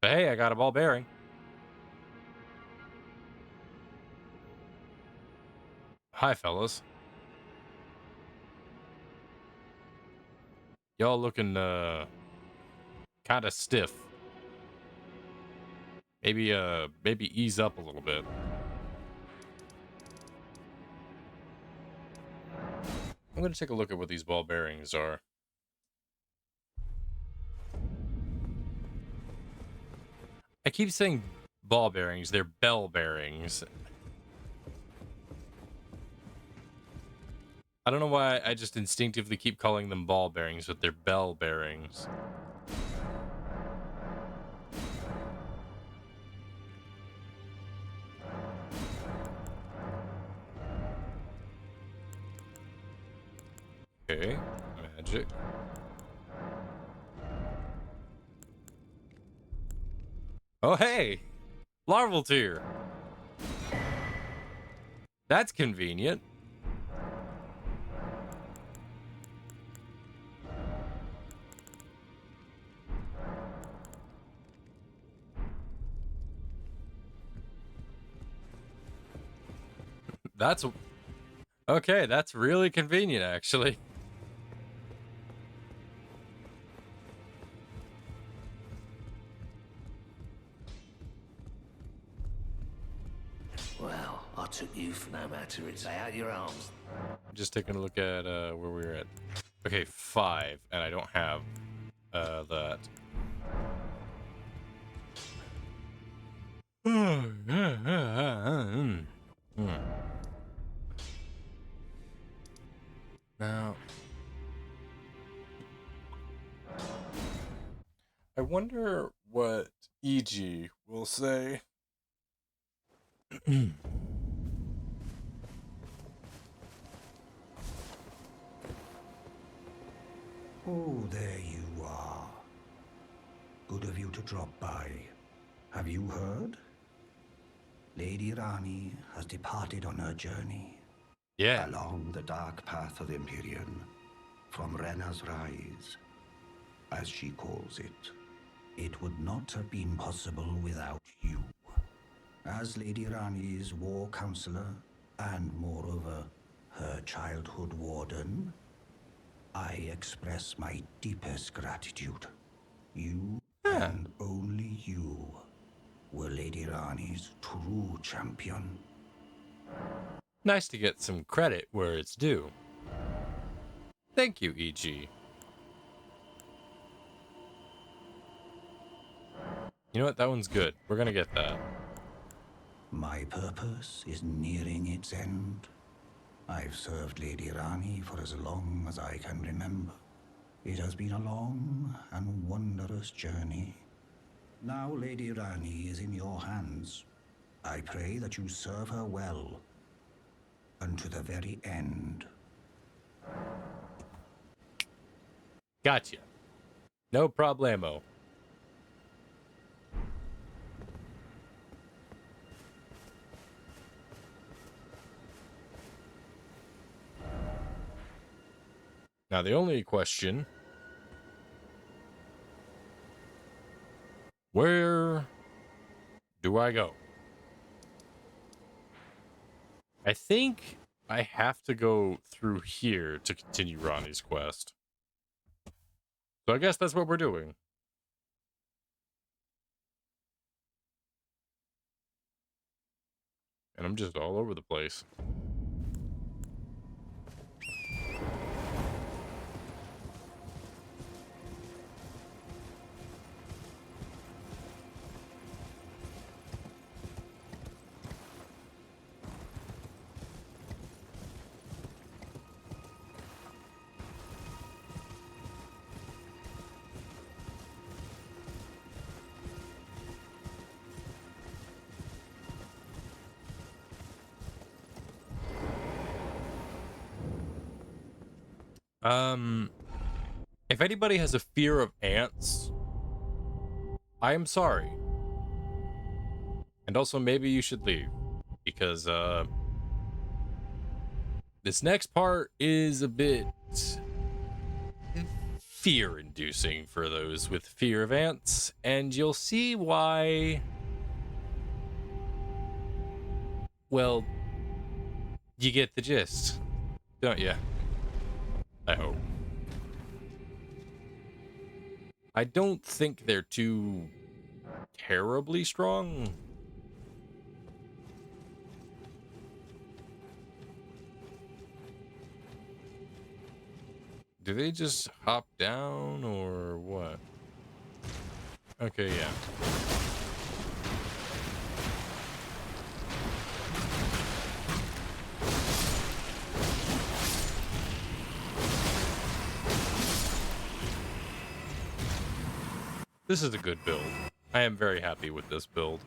But hey, I got a ball bearing. Hi, fellas. Y'all looking kind of stiff. Maybe ease up a little bit. I'm gonna take a look at what these ball bearings are. I keep saying ball bearings, they're bell bearings. I don't know why I just instinctively keep calling them ball bearings, but they're bell bearings. Okay, magic. Oh, hey! Larval tier! That's convenient. That's... Okay, that's really convenient, actually. Well, I took you for no matter. It's lay out your arms. Just taking a look at where we were at. Okay, 5, and I don't have that. Now, I wonder what EG will say. Oh, there you are. Good of you to drop by. Have you heard? Lady Rani has departed on her journey Yeah. along the dark path of Empyrean, from Rena's Rise, as she calls it. It would not have been possible without you. As Lady Rani's war counselor, and moreover, her childhood warden, I express my deepest gratitude. You, and only you, were Lady Rani's true champion. Nice to get some credit where it's due. Thank you, EG. You know what? That one's good. We're gonna get that. My purpose is nearing its end. I've served Lady Rani for as long as I can remember. It has been a long and wondrous journey. Now Lady Rani is in your hands. I pray that you serve her well, unto the very end. Gotcha. No problemo. Now, the only question... Where do I go? I think I have to go through here to continue Ronnie's quest. So I guess that's what we're doing. And I'm just all over the place. If anybody has a fear of ants, I am sorry. And also, maybe you should leave. Because, this next part is a bit fear-inducing for those with fear of ants. And you'll see why... Well, you get the gist, don't you? I hope. I don't think they're too terribly strong. Do they just hop down or what? Okay, yeah. This is a good build. I am very happy with this build.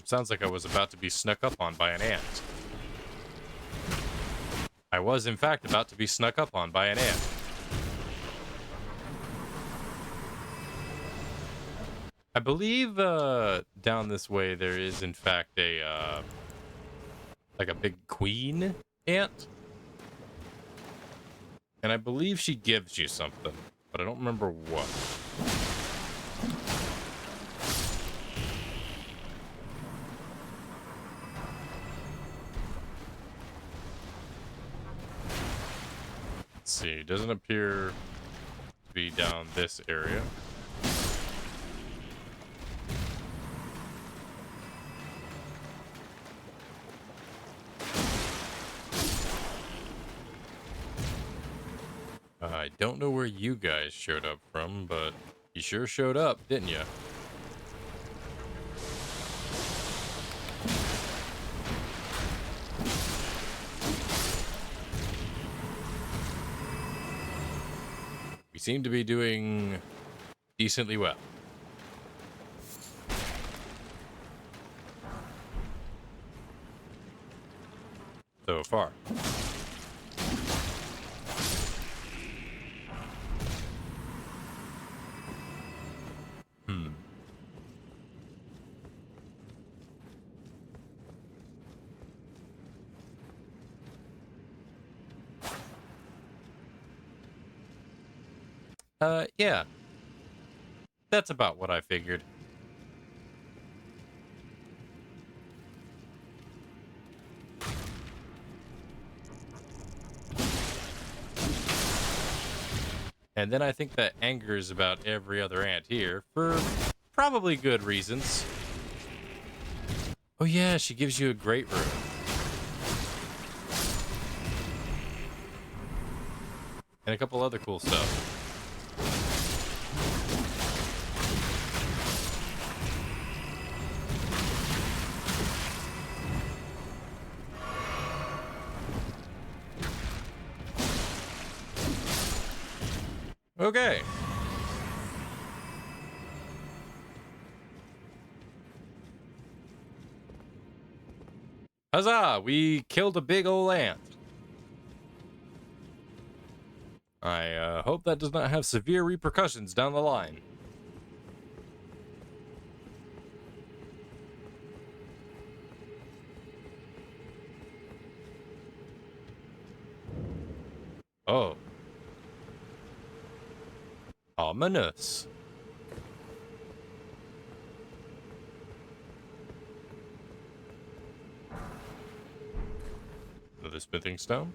Sounds like I was about to be snuck up on by an ant. I was, in fact, about to be snuck up on by an ant. I believe down this way there is, in fact, a like a big queen ant. And I believe she gives you something, but I don't remember what. Let's see, doesn't appear to be down this area. I don't know where you guys showed up from, but you sure showed up, didn't you? We seem to be doing decently well. So far. Yeah. That's about what I figured. And then I think that angers about every other ant here for probably good reasons. Oh yeah, she gives you a great room. And a couple other cool stuff. Okay. Huzzah! We killed a big ol' ant. I hope that does not have severe repercussions down the line. Oh. Ominous. Another smithing stone.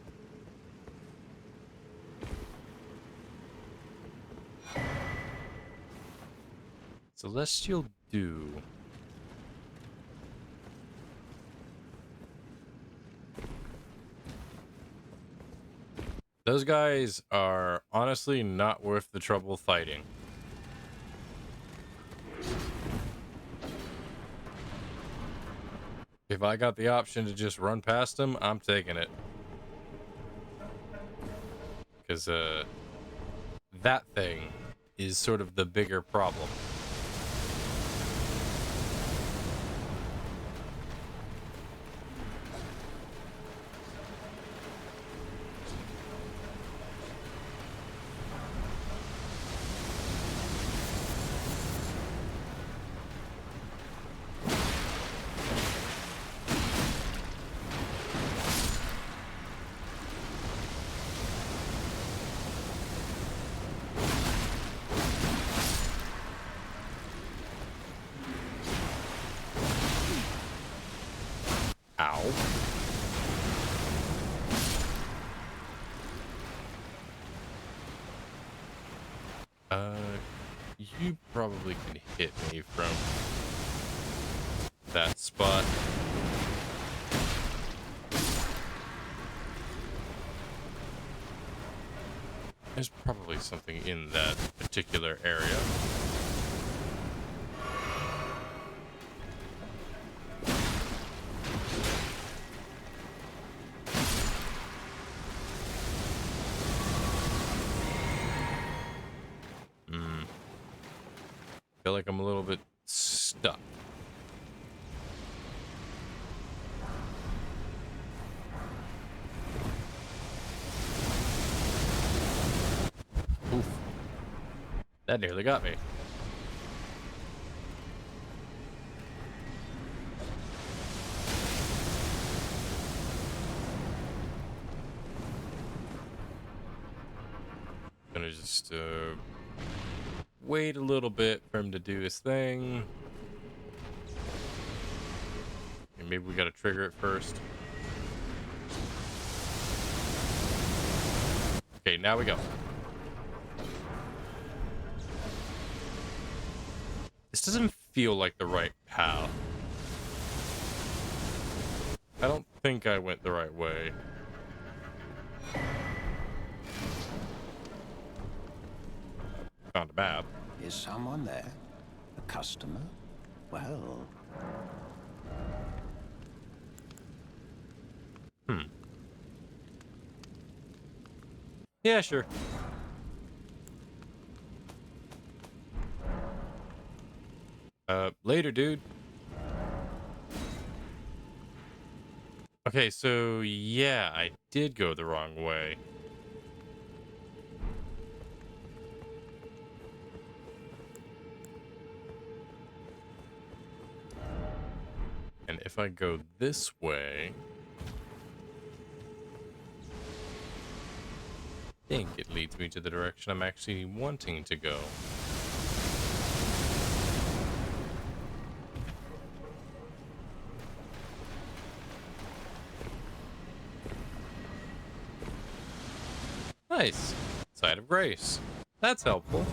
Celestial Dew. Those guys are honestly not worth the trouble fighting. If I got the option to just run past them, I'm taking it. Because, that thing is sort of the bigger problem. Ow. You probably can hit me from that spot. There's probably something in that particular area. Feel like I'm a little bit stuck. Oof. That nearly got me. gonna just wait a little bit for him to do his thing. And maybe we gotta trigger it first. Okay, now we go. This doesn't feel like the right path. I don't think I went the right way. Found a map. Is someone there? A customer? Well, Yeah, sure. Later, dude. Okay, so yeah, I did go the wrong way. And if I go this way, I think it leads me to the direction I'm actually wanting to go. Nice. Side of Grace. That's helpful.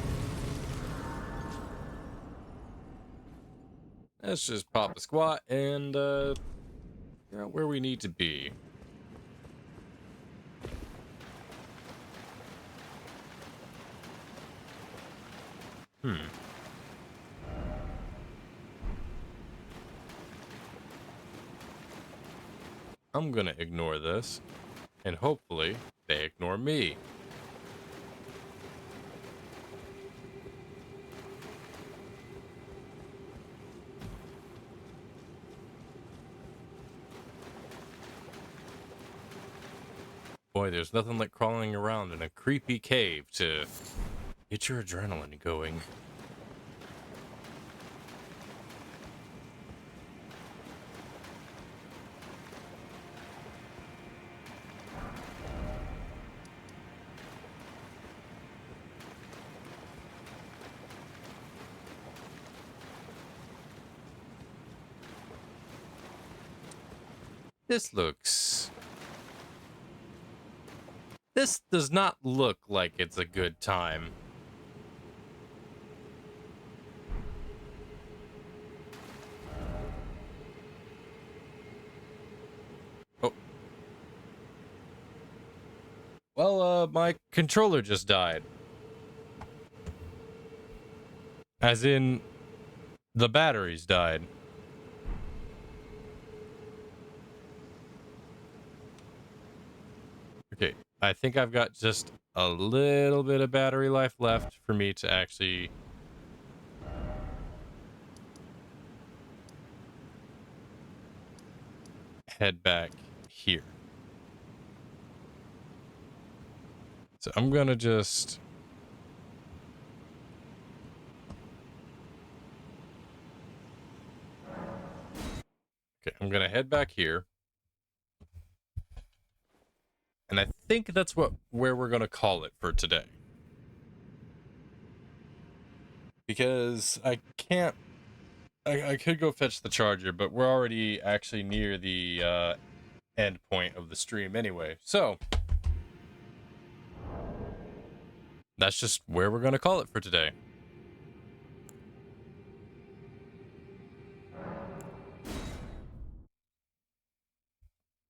Let's just pop a squat and figure out where we need to be. I'm gonna ignore this, and hopefully they ignore me. Boy, there's nothing like crawling around in a creepy cave to get your adrenaline going. This does not look like it's a good time. Oh. Well, my controller just died. As in, the batteries died. Okay, I think I've got just a little bit of battery life left for me to actually head back here. So I'm gonna just... Okay, I'm gonna head back here. And I think that's where we're gonna call it for today. Because I can't... I could go fetch the charger, but we're already actually near the end point of the stream anyway. So that's just where we're gonna call it for today.